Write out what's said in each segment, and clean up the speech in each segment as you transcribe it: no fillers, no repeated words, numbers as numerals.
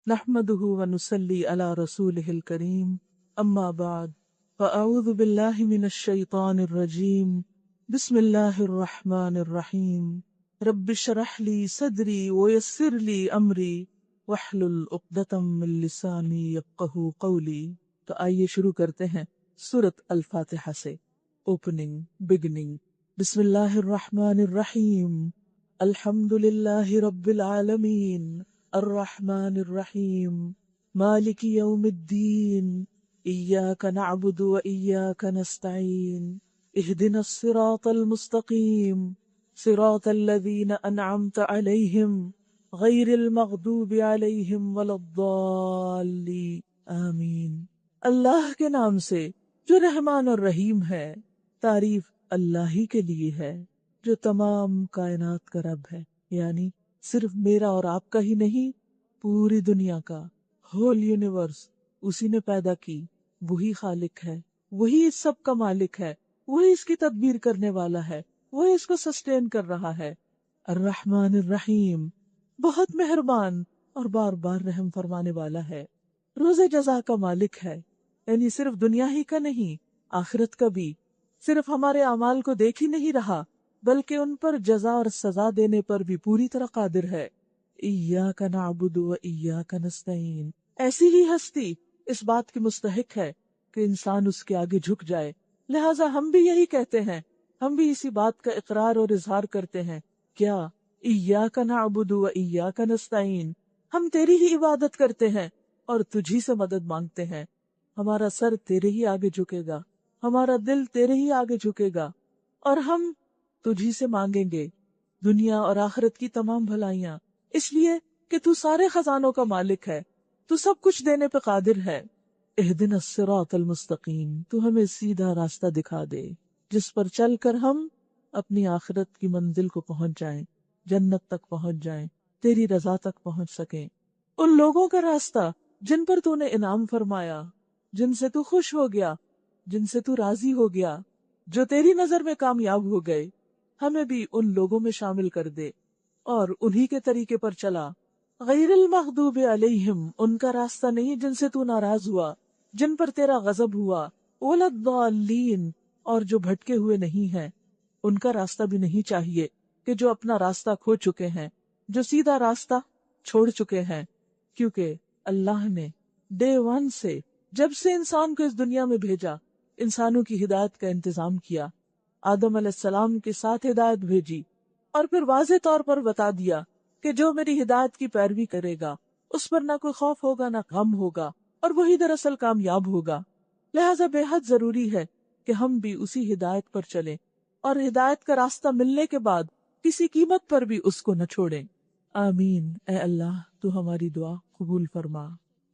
نحمده ونصلي على رسوله الكريم أما بعد فأعوذ بالله من الشيطان الرجيم بسم الله الرحمن الرحيم رب اشرح لي صدري ويسر لي أمري واحلل عقدة من لساني يفقهوا قولي۔ تو آئیے شروع کرتے ہیں سورۃ الفاتحہ سے۔ بگننگ بسم اللہ الرحمن الرحیم الحمد للہ رب العالمین الرحمن الرحیم مالک یوم الدین ایاک نعبد و ایاک نستعین اہدنا الصراط المستقیم صراط الذین انعمت علیہم غیر المغضوب علیہم ولا الضالین آمین۔ اللہ کے نام سے جو رحمان اور رحیم ہے۔ تعریف اللہ ہی کے لیے ہے جو تمام کائنات کا رب ہے، یعنی صرف میرا اور آپ کا ہی نہیں، پوری دنیا کا، ہول یونیورس اسی نے پیدا کی۔ وہی خالق ہے، وہی اس سب کا مالک ہے، وہی اس کی تدبیر کرنے والا ہے، وہی اس کو سسٹین کر رہا ہے۔ الرحمن الرحیم، بہت مہربان اور بار بار رحم فرمانے والا ہے۔ روز جزا کا مالک ہے، یعنی صرف دنیا ہی کا نہیں، آخرت کا بھی۔ صرف ہمارے اعمال کو دیکھ ہی نہیں رہا بلکہ ان پر جزا اور سزا دینے پر بھی پوری طرح قادر ہے۔ ایاک نعبد و ایاک نستعین، ایسی ہی ہستی اس بات کی مستحق ہے کہ انسان اس کے آگے جھک جائے، لہٰذا ہم بھی یہی کہتے ہیں، ہم بھی اسی بات کا اقرار اور اظہار کرتے ہیں۔ کیا؟ ایاک نعبد و ایاک نستعین، ہم تیری ہی عبادت کرتے ہیں اور تجھی سے مدد مانگتے ہیں۔ ہمارا سر تیرے ہی آگے جھکے گا، ہمارا دل تیرے ہی آگے جھکے گا، اور ہم تجھی سے مانگیں گے دنیا اور آخرت کی تمام بھلائیاں، اس لیے کہ تو سارے خزانوں کا مالک ہے، تو سب کچھ دینے پہ قادر ہے۔ اہدنا الصراط المستقیم، تو ہمیں سیدھا راستہ دکھا دے جس پر چل کر ہم اپنی آخرت کی منزل کو پہنچ جائیں، جنت تک پہنچ جائیں، تیری رضا تک پہنچ سکیں۔ ان لوگوں کا راستہ جن پر تو نے انعام فرمایا، جن سے تو خوش ہو گیا، جن سے تو راضی ہو گیا، جو تیری نظر میں کامیاب ہو گئے، ہمیں بھی ان لوگوں میں شامل کر دے اور انہی کے طریقے پر چلا۔ غیر المغضوب علیہم، ان کا راستہ نہیں جن سے تو ناراض ہوا، جن پر تیرا غضب ہوا، ولا الضالین، اور جو بھٹکے ہوئے نہیں ہیں، ان کا راستہ بھی نہیں چاہیے کہ جو اپنا راستہ کھو چکے ہیں، جو سیدھا راستہ چھوڑ چکے ہیں، کیونکہ اللہ نے ڈے ون سے، جب سے انسان کو اس دنیا میں بھیجا، انسانوں کی ہدایت کا انتظام کیا۔ آدم علیہ السلام کے ساتھ ہدایت بھیجی اور پھر واضح طور پر بتا دیا کہ جو میری ہدایت کی پیروی کرے گا اس پر نہ کوئی خوف ہوگا نہ غم ہوگا، اور وہی دراصل کامیاب ہوگا۔ لہٰذا بے حد ضروری ہے کہ ہم بھی اسی ہدایت پر چلیں اور ہدایت کا راستہ ملنے کے بعد کسی قیمت پر بھی اس کو نہ چھوڑیں۔ آمین۔ اے اللہ تو ہماری دعا قبول فرما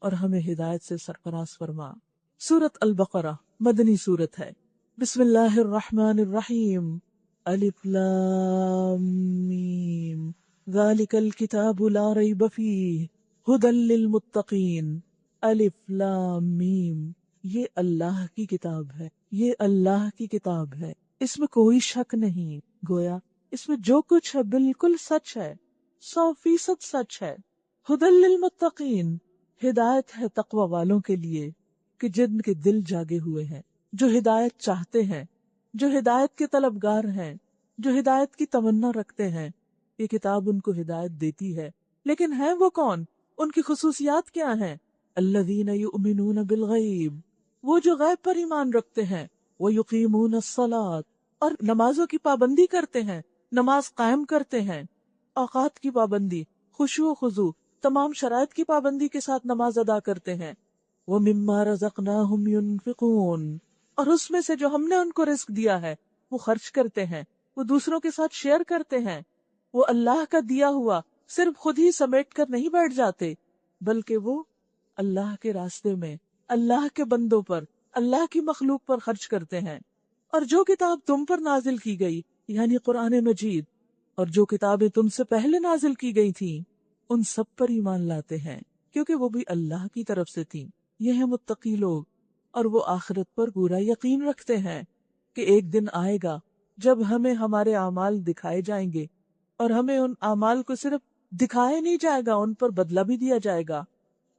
اور ہمیں ہدایت سے سرفراز فرما۔ سورۃ البقرہ مدنی سورت ہے۔ بسم اللہ الرحمن الرحیم الف لام میم ذالک الکتاب لا ریب فیہ ھدی للمتقین۔ الف لام میم، یہ اللہ کی کتاب ہے، یہ اللہ کی کتاب ہے، اس میں کوئی شک نہیں، گویا اس میں جو کچھ ہے بالکل سچ ہے، 100% سچ ہے۔ ھدی للمتقین، ہدایت ہے تقوی والوں کے لیے کہ جن کے دل جاگے ہوئے ہیں، جو ہدایت چاہتے ہیں، جو ہدایت کے طلبگار ہیں، جو ہدایت کی تمنا رکھتے ہیں۔ یہ کتاب ان کو ہدایت دیتی ہے، لیکن ہیں وہ کون؟ ان کی خصوصیات کیا ہیں؟ الذین یؤمنون بالغیب، وہ جو غیب پر ایمان رکھتے ہیں، ویقیمون الصلاۃ، اور نمازوں کی پابندی کرتے ہیں، نماز قائم کرتے ہیں، اوقات کی پابندی، خشوع و خضوع، تمام شرائط کی پابندی کے ساتھ نماز ادا کرتے ہیں۔ وَمِمَّا رَزَقْنَاهُمْ يُنْفِقُونَ، اور اس میں سے جو ہم نے ان کو رزق دیا ہے وہ خرچ کرتے ہیں، وہ دوسروں کے ساتھ شیئر کرتے ہیں، وہ اللہ کا دیا ہوا صرف خود ہی سمیٹ کر نہیں بیٹھ جاتے بلکہ وہ اللہ کے راستے میں، اللہ کے بندوں پر، اللہ کی مخلوق پر خرچ کرتے ہیں۔ اور جو کتاب تم پر نازل کی گئی یعنی قرآن مجید، اور جو کتابیں تم سے پہلے نازل کی گئی تھیں، ان سب پر ایمان لاتے ہیں کیونکہ وہ بھی اللہ کی طرف سے تھیں۔ یہ ہیں متقی لوگ، اور وہ آخرت پر پورا یقین رکھتے ہیں کہ ایک دن آئے گا جب ہمیں ہمارے اعمال دکھائے جائیں گے، اور ہمیں ان اعمال کو صرف دکھایا نہیں جائے گا، ان پر بدلہ بھی دیا جائے گا۔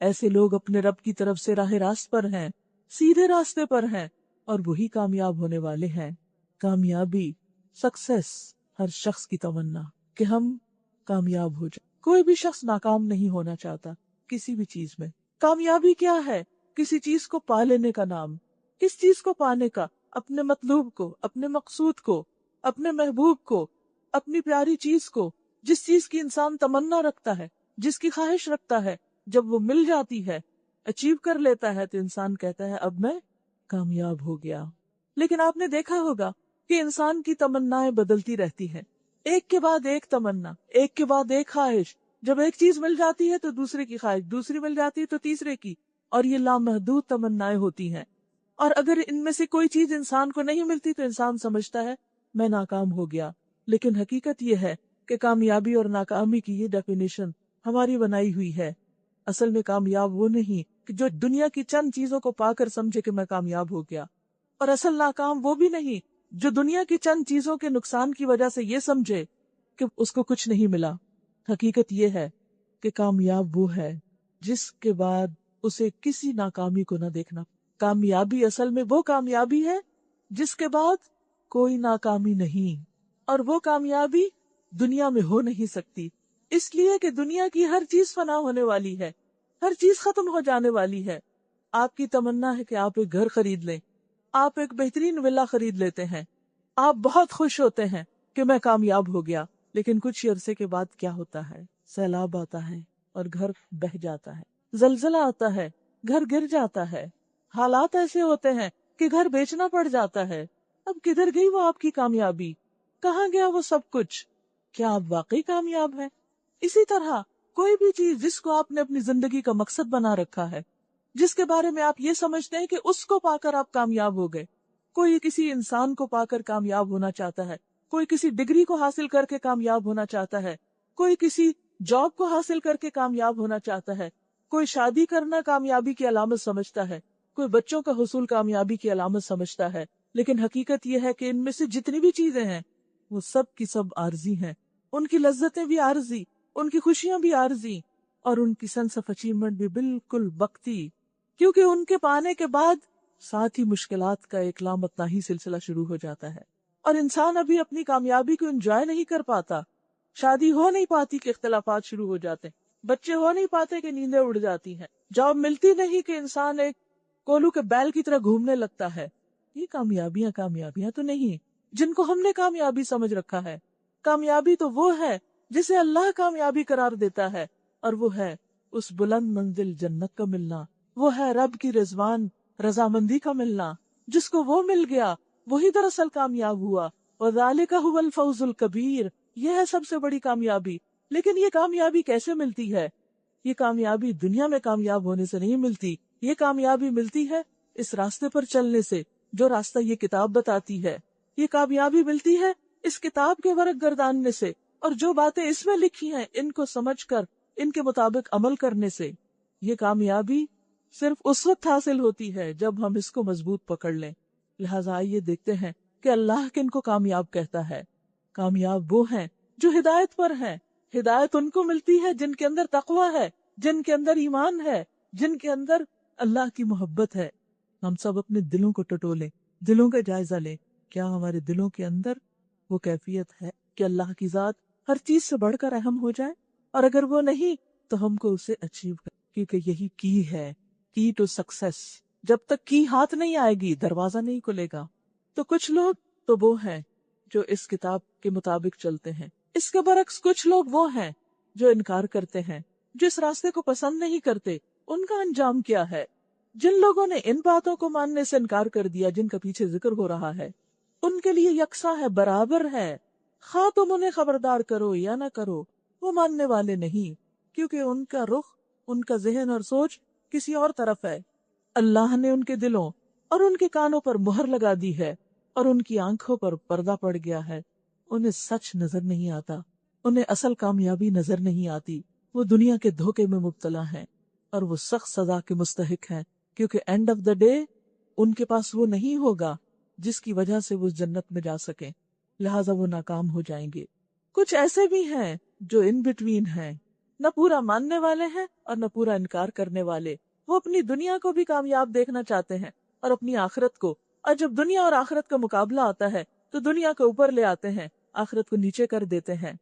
ایسے لوگ اپنے رب کی طرف سے راہ راست پر ہیں، سیدھے راستے پر ہیں، اور وہی کامیاب ہونے والے ہیں۔ کامیابی، سکسیس، ہر شخص کی تمنا کہ ہم کامیاب ہو جائیں۔ کوئی بھی شخص ناکام نہیں ہونا چاہتا کسی بھی چیز میں۔ کامیابی کیا ہے؟ کسی چیز کو پا لینے کا نام۔ کس چیز کو پانے کا؟ اپنے مطلوب کو، اپنے مقصود کو، اپنے محبوب کو، اپنی پیاری چیز کو، جس چیز کی انسان تمنا رکھتا ہے، جس کی خواہش رکھتا ہے، جب وہ مل جاتی ہے، اچیو کر لیتا ہے، تو انسان کہتا ہے اب میں کامیاب ہو گیا۔ لیکن آپ نے دیکھا ہوگا کہ انسان کی تمنائیں بدلتی رہتی ہیں، ایک کے بعد ایک تمنا، ایک کے بعد ایک خواہش۔ جب ایک چیز مل جاتی ہے تو دوسرے کی خواہش، دوسری مل جاتی ہے تو تیسرے کی، اور یہ لامحدود تمنائیں ہوتی ہیں۔ اور اگر ان میں سے کوئی چیز انسان کو نہیں ملتی تو انسان سمجھتا ہے میں ناکام ہو گیا۔ لیکن حقیقت یہ ہے کہ کامیابی اور ناکامی کی یہ ڈیفینیشن ہماری بنائی ہوئی ہے۔ اصل میں کامیاب وہ نہیں کہ جو دنیا کی چند چیزوں کو پا کر سمجھے کہ میں کامیاب ہو گیا، اور اصل ناکام وہ بھی نہیں جو دنیا کی چند چیزوں کے نقصان کی وجہ سے یہ سمجھے کہ اس کو کچھ نہیں ملا۔ حقیقت یہ ہے کہ کامیاب وہ ہے جس کے بعد اسے کسی ناکامی کو نہ دیکھنا۔ کامیابی اصل میں وہ کامیابی ہے جس کے بعد کوئی ناکامی نہیں، اور وہ کامیابی دنیا میں ہو نہیں سکتی، اس لیے کہ دنیا کی ہر چیز فنا ہونے والی ہے، ہر چیز ختم ہو جانے والی ہے۔ آپ کی تمنا ہے کہ آپ ایک گھر خرید لیں، آپ ایک بہترین ولا خرید لیتے ہیں، آپ بہت خوش ہوتے ہیں کہ میں کامیاب ہو گیا، لیکن کچھ عرصے کے بعد کیا ہوتا ہے؟ سیلاب آتا ہے اور گھر بہہ جاتا ہے، زلزلہ آتا ہے، گھر گر جاتا ہے، حالات ایسے ہوتے ہیں کہ گھر بیچنا پڑ جاتا ہے۔ اب کدھر گئی وہ آپ کی کامیابی؟ کہاں گیا وہ سب کچھ؟ کیا آپ واقعی کامیاب ہیں؟ اسی طرح کوئی بھی چیز جس کو آپ نے اپنی زندگی کا مقصد بنا رکھا ہے، جس کے بارے میں آپ یہ سمجھتے ہیں کہ اس کو پا کر آپ کامیاب ہو گئے، کوئی کسی انسان کو پا کر کامیاب ہونا چاہتا ہے، کوئی کسی ڈگری کو حاصل کر کے کامیاب ہونا چاہتا ہے، کوئی کسی جاب کو حاصل کر کے کامیاب ہونا چاہتا ہے، کوئی شادی کرنا کامیابی کی علامت سمجھتا ہے، کوئی بچوں کا حصول کامیابی کی علامت سمجھتا ہے۔ لیکن حقیقت یہ ہے کہ ان میں سے جتنی بھی چیزیں ہیں وہ سب کی سب عارضی ہیں، ان کی لذتیں بھی عارضی، ان کی خوشیاں بھی عارضی، اور ان کی سینس آف اچیومنٹ بھی بالکل وقتی، کیونکہ ان کے پانے کے بعد ساتھ ہی مشکلات کا ایک لامتناہی سلسلہ شروع ہو جاتا ہے، اور انسان ابھی اپنی کامیابی کو انجوائے نہیں کر پاتا۔ شادی ہو نہیں پاتی کہ اختلافات شروع ہو جاتے ہیں، بچے ہو نہیں پاتے کہ نیندیں اڑ جاتی ہیں، جاب ملتی نہیں کہ انسان ایک کولو کے بیل کی طرح گھومنے لگتا ہے۔ یہ کامیابیاں تو نہیں جن کو ہم نے کامیابی سمجھ رکھا ہے۔ کامیابی تو وہ ہے جسے اللہ کامیابی قرار دیتا ہے، اور وہ ہے اس بلند منزل جنت کا ملنا، وہ ہے رب کی رضوان، رضامندی کا ملنا۔ جس کو وہ مل گیا وہی دراصل کامیاب ہوا۔ وَذَلِكَ هُوَ الْفَوْزُ الْكَبِيرُ، یہ ہے سب سے بڑی کامیابی۔ لیکن یہ کامیابی کیسے ملتی ہے؟ یہ کامیابی دنیا میں کامیاب ہونے سے نہیں ملتی، یہ کامیابی ملتی ہے اس راستے پر چلنے سے جو راستہ یہ کتاب بتاتی ہے۔ یہ کامیابی ملتی ہے اس کتاب کے ورق گرداننے سے، اور جو باتیں اس میں لکھی ہیں ان کو سمجھ کر ان کے مطابق عمل کرنے سے۔ یہ کامیابی صرف اس وقت حاصل ہوتی ہے جب ہم اس کو مضبوط پکڑ لیں۔ لہٰذا آئیے دیکھتے ہیں کہ اللہ کن کو کامیاب کہتا ہے۔ کامیاب وہ ہیں جو ہدایت پر ہیں۔ ہدایت ان کو ملتی ہے جن کے اندر تقویٰ ہے، جن کے اندر ایمان ہے، جن کے اندر اللہ کی محبت ہے۔ ہم سب اپنے دلوں کو ٹٹولیں، دلوں کا جائزہ لیں، کیا ہمارے دلوں کے اندر وہ کیفیت ہے کہ اللہ کی ذات ہر چیز سے بڑھ کر اہم ہو جائے؟ اور اگر وہ نہیں تو ہم کو اسے اچیو کریں، کیونکہ یہی کی ہے، کی ٹو سکسیس۔ جب تک کی ہاتھ نہیں آئے گی دروازہ نہیں کھلے گا۔ تو کچھ لوگ تو وہ ہیں جو اس کتاب کے مطابق چلتے ہیں، اس کے برعکس کچھ لوگ وہ ہیں جو انکار کرتے ہیں، جو اس راستے کو پسند نہیں کرتے۔ ان کا انجام کیا ہے؟ جن لوگوں نے ان باتوں کو ماننے سے انکار کر دیا جن کا پیچھے ذکر ہو رہا ہے، ان کے لیے یکساں ہے، برابر ہے، خواہ تم انہیں خبردار کرو یا نہ کرو، وہ ماننے والے نہیں، کیونکہ ان کا رخ، ان کا ذہن اور سوچ کسی اور طرف ہے۔ اللہ نے ان کے دلوں اور ان کے کانوں پر مہر لگا دی ہے، اور ان کی آنکھوں پر پردہ پڑ گیا ہے۔ انہیں سچ نظر نہیں آتا، انہیں اصل کامیابی نظر نہیں آتی، وہ دنیا کے دھوکے میں مبتلا ہیں، اور وہ سخت سزا کے مستحق ہیں، کیونکہ اینڈ آف دا ڈے ان کے پاس وہ نہیں ہوگا جس کی وجہ سے وہ جنت میں جا سکیں، لہٰذا وہ ناکام ہو جائیں گے۔ کچھ ایسے بھی ہیں جو ان بٹوین ہیں، نہ پورا ماننے والے ہیں اور نہ پورا انکار کرنے والے. وہ اپنی دنیا کو بھی کامیاب دیکھنا چاہتے ہیں اور اپنی آخرت کو، اور جب دنیا اور آخرت کا مقابلہ آتا ہے تو دنیا کو اوپر لے آتے ہیں، آخرت کو نیچے کر دیتے ہیں.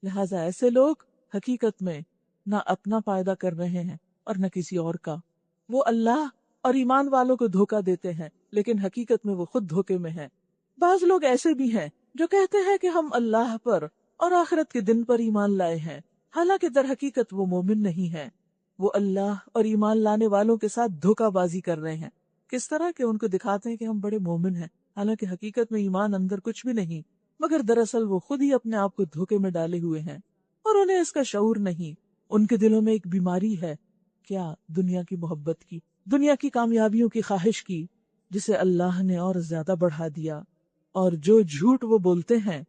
لہٰذا ایسے لوگ حقیقت میں نہ اپنا فائدہ کر رہے ہیں اور نہ کسی اور کا. وہ اللہ اور ایمان والوں کو دھوکہ دیتے ہیں لیکن حقیقت میں وہ خود دھوکے میں ہیں. بعض لوگ ایسے بھی ہیں جو کہتے ہیں کہ ہم اللہ پر اور آخرت کے دن پر ایمان لائے ہیں، حالانکہ در حقیقت وہ مومن نہیں ہیں. وہ اللہ اور ایمان لانے والوں کے ساتھ دھوکہ بازی کر رہے ہیں. کس طرح کہ ان کو دکھاتے ہیں کہ ہم بڑے مومن ہیں، حالانکہ حقیقت میں ایمان اندر کچھ بھی نہیں، مگر دراصل وہ خود ہی اپنے آپ کو دھوکے میں ڈالے ہوئے ہیں اور انہیں اس کا شعور نہیں. ان کے دلوں میں ایک بیماری ہے، کیا؟ دنیا کی محبت کی، دنیا کی کامیابیوں کی خواہش کی، جسے اللہ نے اور زیادہ بڑھا دیا. اور جو جھوٹ وہ بولتے ہیں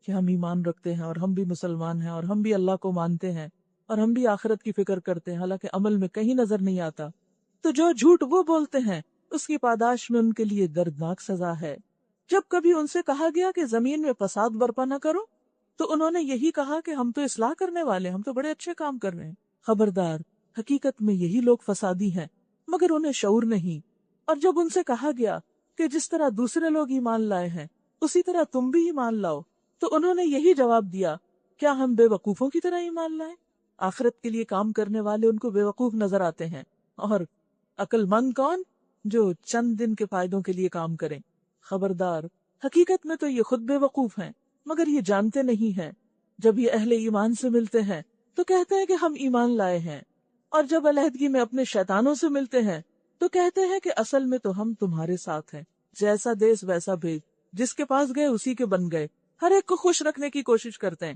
کہ ہم ایمان رکھتے ہیں اور ہم بھی مسلمان ہیں اور ہم بھی اللہ کو مانتے ہیں اور ہم بھی آخرت کی فکر کرتے ہیں، حالانکہ عمل میں کہیں نظر نہیں آتا، تو جو جھوٹ وہ بولتے ہیں اس کی پاداش میں ان کے لیے دردناک سزا ہے. جب کبھی ان سے کہا گیا کہ زمین میں فساد برپا نہ کرو تو انہوں نے یہی کہا کہ ہم تو اصلاح کرنے والے، ہم تو بڑے اچھے کام کر رہے ہیں. خبردار، حقیقت میں یہی لوگ فسادی ہیں مگر انہیں شعور نہیں. اور جب ان سے کہا گیا کہ جس طرح دوسرے لوگ ایمان لائے ہیں اسی طرح تم بھی ایمان لاؤ، تو انہوں نے یہی جواب دیا، کیا ہم بے وقوفوں کی طرح ایمان لائیں؟ آخرت کے لیے کام کرنے والے ان کو بے وقوف نظر آتے ہیں، اور عقل مند کون؟ جو چند دن کے فائدوں کے لیے کام کریں. خبردار، حقیقت میں تو یہ خود بے وقوف ہیں مگر یہ جانتے نہیں ہیں. جب یہ اہل ایمان سے ملتے ہیں تو کہتے ہیں کہ ہم ایمان لائے ہیں، اور جب علیحدگی میں اپنے شیطانوں سے ملتے ہیں تو کہتے ہیں کہ اصل میں تو ہم تمہارے ساتھ ہیں، جیسا دیس ویسا بھیج، جس کے پاس گئے اسی کے بن گئے. ہر ایک کو خوش رکھنے کی کوشش کرتے ہیں،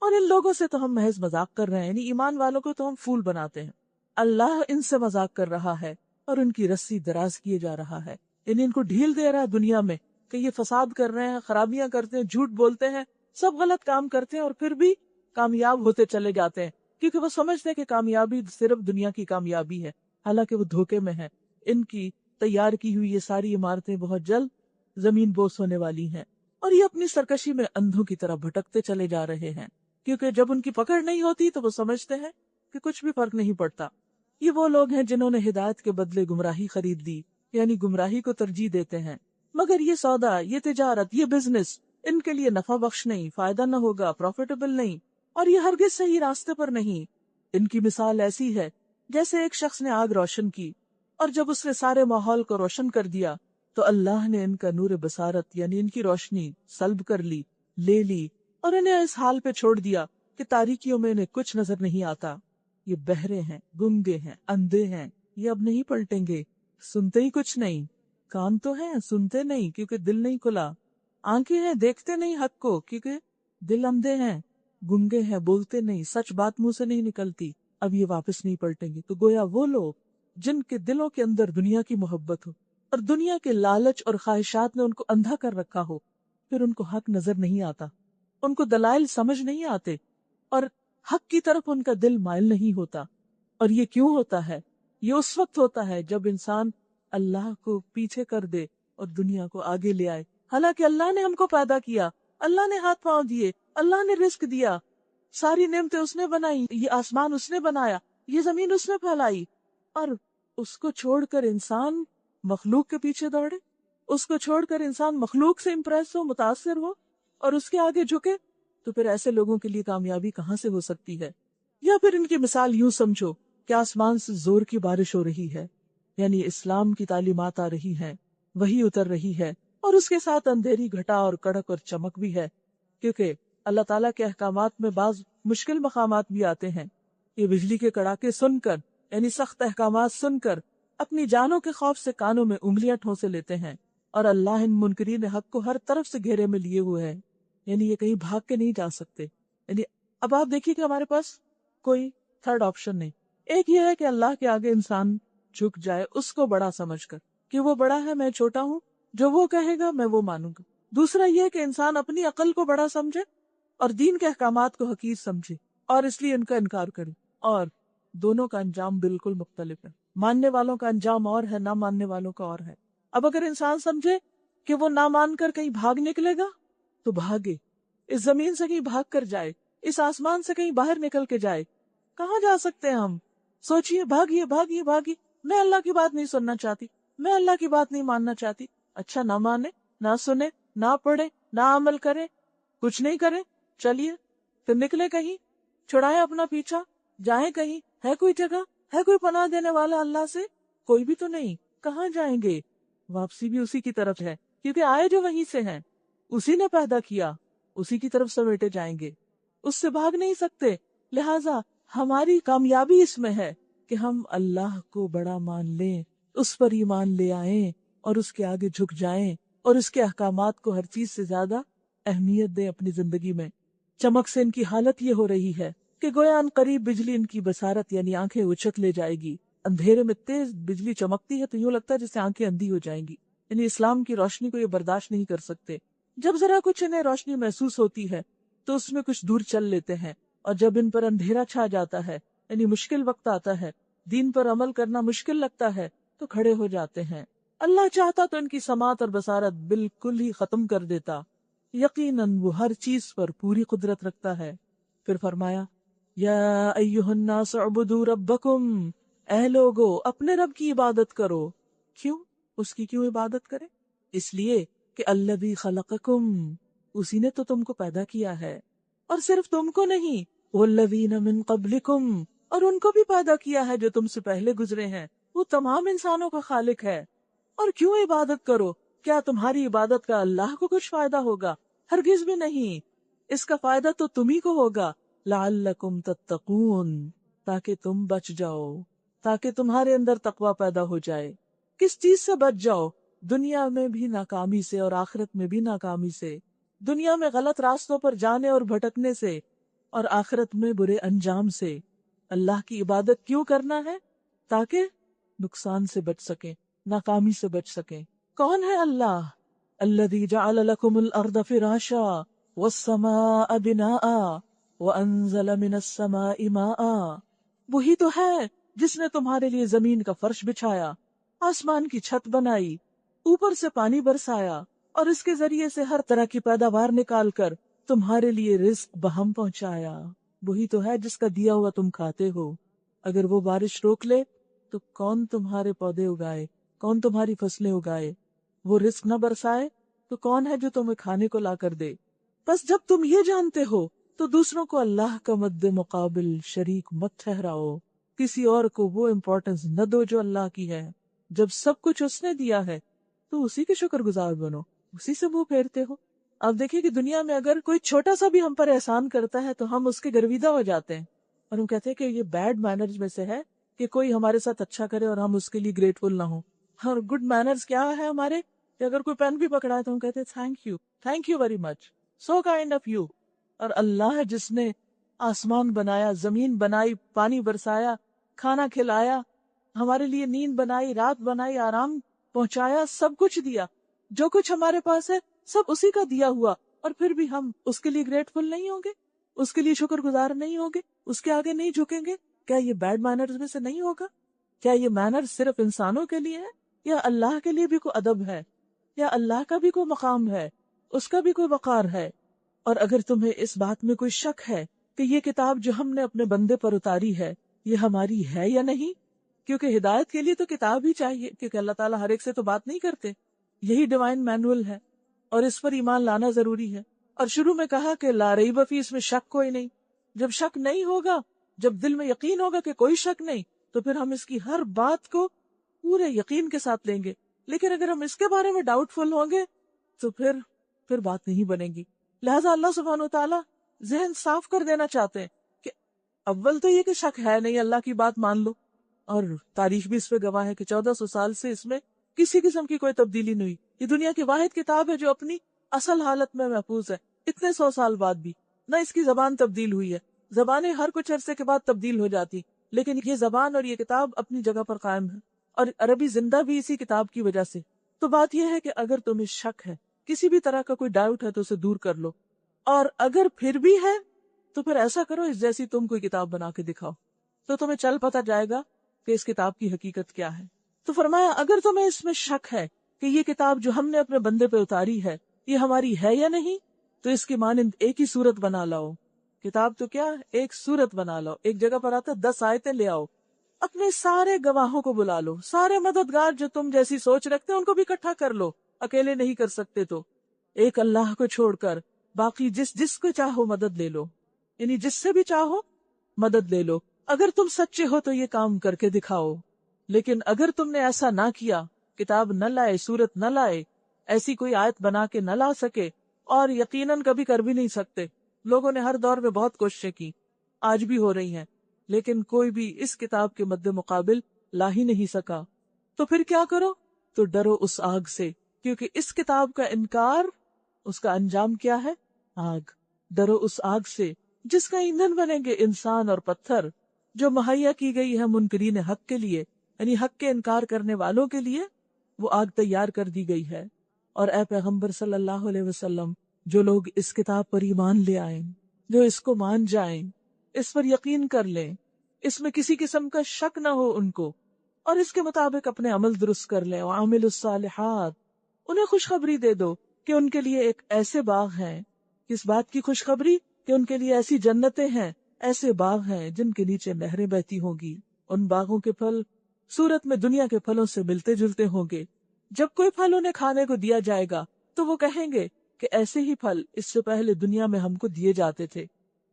اور ان لوگوں سے تو ہم محض مذاق کر رہے ہیں، یعنی ایمان والوں کو تو ہم پھول بناتے ہیں. اللہ ان سے مذاق کر رہا ہے اور ان کی رسی دراز کیے جا رہا ہے، یعنی ان کو ڈھیل دے رہا ہے دنیا میں کہ یہ فساد کر رہے ہیں، خرابیاں کرتے ہیں، جھوٹ بولتے ہیں، سب غلط کام کرتے ہیں، اور پھر بھی کامیاب ہوتے چلے جاتے ہیں کیونکہ وہ سمجھتے ہیں کہ کامیابی صرف دنیا کی کامیابی ہے، حالانکہ وہ دھوکے میں ہیں. ان کی تیار کی ہوئی یہ ساری عمارتیں بہت جلد زمین بوس ہونے والی ہیں، اور یہ اپنی سرکشی میں اندھوں کی طرح بھٹکتے چلے جا رہے ہیں کیونکہ جب ان کی پکڑ نہیں ہوتی تو وہ سمجھتے ہیں کہ کچھ بھی فرق نہیں پڑتا. یہ وہ لوگ ہیں جنہوں نے ہدایت کے بدلے گمراہی خرید لی، یعنی گمراہی کو ترجیح دیتے ہیں. مگر یہ سودا، یہ تجارت، یہ بزنس ان کے لیے نفع بخش نہیں، فائدہ نہ ہوگا، پروفیٹیبل نہیں، اور یہ ہرگز صحیح راستے پر نہیں. ان کی مثال ایسی ہے جیسے ایک شخص نے آگ روشن کی، اور جب اس نے سارے ماحول کو روشن کر دیا تو اللہ نے ان کا نور بصارت یعنی ان کی روشنی سلب کر لی، لے لی، اور انہیں اس حال پہ چھوڑ دیا کہ تاریکیوں میں انہیں کچھ نظر نہیں آتا. یہ بہرے ہیں، گنگے ہیں، اندھے ہیں، یہ اب نہیں پلٹیں گے، سنتے ہی کچھ نہیں. کان تو ہیں، سنتے نہیں کیونکہ دل نہیں کھلا، آنکھیں ہیں، دیکھتے نہیں حق کو کیونکہ دل اندھے ہیں، گنگے ہیں، بولتے نہیں، سچ بات منہ سے نہیں نکلتی، اب یہ واپس نہیں پلٹیں گے. تو گویا وہ لوگ جن کے دلوں کے اندر دنیا کی محبت ہو اور دنیا کے لالچ اور خواہشات نے ان کو اندھا کر رکھا ہو، پھر ان کو حق نظر نہیں آتا، ان کو دلائل سمجھ نہیں آتے، اور حق کی طرف ان کا دل مائل نہیں ہوتا. اور یہ کیوں ہوتا ہے؟ یہ اس وقت ہوتا ہے جب انسان اللہ کو پیچھے کر دے اور دنیا کو آگے لے آئے. حالانکہ اللہ نے ہم کو پیدا کیا، اللہ نے ہاتھ پاؤں دیے، اللہ نے رزق دیا، ساری نعمتیں اس نے بنائی، یہ آسمان اس نے بنایا، یہ زمین اس نے پھیلائی، اور اس کو چھوڑ کر انسان مخلوق کے پیچھے دوڑے، اس کو چھوڑ کر انسان مخلوق سے امپریس ہو، متاثر ہو اور اس کے آگے جھکے، تو پھر ایسے لوگوں کے لیے کامیابی کہاں سے ہو سکتی ہے؟ یا پھر ان کی مثال یوں سمجھو کہ آسمان سے زور کی بارش ہو رہی ہے، یعنی اسلام کی تعلیمات آ رہی ہیں، وحی اتر رہی ہے، اور اس کے ساتھ اندھیری گھٹا اور کڑک اور چمک بھی ہے، کیونکہ اللہ تعالیٰ کے احکامات میں بعض مشکل مقامات بھی آتے ہیں. یہ بجلی کے کڑاکے سن کر، یعنی سخت احکامات سن کر، اپنی جانوں کے خوف سے کانوں میں انگلیاں ٹھونسے لیتے ہیں، اور اللہ ان منکرین حق کو ہر طرف سے گھیرے میں لیے ہوئے ہیں، یعنی یہ کہیں بھاگ کے نہیں جا سکتے. یعنی اب آپ دیکھیے کہ ہمارے پاس کوئی تھرڈ آپشن نہیں. ایک یہ ہے کہ اللہ کے آگے انسان جھک جائے اس کو بڑا سمجھ کر کہ وہ بڑا ہے، میں چھوٹا ہوں، جو وہ کہے گا میں وہ مانوں گا. دوسرا یہ کہ انسان اپنی عقل کو بڑا سمجھے اور دین کے احکامات کو حقیر سمجھے اور اس لیے ان کا انکار کرے. اور دونوں کا انجام بالکل مختلف ہے. ماننے والوں کا انجام اور ہے، نہ ماننے والوں کا اور ہے. اب اگر انسان سمجھے کہ وہ نہ مان کر کہیں بھاگ نکلے گا تو بھاگے، اس زمین سے کہیں بھاگ کر جائے، اس آسمان سے کہیں باہر نکل کے جائے، کہاں جا سکتے ہیں ہم؟ سوچئے، بھاگیے بھاگیے بھاگیے، میں اللہ کی بات نہیں سننا چاہتی، میں اللہ کی بات نہیں ماننا چاہتی. اچھا، نہ مانے، نہ سنے، نہ پڑھے، نہ عمل کرے، کچھ نہیں کرے، چلیے پھر نکلے کہیں، چھڑائیں اپنا پیچھا، جائیں کہیں. ہے کوئی جگہ، ہے کوئی پناہ دینے والا اللہ سے؟ کوئی بھی تو نہیں. کہاں جائیں گے؟ واپسی بھی اسی کی طرف ہے، کیونکہ آئے جو وہیں سے ہیں، اسی نے پیدا کیا، اسی کی طرف سمیٹے جائیں گے، اس سے بھاگ نہیں سکتے. لہٰذا ہماری کامیابی اس میں ہے کہ ہم اللہ کو بڑا مان لیں، اس پر ایمان لے آئیں اور اس کے آگے جھک جائیں اور اس کے احکامات کو ہر چیز سے زیادہ اہمیت دیں اپنی زندگی میں. چمک سے ان کی حالت یہ ہو رہی ہے کہ گویا ان قریب بجلی ان کی بصارت یعنی آنکھیں اچک لے جائے گی. اندھیرے میں تیز بجلی چمکتی ہے تو یوں لگتا ہے جیسے آنکھیں اندھی ہو جائیں گی، یعنی اسلام کی روشنی کو یہ برداشت نہیں کر سکتے. جب ذرا کچھ انہیں روشنی محسوس ہوتی ہے تو اس میں کچھ دور چل لیتے ہیں، اور جب ان پر اندھیرا چھا جاتا ہے یعنی مشکل وقت آتا ہے، دین پر عمل کرنا مشکل لگتا ہے، تو کھڑے ہو جاتے ہیں. اللہ چاہتا تو ان کی سماعت اور بصارت بالکل ہی ختم کر دیتا، یقیناً وہ ہر چیز پر پوری قدرت رکھتا ہے. پھر فرمایا، یا ایھا الناس اعبدوا ربکم، اے لوگو اپنے رب کی عبادت کرو. کیوں؟ اس کی کیوں عبادت کرے؟ اس لیے کہ الذی خلقکم، اسی نے تو تم کو پیدا کیا ہے، اور صرف تم کو نہیں، والذین من قبلکم، اور ان کو بھی پیدا کیا ہے جو تم سے پہلے گزرے ہیں. وہ تمام انسانوں کا خالق ہے. اور کیوں عبادت کرو؟ کیا تمہاری عبادت کا اللہ کو کچھ فائدہ ہوگا؟ ہرگز بھی نہیں. اس کا فائدہ تو تمہیں کو ہوگا. لعلکم تتقون، تاکہ تم بچ جاؤ، تاکہ تمہارے اندر تقوی پیدا ہو جائے. کس چیز سے بچ جاؤ؟ دنیا میں بھی ناکامی سے اور آخرت میں بھی ناکامی سے. دنیا میں غلط راستوں پر جانے اور بھٹکنے سے، اور آخرت میں برے انجام سے. اللہ کی عبادت کیوں کرنا ہے؟ تاکہ نقصان سے بچ سکیں، ناکامی سے بچ سکیں. کون ہے اللہ؟ الذی جعل لکم الارض فراشا والسماء بناء وانزل من السماء ماء. وہی تو ہے جس نے تمہارے لیے زمین کا فرش بچھایا، آسمان کی چھت بنائی، اوپر سے پانی برسایا، اور اس کے ذریعے سے ہر طرح کی پیداوار نکال کر تمہارے لیے رزق بہم پہنچایا. وہی تو ہے جس کا دیا ہوا تم کھاتے ہو. اگر وہ بارش روک لے تو کون تمہارے پودے اگائے، کون تمہاری فصلیں اگائے؟ وہ رزق نہ برسائے تو کون ہے جو تمہیں کھانے کو لا کر دے؟ بس جب تم یہ جانتے ہو تو دوسروں کو اللہ کا مد مقابل شریک مت ٹھہراؤ، کسی اور کو وہ امپورٹنس نہ دو جو اللہ کی ہے. جب سب کچھ اس نے دیا ہے تو اسی کے شکر گزار بنو، اسی سے منہ پھیرتے ہو. اب دیکھیں کہ دنیا میں اگر کوئی چھوٹا سا بھی ہم پر احسان کرتا ہے تو ہم اس کے گرویدہ ہو جاتے ہیں، اور ہم کہتے ہیں کہ یہ بیڈ مینرز میں سے ہے کہ کوئی ہمارے ساتھ اچھا کرے اور ہم اس کے لیے گریٹفل نہ ہوں. اور گڈ مینرز کیا ہے ہمارے؟ کہ اگر کوئی پین بھی پکڑائے تو ہم کہتے ہیں thank you very much, so kind of you. اور اللہ جس نے آسمان بنایا، زمین بنائی، پانی برسایا، کھانا کھلایا، ہمارے لیے نیند بنائی، رات بنائی، آرام پہنچایا، سب کچھ دیا، جو کچھ ہمارے پاس ہے سب اسی کا دیا ہوا، اور پھر بھی ہم اس کے لیے گریٹفل نہیں ہوں گے، اس کے لیے شکر گزار نہیں ہوں گے، اس کے آگے نہیں جھکیں گے. کیا یہ بیڈ مینرز میں سے نہیں ہوگا؟ کیا یہ مینرز صرف انسانوں کے لیے ہے، یا اللہ کے لیے بھی کوئی ادب ہے، یا اللہ کا بھی کوئی مقام ہے، اس کا بھی کوئی وقار ہے؟ اور اگر تمہیں اس بات میں کوئی شک ہے کہ یہ کتاب جو ہم نے اپنے بندے پر اتاری ہے یہ ہماری ہے یا نہیں، کیونکہ ہدایت کے لیے تو کتاب ہی چاہیے، کیونکہ اللہ تعالیٰ ہر ایک سے تو بات نہیں کرتے، یہی ڈیوائن مینول ہے اور اس پر ایمان لانا ضروری ہے. اور شروع میں کہا کہ لا ریب فیہ، اس میں شک کوئی نہیں. جب شک نہیں ہوگا، جب دل میں یقین ہوگا کہ کوئی شک نہیں، تو پھر ہم اس کی ہر بات کو پورے یقین کے ساتھ لیں گے. لیکن اگر ہم اس کے بارے میں ڈاؤٹ فل ہوں گے تو پھر بات نہیں بنے گی. لہٰذا اللہ سبحانہ و تعالیٰ ذہن صاف کر دینا چاہتے ہیں کہ اول تو یہ کہ شک ہے نہیں، اللہ کی بات مان لو. اور تاریخ بھی اس پہ گواہ ہے کہ 1400 سال سے اس میں کسی قسم کی کوئی تبدیلی نہیں ہوئی. یہ دنیا کی واحد کتاب ہے جو اپنی اصل حالت میں محفوظ ہے، اتنے 100 سال بعد بھی. نہ اس کی زبان تبدیل ہوئی ہے، زبانیں ہر کچھ عرصے کے بعد تبدیل ہو جاتی، لیکن یہ زبان اور یہ کتاب اپنی جگہ پر قائم ہے، اور عربی زندہ بھی اسی کتاب کی وجہ سے. تو بات یہ ہے کہ اگر تمہیں شک ہے، کسی بھی طرح کا کوئی ڈاؤٹ ہے تو اسے دور کر لو، اور اگر پھر بھی ہے تو پھر ایسا کرو اس جیسی تم کوئی کتاب بنا کے دکھاؤ، تو تمہیں چل پتا جائے گا کہ اس کتاب کی حقیقت کیا ہے. تو فرمایا اگر تمہیں اس میں شک ہے کہ یہ کتاب جو ہم نے اپنے بندے پہ اتاری ہے یہ ہماری ہے یا نہیں، تو اس کی مانند ایک ہی صورت بنا لاؤ کتاب تو کیا، ایک سورت بنا لو، ایک جگہ پر آتا 10 آیتیں لے آؤ، اپنے سارے گواہوں کو بلا لو، سارے مددگار جو تم جیسی سوچ رکھتے ہیں ان کو بھی اکٹھا کر لو، اکیلے نہیں کر سکتے تو ایک اللہ کو چھوڑ کر باقی جس کو چاہو مدد لے لو، یعنی جس سے بھی چاہو مدد لے لو۔ اگر تم سچے ہو تو یہ کام کر کے دکھاؤ، لیکن اگر تم نے ایسا نہ کیا، کتاب نہ لائے، سورت نہ لائے، ایسی کوئی آیت بنا کے نہ لا سکے، اور یقیناً کبھی کر بھی نہیں سکتے، لوگوں نے ہر دور میں بہت کوششیں کی، آج بھی ہو رہی ہیں، لیکن کوئی بھی اس کتاب کے مد مقابل لا ہی نہیں سکا، تو پھر کیا کرو؟ تو ڈرو اس آگ سے، کیونکہ اس کتاب کا انکار، اس کا انجام کیا ہے؟ آگ۔ ڈرو اس آگ سے جس کا ایندھن بنیں گے انسان اور پتھر، جو مہیا کی گئی ہے منکرین حق کے لیے، یعنی حق کے انکار کرنے والوں کے لیے وہ آگ تیار کر دی گئی ہے۔ اور اے پیغمبر صلی اللہ علیہ وسلم، جو لوگ اس کتاب پر ایمان لے آئیں، جو اس کو مان جائیں، اس پر یقین کر لیں، اس میں کسی قسم کا شک نہ ہو ان کو، اور اس کے مطابق اپنے عمل درست کر لیں، وعامل الصالحات، انہیں خوشخبری دے دو کہ ان کے لیے ایک ایسے باغ ہیں، کس بات کی خوشخبری؟ کہ ان کے لیے ایسی جنتیں ہیں، ایسے باغ ہیں جن کے نیچے نہریں بہتی ہوں گی، ان باغوں کے پھل صورت میں دنیا کے پھلوں سے ملتے جلتے ہوں گے، جب کوئی پھل انہیں کھانے کو دیا جائے گا تو وہ کہیں گے کہ ایسے ہی پھل اس سے پہلے دنیا میں ہم کو دیے جاتے تھے۔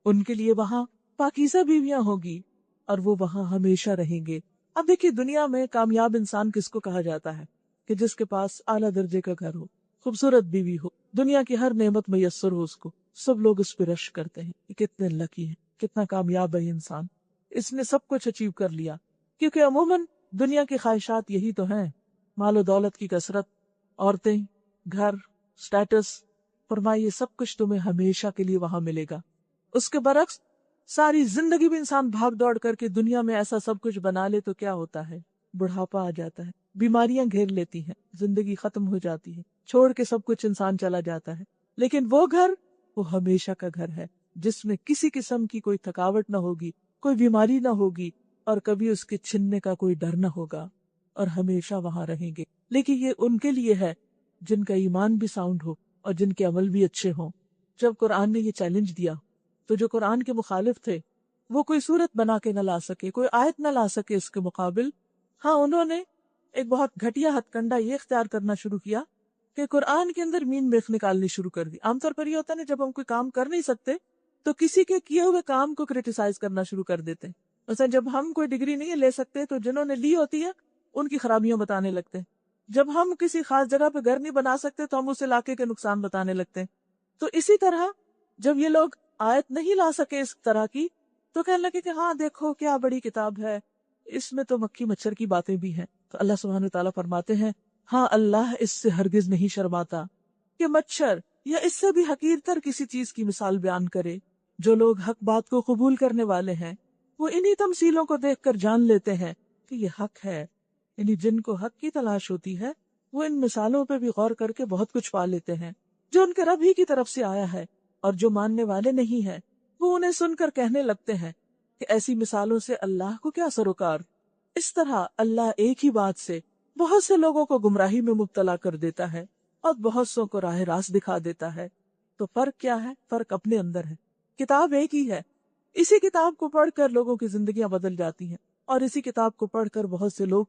ان کے لیے وہاں پاکیزہ بیویاں ہوگی اور وہ وہاں ہمیشہ رہیں گے۔ اب دیکھیے، دنیا میں کامیاب انسان کس کو کہا جاتا ہے؟ کہ جس کے پاس اعلیٰ درجے کا گھر ہو، خوبصورت بیوی ہو، دنیا کی ہر نعمت میسر ہو اس کو، سب لوگ اس پہ رش کرتے ہیں کہ کتنے لکی ہیں، کتنا کامیاب ہے یہ انسان، اس نے سب کچھ اچیو کر لیا۔ کیونکہ عموماً دنیا کی خواہشات یہی تو ہیں، مال و دولت کی کثرت، عورتیں، گھر، سٹیٹس، فرمائیے سب کچھ تمہیں ہمیشہ کے لیے وہاں ملے گا۔ اس کے برعکس ساری زندگی بھی انسان بھاگ دوڑ کر کے دنیا میں ایسا سب کچھ بنا لے تو کیا ہوتا ہے؟ بڑھاپا آ جاتا ہے، بیماریاں گھیر لیتی ہیں، زندگی ختم ہو جاتی ہے، چھوڑ کے سب کچھ انسان چلا جاتا ہے۔ لیکن وہ گھر، وہ ہمیشہ کا گھر ہے جس میں کسی قسم کی کوئی تھکاوٹ نہ ہوگی، کوئی بیماری نہ ہوگی، اور کبھی اس کے چھننے کا کوئی ڈر نہ ہوگا، اور ہمیشہ وہاں رہیں گے۔ لیکن یہ ان کے لیے ہے جن کا ایمان بھی ساؤنڈ ہو اور جن کے عمل بھی اچھے ہوں۔ جب قرآن نے یہ چیلنج دیا تو جو قرآن کے مخالف تھے وہ کوئی صورت بنا کے نہ لا سکے، کوئی آیت نہ لا سکے اس کے مقابل، ہاں انہوں نے ایک بہت گھٹیا ہتھ کنڈا یہ اختیار کرنا شروع کیا کہ قرآن کے اندر مین میخ نکالنی شروع کر دی۔ عام طور پر یہ ہوتا ہے نا، جب ہم کوئی کام کر نہیں سکتے تو کسی کے کیے ہوئے کام کو کرٹیسائز کرنا شروع کر دیتے ہیں۔ مثلا جب ہم کوئی ڈگری نہیں لے سکتے تو جنہوں نے لی ہوتی ہے ان کی خرابیاں بتانے لگتے ہیں۔ جب ہم کسی خاص جگہ پہ گھر نہیں بنا سکتے تو ہم اس علاقے کے نقصان بتانے لگتے ہیں۔ تو اسی طرح جب یہ لوگ آیت نہیں لا سکے اس طرح کی تو کہنے لگے کہ ہاں دیکھو کیا بڑی کتاب ہے، اس میں تو مکھی مچھر کی باتیں بھی ہیں۔ تو اللہ سبحانہ وتعالیٰ فرماتے ہیں ہاں اللہ اس سے ہرگز نہیں شرماتا کہ مچھر یا اس سے بھی حقیر تر کسی چیز کی مثال بیان کرے۔ جو لوگ حق بات کو قبول کرنے والے ہیں وہ انہی تمثیلوں کو دیکھ کر جان لیتے ہیں کہ یہ حق ہے، یعنی جن کو حق کی تلاش ہوتی ہے وہ ان مثالوں پہ بھی غور کر کے بہت کچھ پا لیتے ہیں جو ان کے رب ہی کی طرف سے آیا ہے، اور جو ماننے والے نہیں ہیں وہ انہیں سن کر کہنے لگتے ہیں کہ ایسی مثالوں سے اللہ کو کیا سروکار۔ اس طرح اللہ ایک ہی بات سے بہت سے لوگوں کو گمراہی میں مبتلا کر دیتا ہے اور بہت سو کو راہ راست دکھا دیتا ہے۔ تو فرق کیا ہے؟ فرق اپنے اندر ہے۔ کتاب ایک ہی ہے، اسی کتاب کو پڑھ کر لوگوں کی زندگیاں بدل جاتی ہیں، اور اسی کتاب کو پڑھ کر بہت سے لوگ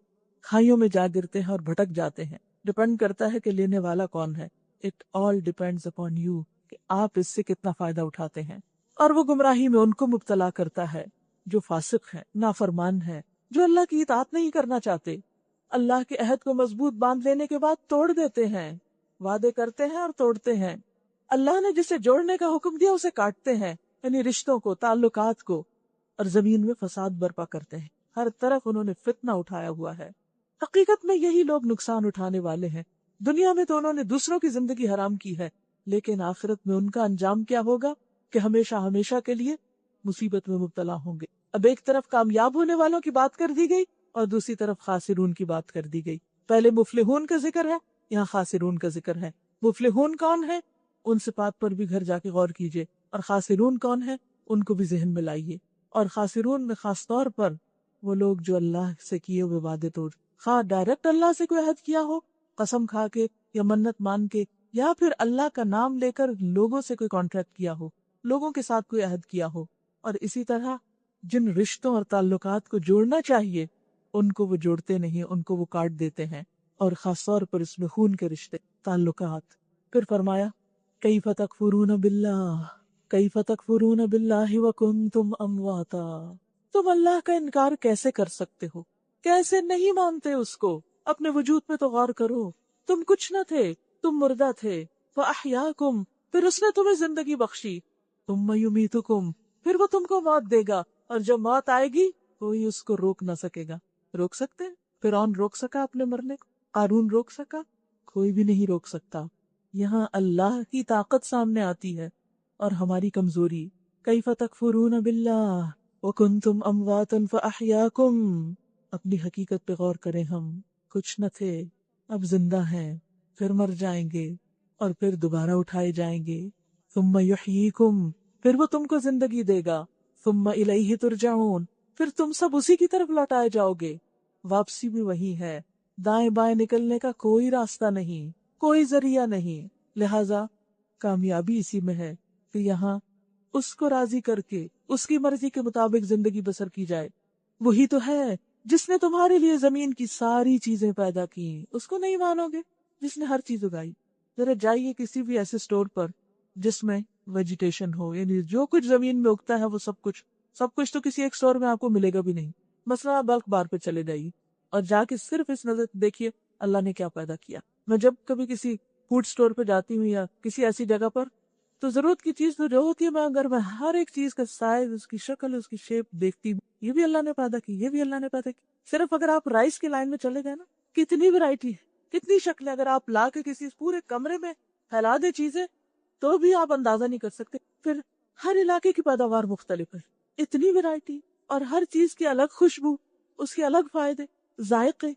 کھائیوں میں جا گرتے ہیں اور بھٹک جاتے ہیں۔ ڈپینڈ کرتا ہے کہ لینے والا کون ہے۔ It all depends upon you, کہ آپ اس سے کتنا فائدہ اٹھاتے ہیں۔ اور وہ گمراہی میں ان کو مبتلا کرتا ہے جو فاسق ہیں، نافرمان ہیں، جو اللہ کی اطاعت نہیں کرنا چاہتے، اللہ کے عہد کو مضبوط باندھ لینے کے بعد توڑ دیتے ہیں، وعدے کرتے ہیں اور توڑتے ہیں، اللہ نے جسے جوڑنے کا حکم دیا اسے کاٹتے ہیں، یعنی رشتوں کو، تعلقات کو، اور زمین میں فساد برپا کرتے ہیں۔ ہر طرف انہوں نے فتنہ اٹھایا ہوا ہے۔ حقیقت میں یہی لوگ نقصان اٹھانے والے ہیں۔ دنیا میں تو انہوں نے دوسروں کی زندگی حرام کی ہے، لیکن آخرت میں ان کا انجام کیا ہوگا کہ ہمیشہ ہمیشہ کے لیے مصیبت میں مبتلا ہوں گے۔ اب ایک طرف کامیاب ہونے والوں کی بات کر دی گئی اور دوسری طرف خاسرون کی بات کر دی گئی۔ پہلے مفلحون کا ذکر ہے، یہاں خاسرون کا ذکر ہے۔ مفلحون کون ہے؟ ان صفات پر بھی گھر جا کے غور کیجئے، اور خاسرون کون ہے ان کو بھی ذہن میں لائیے۔ اور خاسرون میں خاص طور پر وہ لوگ جو اللہ سے کیے ہوئے وعدے توڑ، خواہ ڈائریکٹ اللہ سے کوئی عہد کیا ہو قسم کھا کے یا منت مان کے، یا پھر اللہ کا نام لے کر لوگوں سے کوئی کانٹریکٹ کیا ہو، لوگوں کے ساتھ کوئی عہد کیا ہو، اور اسی طرح جن رشتوں اور تعلقات کو جوڑنا چاہیے ان کو وہ جوڑتے نہیں، ان کو وہ کاٹ دیتے ہیں، اور خاص طور پر اس میں خون کے رشتے، تعلقات۔ پھر فرمایا کیف تکفرون باللہ، کیف تکفرون باللہ وکنتم امواتا، تم اللہ کا انکار کیسے کر سکتے ہو، کیسے نہیں مانتے اس کو؟ اپنے وجود پہ تو غور کرو، تم کچھ نہ تھے، تم مردہ تھے، فاحیاکم، پھر اس نے تمہیں زندگی بخشی، ثم یمیتکم، پھر وہ تم کو موت دے گا، اور جب موت آئے گی کوئی اس کو روک نہ سکے گا۔ روک سکتے ہیں؟ فرعون روک سکا اپنے مرنے کو؟ قارون روک سکا؟ کوئی بھی نہیں روک سکتا۔ یہاں اللہ کی طاقت سامنے آتی ہے اور ہماری کمزوری۔ کیف تکفرون باللہ وکنتم امواتا فاحیاکم، اپنی حقیقت پہ غور کریں، ہم کچھ نہ تھے، اب زندہ ہیں، پھر مر جائیں گے اور پھر دوبارہ اٹھائے جائیں گے۔ ثم یحییکم، پھر وہ تم کو زندگی دے گا۔ ثم الیہ ترجعون، پھر تم سب اسی کی طرف لوٹائے جاؤ گے۔ واپسی بھی وہی ہے، دائیں بائیں نکلنے کا کوئی راستہ نہیں، کوئی ذریعہ نہیں، لہذا کامیابی اسی میں ہے کہ یہاں اس کو راضی کر کے اس کی مرضی کے مطابق زندگی بسر کی جائے۔ وہی تو ہے جس نے تمہارے لیے زمین کی ساری چیزیں پیدا کی، اس کو نہیں مانو گے؟ جس نے ہر چیز اگائی۔ ذرا جائیے کسی بھی ایسے سٹور پر جس میں ویجیٹیشن ہو، یعنی جو کچھ زمین میں اگتا ہے وہ سب کچھ تو کسی ایک سٹور میں آپ کو ملے گا بھی نہیں۔ مثلا بلک بار پہ چلے جائیے اور جا کے صرف اس نظر دیکھیے اللہ نے کیا پیدا کیا۔ میں جب کبھی کسی فوڈ سٹور پہ جاتی ہوں یا کسی ایسی جگہ پر، تو ضرورت کی چیز تو جو ہوتی ہے میں ہر ایک چیز کا سائز، اس کی شکل، اس کی شیپ دیکھتی ہوں، یہ بھی اللہ نے پیدا کی، یہ بھی اللہ نے پیدا کی۔ صرف اگر آپ رائس کی لائن میں چلے گئے نا، کتنی ورائٹی ہے، کتنی شکلیں، اگر آپ لا کے کسی پورے کمرے میں پھیلا دے چیزیں تو بھی آپ اندازہ نہیں کر سکتے۔ پھر ہر علاقے کی پیداوار مختلف ہے، اتنی ورائٹی، اور ہر چیز کی الگ خوشبو، اس کے الگ فائدے، ذائقے۔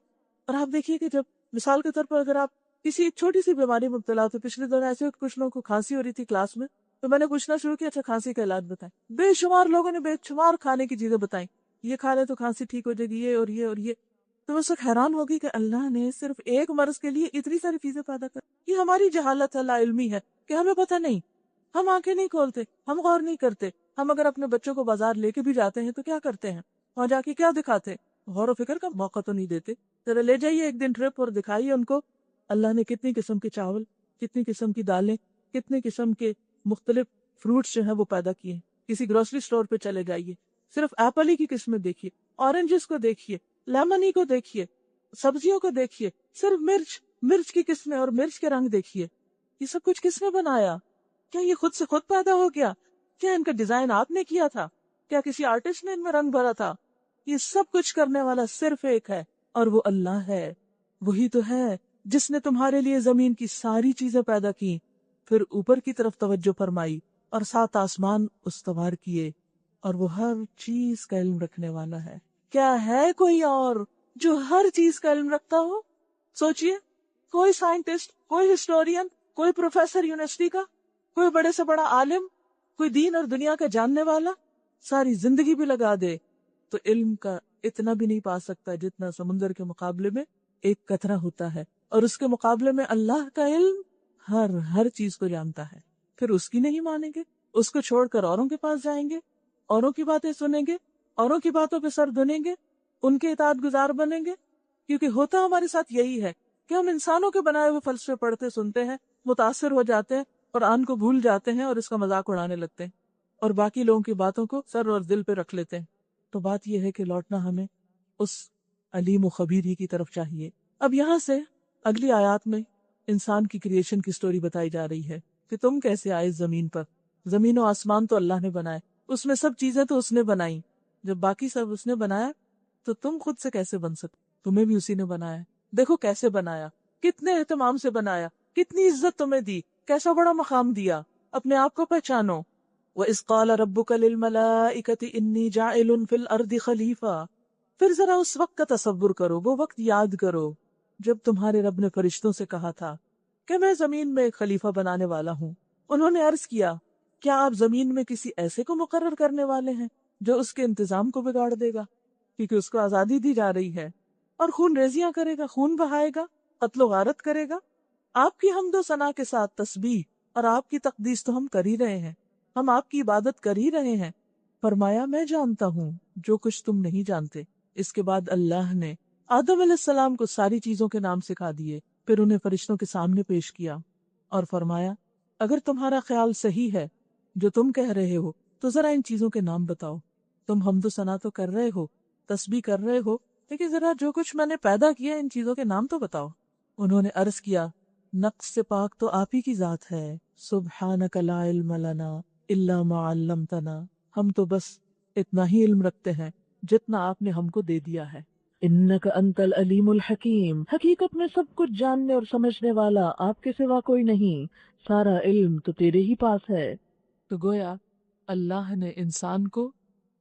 اور آپ دیکھیے کہ جب مثال کے طور پر اگر آپ کسی ایک چھوٹی سی بیماری میں مبتلا ہوتے، پچھلے دنوں ایسے کچھ لوگوں کو کھانسی ہو رہی تھی کلاس میں، تو میں نے پوچھنا شروع کیا، اچھا کھانسی کا علاج بتائیں۔ بے شمار لوگوں نے بے شمار کھانے کی چیزیں بتائیں، یہ کھا لے تو کھانسی ٹھیک ہو جائے گی، یہ اور یہ اور یہ۔ تو میں اس وقت حیران ہوگی کہ اللہ نے صرف ایک مرض کے لیے اتنی ساری چیزیں پیدا کر۔ یہ ہماری جہالت ہے، لا علمی ہے کہ ہمیں پتہ نہیں، ہم آنکھیں نہیں کھولتے، ہم غور نہیں کرتے۔ ہم اگر اپنے بچوں کو بازار لے کے بھی جاتے ہیں تو کیا کرتے ہیں؟ وہاں جا کے کیا دکھاتے؟ غور و فکر کا موقع تو نہیں دیتے۔ ذرا لے جائیے ایک دن ٹرپ اور دکھائیے ان کو اللہ نے کتنی قسم کے چاول، کتنی قسم کی دالیں، کتنے قسم کے مختلف فروٹس جو ہیں وہ پیدا کیے ہیں۔ کسی گروسری سٹور پہ چلے جائیے، صرف ایپل ہی کی قسمیں دیکھیے، اورنجز کو دیکھیے، لیمن ہی کو دیکھیے، سبزیوں کو دیکھیے، صرف مرچ کی قسمیں اور مرچ کے رنگ دیکھیے۔ یہ سب کچھ کس نے بنایا؟ کیا یہ خود سے خود پیدا ہو گیا؟ کیا ان کا ڈیزائن آپ نے کیا تھا؟ کیا کسی آرٹسٹ نے ان میں رنگ بھرا تھا؟ یہ سب کچھ کرنے والا صرف ایک ہے، اور وہ اللہ ہے۔ وہی تو ہے جس نے تمہارے لیے زمین کی ساری چیزیں پیدا کی، پھر اوپر کی طرف توجہ فرمائی اور 7 آسمان استوار کیے، اور وہ ہر چیز کا علم رکھنے والا ہے۔ کیا ہے کوئی اور جو ہر چیز کا علم رکھتا ہو؟ سوچئے، کوئی سائنٹسٹ، کوئی ہسٹورین، کوئی پروفیسر یونیورسٹی کا، کوئی بڑے سے بڑا عالم، کوئی دین اور دنیا کا جاننے والا ساری زندگی بھی لگا دے تو علم کا اتنا بھی نہیں پا سکتا جتنا سمندر کے مقابلے میں ایک قطرہ ہوتا ہے، اور اس کے مقابلے میں اللہ کا علم ہر چیز کو جانتا ہے۔ پھر اس کی نہیں مانیں گے، اس کو چھوڑ کر اوروں کے پاس جائیں گے، اوروں کی باتیں سنیں گے، اوروں کی باتوں پہ سر دھنیں گے، ان کے اطاعت گزار بنیں گے۔ کیونکہ ہوتا ہمارے ساتھ یہی ہے کہ ہم انسانوں کے بنائے ہوئے فلسفے پڑھتے سنتے ہیں، متاثر ہو جاتے ہیں، قرآن کو بھول جاتے ہیں اور اس کا مذاق اڑانے لگتے ہیں، اور باقی لوگوں کی باتوں کو سر اور دل پہ رکھ لیتے ہیں۔ تو بات یہ ہے کہ لوٹنا ہمیں اس علیم و خبیر ہی کی طرف چاہیے۔ اب یہاں سے اگلی آیات میں انسان کی کریشن کی سٹوری بتائی جا رہی ہے کہ تم کیسے آئے زمین پر۔ زمین و آسمان تو اللہ نے بنائے، اس میں سب چیزیں تو اس نے بنائی۔ جب باقی سب اس نے بنایا تو تم خود سے کیسے بن سکتے؟ تمہیں بھی اسی نے بنایا۔ دیکھو کیسے بنایا، کتنے اہتمام سے بنایا، کتنی عزت تمہیں دی، کیسا بڑا مقام دیا۔ اپنے آپ کو پہچانو۔ وَإِذْ قَالَ رَبُّكَ لِلْمَلَائِكَةِ إِنِّي جَاعِلٌ فِي الْأَرْضِ خَلِيفَةً۔ پھر ذرا اس وقت کا تصور کرو، وہ وقت یاد کرو جب تمہارے رب نے فرشتوں سے کہا تھا کہ میں زمین میں ایک خلیفہ بنانے والا ہوں۔ انہوں نے عرض کیا، کیا آپ زمین میں کسی ایسے کو مقرر کرنے والے ہیں جو اس کے انتظام کو بگاڑ دے گا؟ کیونکہ اس کو آزادی دی جا رہی ہے، اور خون ریزیاں کرے گا، خون بہائے گا، قتل و غارت کرے گا۔ آپ کی حمد و ثنا کے ساتھ تسبیح اور آپ کی تقدیس تو ہم کر ہی رہے ہیں۔ ہم آپ کی عبادت کر ہی رہے ہیں۔ فرمایا میں جانتا ہوں جو کچھ تم نہیں جانتے۔ اس کے بعد اللہ نے آدم علیہ السلام کو ساری چیزوں کے نام سکھا دیے، پھر انہیں فرشتوں کے سامنے پیش کیا اور فرمایا اگر تمہارا خیال صحیح ہے جو تم کہہ رہے ہو تو ذرا ان چیزوں کے نام بتاؤ۔ تم حمد و ثنا تو کر رہے ہو، تسبیح کر رہے ہو، لیکن ذرا جو کچھ میں نے پیدا کیا ان چیزوں کے نام تو بتاؤ۔ انہوں نے عرض کیا نقص سے پاک تو آپ ہی کی ذات ہے، سبحانک لا علم لنا الا ما علمتنا، ہم تو بس اتنا ہی علم رکھتے ہیں جتنا آپ نے ہم کو دے دیا ہے۔ انک انت العلیم الحکیم، حقیقت میں سب کچھ جاننے اور سمجھنے والا آپ کے سوا کوئی نہیں، سارا علم تو تیرے ہی پاس ہے۔ تو گویا اللہ نے انسان کو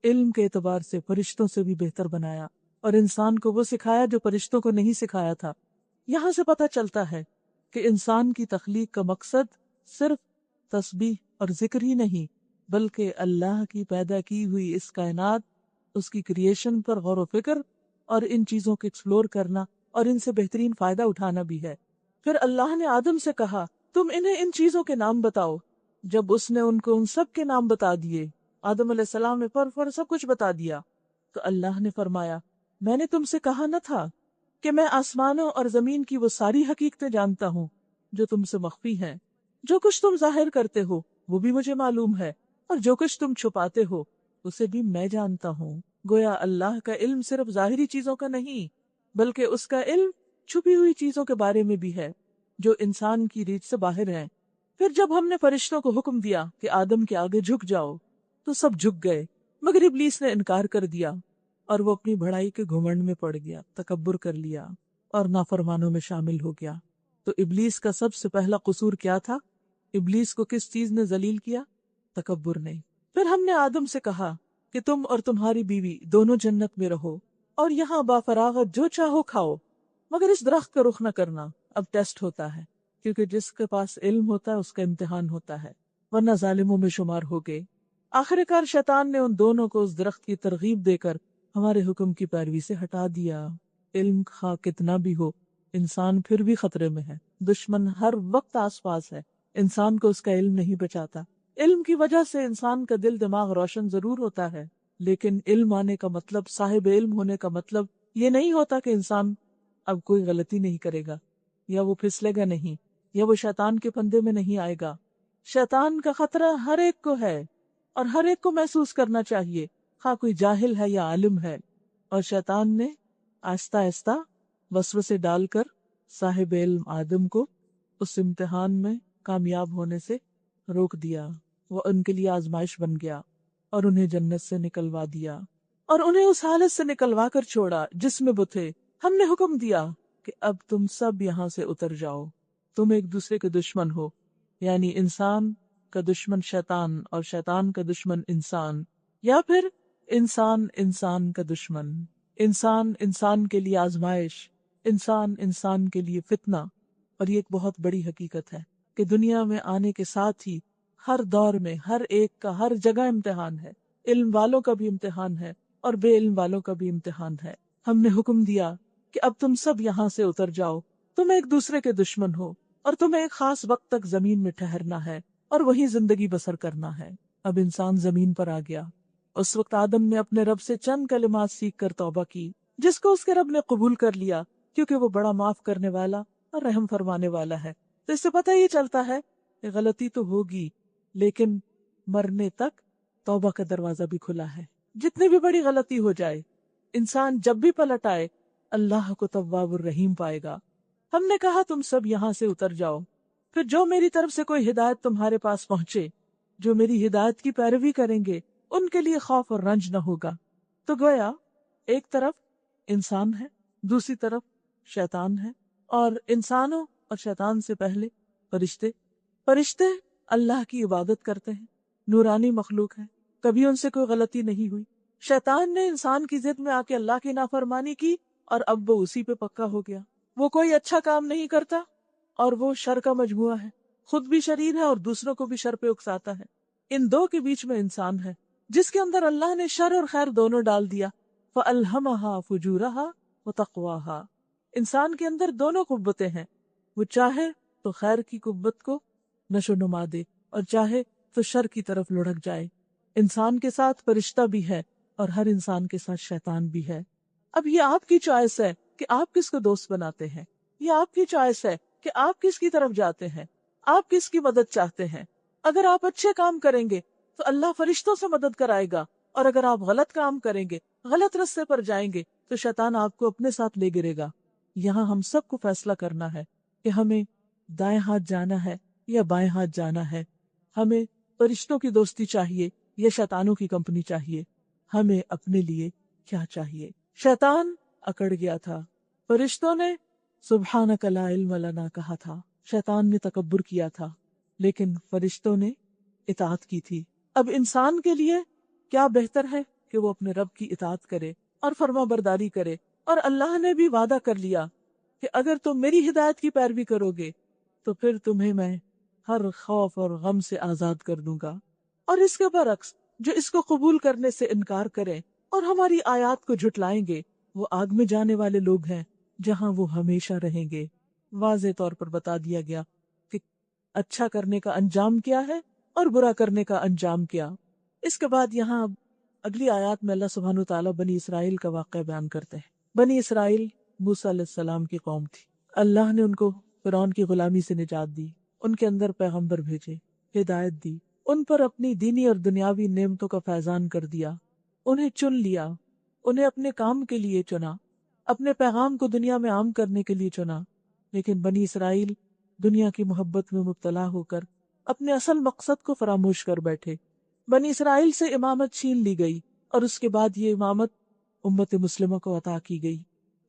علم کے اعتبار سے فرشتوں سے بھی بہتر بنایا اور انسان کو وہ سکھایا جو فرشتوں کو نہیں سکھایا تھا۔ یہاں سے پتہ چلتا ہے کہ انسان کی تخلیق کا مقصد صرف تسبیح اور ذکر ہی نہیں، بلکہ اللہ کی پیدا کی ہوئی اس کائنات، اس کی کریشن پر غور و فکر اور ان چیزوں کو ایکسپلور کرنا اور ان سے بہترین فائدہ اٹھانا بھی ہے۔ پھر اللہ نے آدم سے کہا تم انہیں ان چیزوں کے نام بتاؤ۔ جب اس نے ان کو ان سب کے نام بتا دیے، آدم علیہ السلام نے فر سب کچھ بتا دیا، تو اللہ نے فرمایا میں نے تم سے کہا نہ تھا کہ میں آسمانوں اور زمین کی وہ ساری حقیقتیں جانتا ہوں جو تم سے مخفی ہیں۔ جو کچھ تم ظاہر کرتے ہو وہ بھی مجھے معلوم ہے، اور جو کچھ تم چھپاتے ہو اسے بھی میں جانتا ہوں۔ گویا اللہ کا علم صرف ظاہری چیزوں کا نہیں، بلکہ اس کا علم چھپی ہوئی چیزوں کے بارے میں بھی ہے جو انسان کی ریچھ سے باہر ہیں۔ پھر جب ہم نے فرشتوں کو حکم دیا کہ آدم کے آگے جھک جاؤ تو سب جھک گئے، مگر ابلیس نے انکار کر دیا اور وہ اپنی بڑائی کے گھمنڈ میں پڑ گیا، تکبر کر لیا اور نافرمانوں میں شامل ہو گیا۔ تو ابلیس کا سب سے پہلا قصور کیا تھا؟ ابلیس کو کس چیز نے ذلیل کیا؟ تکبر نے۔ پھر ہم نے آدم سے کہا کہ تم اور تمہاری بیوی دونوں جنت میں رہو اور یہاں بافراغت جو چاہو کھاؤ، مگر اس درخت کا رخ نہ کرنا۔ اب ٹیسٹ ہوتا ہے، کیونکہ جس کے پاس علم ہوتا ہے اس کا امتحان ہوتا ہے، ورنہ ظالموں میں شمار ہو گئے۔ آخر کار شیطان نے ان دونوں کو اس درخت کی ترغیب دے کر ہمارے حکم کی پیروی سے ہٹا دیا۔ علم خواہ کتنا بھی ہو، انسان پھر بھی خطرے میں ہے، دشمن ہر وقت آس پاس ہے، انسان کو اس کا علم نہیں بچاتا۔ علم کی وجہ سے انسان کا دل دماغ روشن ضرور ہوتا ہے، لیکن علم آنے کا مطلب، صاحب علم ہونے کا مطلب یہ نہیں ہوتا کہ انسان اب کوئی غلطی نہیں کرے گا، یا وہ پھسلے گا نہیں، یا وہ شیطان کے پندے میں نہیں آئے گا۔ شیطان کا خطرہ ہر ایک کو ہے اور ہر ایک کو محسوس کرنا چاہیے، خواہ کوئی جاہل ہے یا عالم ہے۔ اور شیطان نے آہستہ آہستہ وسوسے ڈال کر صاحب علم آدم کو اس امتحان میں کامیاب ہونے سے روک دیا۔ وہ ان کے لیے آزمائش بن گیا اور انہیں جنت سے نکلوا دیا اور انہیں اس حالت سے نکلوا کر چھوڑا جس میں وہ تھے۔ ہم نے حکم دیا کہ اب تم سب یہاں سے اتر جاؤ، تم ایک دوسرے کے دشمن ہو، یعنی انسان کا دشمن شیطان اور شیطان کا دشمن انسان، یا پھر انسان انسان کا دشمن۔ انسان انسان کے لیے آزمائش، انسان انسان کے لیے فتنہ۔ اور یہ ایک بہت بڑی حقیقت ہے کہ دنیا میں آنے کے ساتھ ہی ہر دور میں ہر ایک کا ہر جگہ امتحان ہے، علم والوں کا بھی امتحان ہے اور بے علم والوں کا بھی امتحان ہے۔ ہم نے حکم دیا کہ اب تم سب یہاں سے اتر جاؤ، تم ایک دوسرے کے دشمن ہو اور تمہیں ایک خاص وقت تک زمین میں ٹھہرنا ہے اور وہیں زندگی بسر کرنا ہے۔ اب انسان زمین پر آ گیا۔ اس وقت آدم نے اپنے رب سے چند کلمات سیکھ کر توبہ کی، جس کو اس کے رب نے قبول کر لیا، کیونکہ وہ بڑا معاف کرنے والا اور رحم فرمانے والا ہے۔ تو اس سے پتہ یہ چلتا ہے کہ غلطی تو ہوگی، لیکن مرنے تک توبہ کا دروازہ بھی کھلا ہے۔ جتنی بھی بڑی غلطی ہو جائے، انسان جب بھی پلٹ آئے اللہ کو تواب الرحیم پائے گا۔ ہم نے کہا تم سب یہاں سے اتر جاؤ، پھر جو میری طرف سے کوئی ہدایت تمہارے پاس پہنچے، جو میری ہدایت کی پیروی کریں گے ان کے لیے خوف اور رنج نہ ہوگا۔ تو گویا ایک طرف انسان ہے، دوسری طرف شیطان ہے، اور انسانوں اور شیطان سے پہلے فرشتے اللہ کی عبادت کرتے ہیں، نورانی مخلوق ہے، کبھی ان سے کوئی غلطی نہیں ہوئی۔ شیطان نے انسان کی ضد میں آ کے اللہ کی نافرمانی کی اور اب وہ اسی پہ پکا ہو گیا۔ وہ کوئی اچھا کام نہیں کرتا اور وہ شر کا مجموعہ ہے، خود بھی شریر ہے اور دوسروں کو بھی شر پہ اکساتا ہے۔ ان دو کے بیچ میں انسان ہے جس کے اندر اللہ نے شر اور خیر دونوں ڈال دیا۔ فَأَلْهَمَهَا فُجُورَهَا وَتَقْوَاهَا۔ انسان کے اندر دونوں قوتیں ہیں، وہ چاہے تو خیر کی قوت کو نشو نما دے اور چاہے تو شر کی طرف لڑک جائے۔ انسان کے ساتھ فرشتہ بھی ہے اور ہر انسان کے ساتھ شیطان بھی ہے۔ اب یہ آپ کی چوائس ہے کہ آپ کس کو دوست بناتے ہیں، یہ آپ کی چوائس ہے کہ آپ کس کی طرف جاتے ہیں، آپ کس کی مدد چاہتے ہیں۔ اگر آپ اچھے کام کریں گے تو اللہ فرشتوں سے مدد کرائے گا، اور اگر آپ غلط کام کریں گے، غلط رستے پر جائیں گے تو شیطان آپ کو اپنے ساتھ لے گرے گا۔ یہاں ہم سب کو فیصلہ کرنا ہے کہ ہمیں دائیں ہاتھ جانا ہے یا بائیں ہاتھ جانا ہے، ہمیں فرشتوں کی دوستی چاہیے یا شیطانوں کی کمپنی چاہیے، ہمیں اپنے لیے کیا چاہیے۔ شیطان اکڑ گیا تھا، فرشتوں نے سبحانک لا علم لنا کہا تھا، شیطان نے تکبر کیا تھا، لیکن فرشتوں نے اطاعت کی تھی۔ اب انسان کے لیے کیا بہتر ہے کہ وہ اپنے رب کی اطاعت کرے اور فرما برداری کرے، اور اللہ نے بھی وعدہ کر لیا کہ اگر تم میری ہدایت کی پیروی کرو گے تو پھر تمہیں میں ہر خوف اور غم سے آزاد کر دوں گا۔ اور اس کے برعکس جو اس کو قبول کرنے سے انکار کریں اور ہماری آیات کو جھٹلائیں گے، وہ آگ میں جانے والے لوگ ہیں جہاں وہ ہمیشہ رہیں گے۔ واضح طور پر بتا دیا گیا کہ اچھا کرنے کا انجام کیا ہے اور برا کرنے کا انجام کیا۔ اس کے بعد یہاں اگلی آیات میں اللہ سبحانہ وتعالیٰ بنی اسرائیل کا واقعہ بیان کرتے ہیں۔ بنی اسرائیل موسیٰ علیہ السلام کی قوم تھی۔ اللہ نے ان کو فرعون کی غلامی سے نجات دی، ان کے اندر پیغمبر بھیجے، ہدایت دی، ان پر اپنی دینی اور دنیاوی نعمتوں کا فیضان کر دیا، انہیں چن لیا، انہیں اپنے کام کے لیے چنا، اپنے پیغام کو دنیا میں عام کرنے کے لیے چنا۔ لیکن بنی اسرائیل دنیا کی محبت میں مبتلا ہو کر اپنے اصل مقصد کو فراموش کر بیٹھے۔ بنی اسرائیل سے امامت چھین لی گئی اور اس کے بعد یہ امامت امت مسلمہ کو عطا کی گئی۔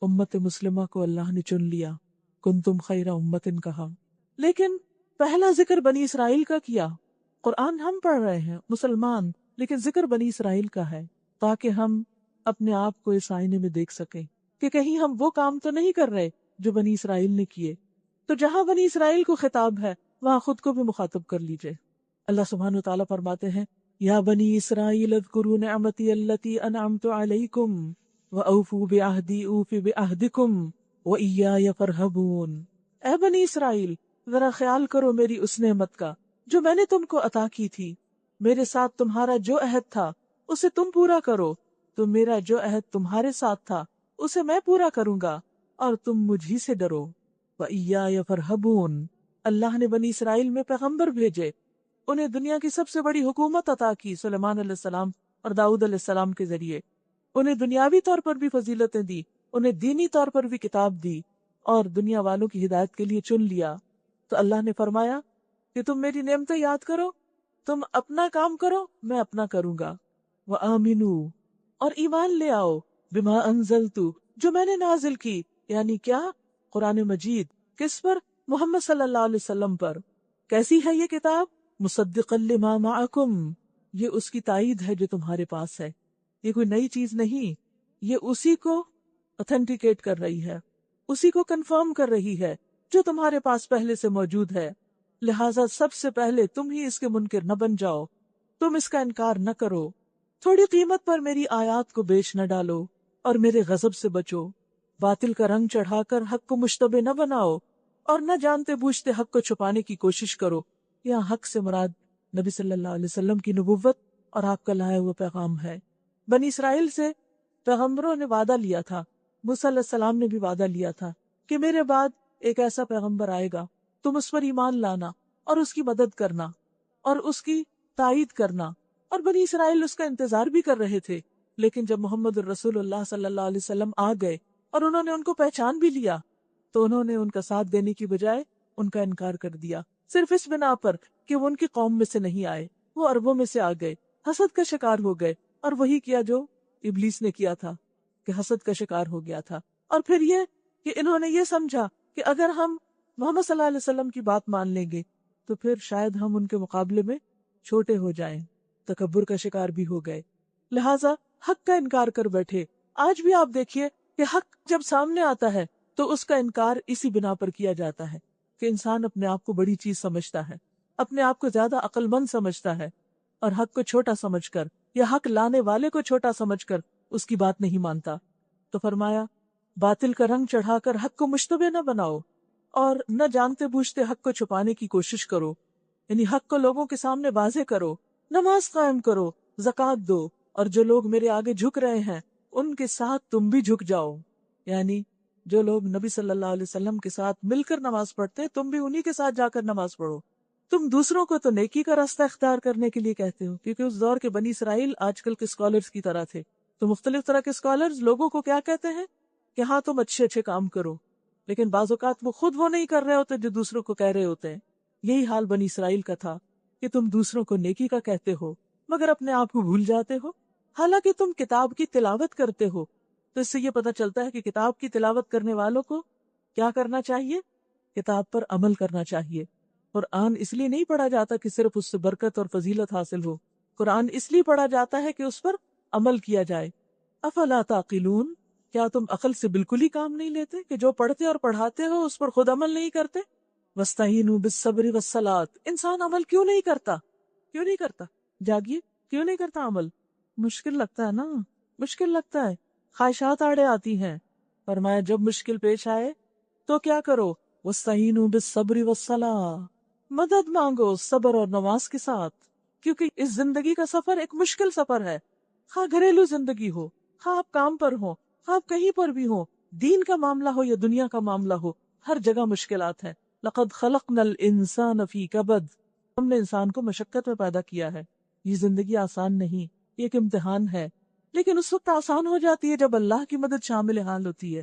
امت مسلمہ کو اللہ نے چن لیا، کنتم خیر امت کہا۔ لیکن پہلا ذکر بنی اسرائیل کا کیا۔ قرآن ہم پڑھ رہے ہیں مسلمان، لیکن ذکر بنی اسرائیل کا ہے تاکہ ہم اپنے آپ کو اس آئینے میں دیکھ سکیں کہ کہیں ہم وہ کام تو نہیں کر رہے جو بنی اسرائیل نے کیے۔ تو جہاں بنی اسرائیل کو خطاب ہے وہاں خود کو بھی مخاطب کر لیجئے۔ اللہ سبحانہ وتعالیٰ فرماتے ہیں یا بنی اسرائیل اذکروا نعمتی التی انعمت علیکم وأوفوا بعہدی اوف بعہدکم وإیای فارہبون۔ اے بنی اسرائیل، ذرا خیال کرو میری اس نعمت کا جو میں نے تم کو عطا کی تھی، میرے ساتھ تمہارا جو عہد تھا اسے تم پورا کرو، تو میرا جو عہد تمہارے ساتھ تھا اسے میں پورا کروں گا، اور تم مجھی سے ڈرو۔ وَإِيَّايَ فَارْهَبُونَ۔ اللہ نے بنی اسرائیل میں پیغمبر بھیجے، انہیں دنیا کی سب سے بڑی حکومت عطا کی سلیمان علیہ السلام اور داؤد علیہ السلام کے ذریعے، انہیں دنیاوی طور پر بھی فضیلتیں دی، انہیں دینی طور پر بھی کتاب دی، اور دنیا والوں کی ہدایت کے لیے چن لیا۔ تو اللہ نے فرمایا کہ تم میری نعمتیں یاد کرو، تم اپنا کام کرو، میں اپنا کروں گا۔ وَآمِنُوا، اور ایمان لے آؤ، بِمَا أَنزَلْتُ، جو میں نے نازل کی، یعنی کیا؟ قرآن مجید۔ کس پر؟ محمد صلی اللہ علیہ وسلم پر۔ کیسی ہے یہ کتاب؟ مصدقا لما معکم، یہ اس کی تائید ہے جو تمہارے پاس ہے، یہ کوئی نئی چیز نہیں، یہ اسی کو اتھینٹیکیٹ کر رہی ہے، اسی کو کنفرم کر رہی ہے جو تمہارے پاس پہلے سے موجود ہے، لہٰذا سب سے پہلے تم ہی اس کے منکر نہ بن جاؤ، تم اس کا انکار نہ کرو، تھوڑی قیمت پر میری آیات کو بیچ نہ ڈالو، اور میرے غضب سے بچو، باطل کا رنگ چڑھا کر حق کو مشتبہ نہ بناؤ، اور نہ جانتے بوجھتے حق کو چھپانے کی کوشش کرو۔ یہاں حق سے مراد نبی صلی اللہ علیہ وسلم کی نبوت اور آپ کا لایا ہوا پیغام ہے۔ بنی اسرائیل سے پیغمبروں نے وعدہ لیا تھا، موسیٰ علیہ السلام نے بھی وعدہ لیا تھا کہ میرے بعد ایک ایسا پیغمبر آئے گا، تم اس پر ایمان لانا اور اس کی مدد کرنا اور اس کی تائید کرنا، اور بنی اسرائیل اس کا انتظار بھی کر رہے تھے۔ لیکن جب محمد الرسول اللہ صلی اللہ علیہ وسلم آ گئے اور انہوں نے ان کو پہچان بھی لیا تو انہوں نے ان کا ساتھ دینے کی بجائے ان کا انکار کر دیا، صرف اس بنا پر کہ وہ ان کی قوم میں سے نہیں آئے، وہ عربوں میں سے آ گئے، حسد کا شکار ہو گئے، اور وہی کیا جو ابلیس نے کیا تھا کہ حسد کا شکار ہو گیا تھا۔ اور پھر یہ کہ انہوں نے یہ سمجھا کہ اگر ہم محمد صلی اللہ علیہ وسلم کی بات مان لیں گے تو پھر شاید ہم ان کے مقابلے میں چھوٹے ہو جائیں، تکبر کا شکار بھی ہو گئے، لہٰذا حق کا انکار کر بیٹھے۔ آج بھی آپ دیکھیے کہ حق جب سامنے آتا ہے تو اس کا انکار اسی بنا پر کیا جاتا ہے کہ انسان اپنے آپ کو بڑی چیز سمجھتا ہے، اپنے آپ کو زیادہ عقل مند سمجھتا ہے، اور حق کو چھوٹا سمجھ کر یا حق لانے والے کو چھوٹا سمجھ کر اس کی بات نہیں مانتا۔ تو فرمایا باطل کا رنگ چڑھا کر حق کو مشتبہ نہ بناؤ، اور نہ جانتے بوجھتے حق کو چھپانے کی کوشش کرو۔ یعنی حق کو لوگوں کے سامنے واضح کرو، نماز قائم کرو، زکوٰۃ دو، اور جو لوگ میرے آگے جھک رہے ہیں ان کے ساتھ تم بھی جھک جاؤ. یعنی جو لوگ نبی صلی اللہ علیہ وسلم کے ساتھ مل کر نماز پڑھتے ہیں تم بھی انہی کے ساتھ جا کر نماز پڑھو. تم دوسروں کو تو نیکی کا راستہ اختیار کرنے کے لیے کہتے ہو، کیونکہ اس دور کے بنی اسرائیل آج کل کے اسکالرز کی طرح تھے. تو مختلف طرح کے اسکالرز لوگوں کو کیا کہتے ہیں کہ ہاں تم اچھے اچھے کام کرو، لیکن بعض اوقات وہ خود وہ نہیں کر رہے ہوتے جو دوسروں کو کہہ رہے ہوتے ہیں. یہی حال بنی اسرائیل کا تھا کہ تم دوسروں کو نیکی کا کہتے ہو مگر اپنے آپ کو بھول جاتے ہو، حالانکہ تم کتاب کی تلاوت کرتے ہو. تو اس سے یہ پتہ چلتا ہے کہ کتاب کی تلاوت کرنے والوں کو کیا کرنا چاہیے؟ کتاب پر عمل کرنا چاہیے. قرآن اس لیے نہیں پڑھا جاتا کہ صرف اس سے برکت اور فضیلت حاصل ہو، قرآن اس لیے پڑھا جاتا ہے کہ اس پر عمل کیا جائے. افلا تعقلون، کیا تم عقل سے بالکل ہی کام نہیں لیتے کہ جو پڑھتے اور پڑھاتے ہو اس پر خود عمل نہیں کرتے؟ وَاسْتَعِینُوا بِالصَّبْرِ وَالصَّلَاةِ، انسان عمل کیوں نہیں کرتا؟ کیوں نہیں کرتا؟ جاگیے، کیوں نہیں کرتا عمل؟ مشکل لگتا ہے نا، مشکل لگتا ہے، خواہشات آڑے آتی ہیں. فرمایا جب مشکل پیش آئے تو کیا کرو؟ وَاسْتَعِینُوا بِالصَّبْرِ وَالصَّلَاةِ، مدد مانگو صبر اور نماز کے ساتھ، کیونکہ اس زندگی کا سفر ایک مشکل سفر ہے. خواہ گھریلو زندگی ہو، خواہ آپ کام پر ہو، خواہ آپ کہیں پر بھی ہو، دین کا معاملہ ہو یا دنیا کا معاملہ ہو، ہر جگہ مشکلات ہیں. لقد خلقنا الانسان فی کبد، ہم نے انسان کو مشقت میں پیدا کیا ہے. یہ زندگی آسان نہیں، یہ ایک امتحان ہے، لیکن اس وقت آسان ہو جاتی ہے جب اللہ کی مدد شامل حال ہوتی ہے.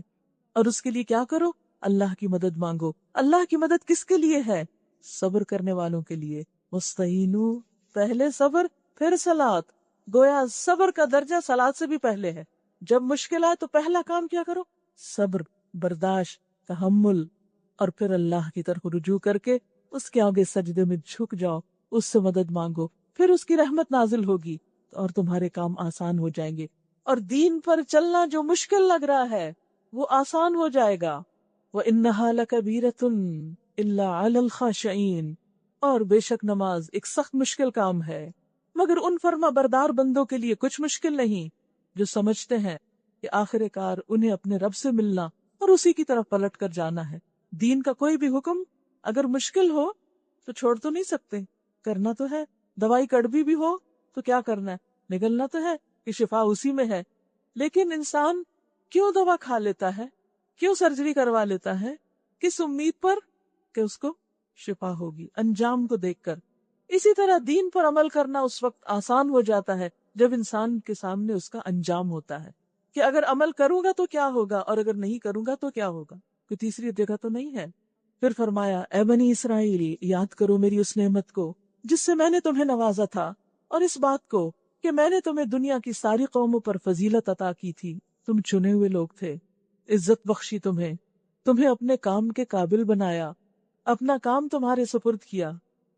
اور اس کے لیے کیا کرو؟ اللہ کی مدد مانگو. اللہ کی مدد کس کے لیے ہے؟ صبر کرنے والوں کے لیے. مستعینو، پہلے صبر پھر صلات. گویا صبر کا درجہ صلات سے بھی پہلے ہے. جب مشکل آئے تو پہلا کام کیا کرو؟ صبر، برداشت، تحمل، اور پھر اللہ کی طرف رجوع کر کے اس کے آگے سجدے میں جھک جاؤ، اس سے مدد مانگو، پھر اس کی رحمت نازل ہوگی اور تمہارے کام آسان ہو جائیں گے. اور دین پر چلنا جو مشکل لگ رہا ہے وہ آسان ہو جائے گا. وَإِنَّهَا لَكَبِيرَةٌ إِلَّا عَلَى الْخَاشِعِينَ، اور بے شک نماز ایک سخت مشکل کام ہے مگر ان فرما بردار بندوں کے لیے کچھ مشکل نہیں جو سمجھتے ہیں کہ آخر کار انہیں اپنے رب سے ملنا اور اسی کی طرف پلٹ کر جانا ہے. دین کا کوئی بھی حکم اگر مشکل ہو تو چھوڑ تو نہیں سکتے، کرنا تو ہے. دوائی کڑوی بھی ہو تو کیا کرنا ہے؟ نگلنا تو ہے کہ شفا اسی میں ہے. لیکن انسان کیوں دوا کھا لیتا ہے، کیوں سرجری کروا لیتا ہے؟ کس امید پر کہ اس کو شفا ہوگی، انجام کو دیکھ کر. اسی طرح دین پر عمل کرنا اس وقت آسان ہو جاتا ہے جب انسان کے سامنے اس کا انجام ہوتا ہے کہ اگر عمل کروں گا تو کیا ہوگا اور اگر نہیں کروں گا تو کیا ہوگا. کوئی تیسری جگہ تو نہیں ہے. پھر فرمایا اے بنی اسرائیل، یاد کرو میری اس نعمت کو جس سے میں نے تمہیں نوازا تھا، اور اس بات کو کہ میں نے تمہیں دنیا کی ساری قوموں پر فضیلت عطا کی تھی. تم چنے ہوئے لوگ تھے، عزت بخشی تمہیں اپنے کام کے قابل بنایا، اپنا کام تمہارے سپرد کیا.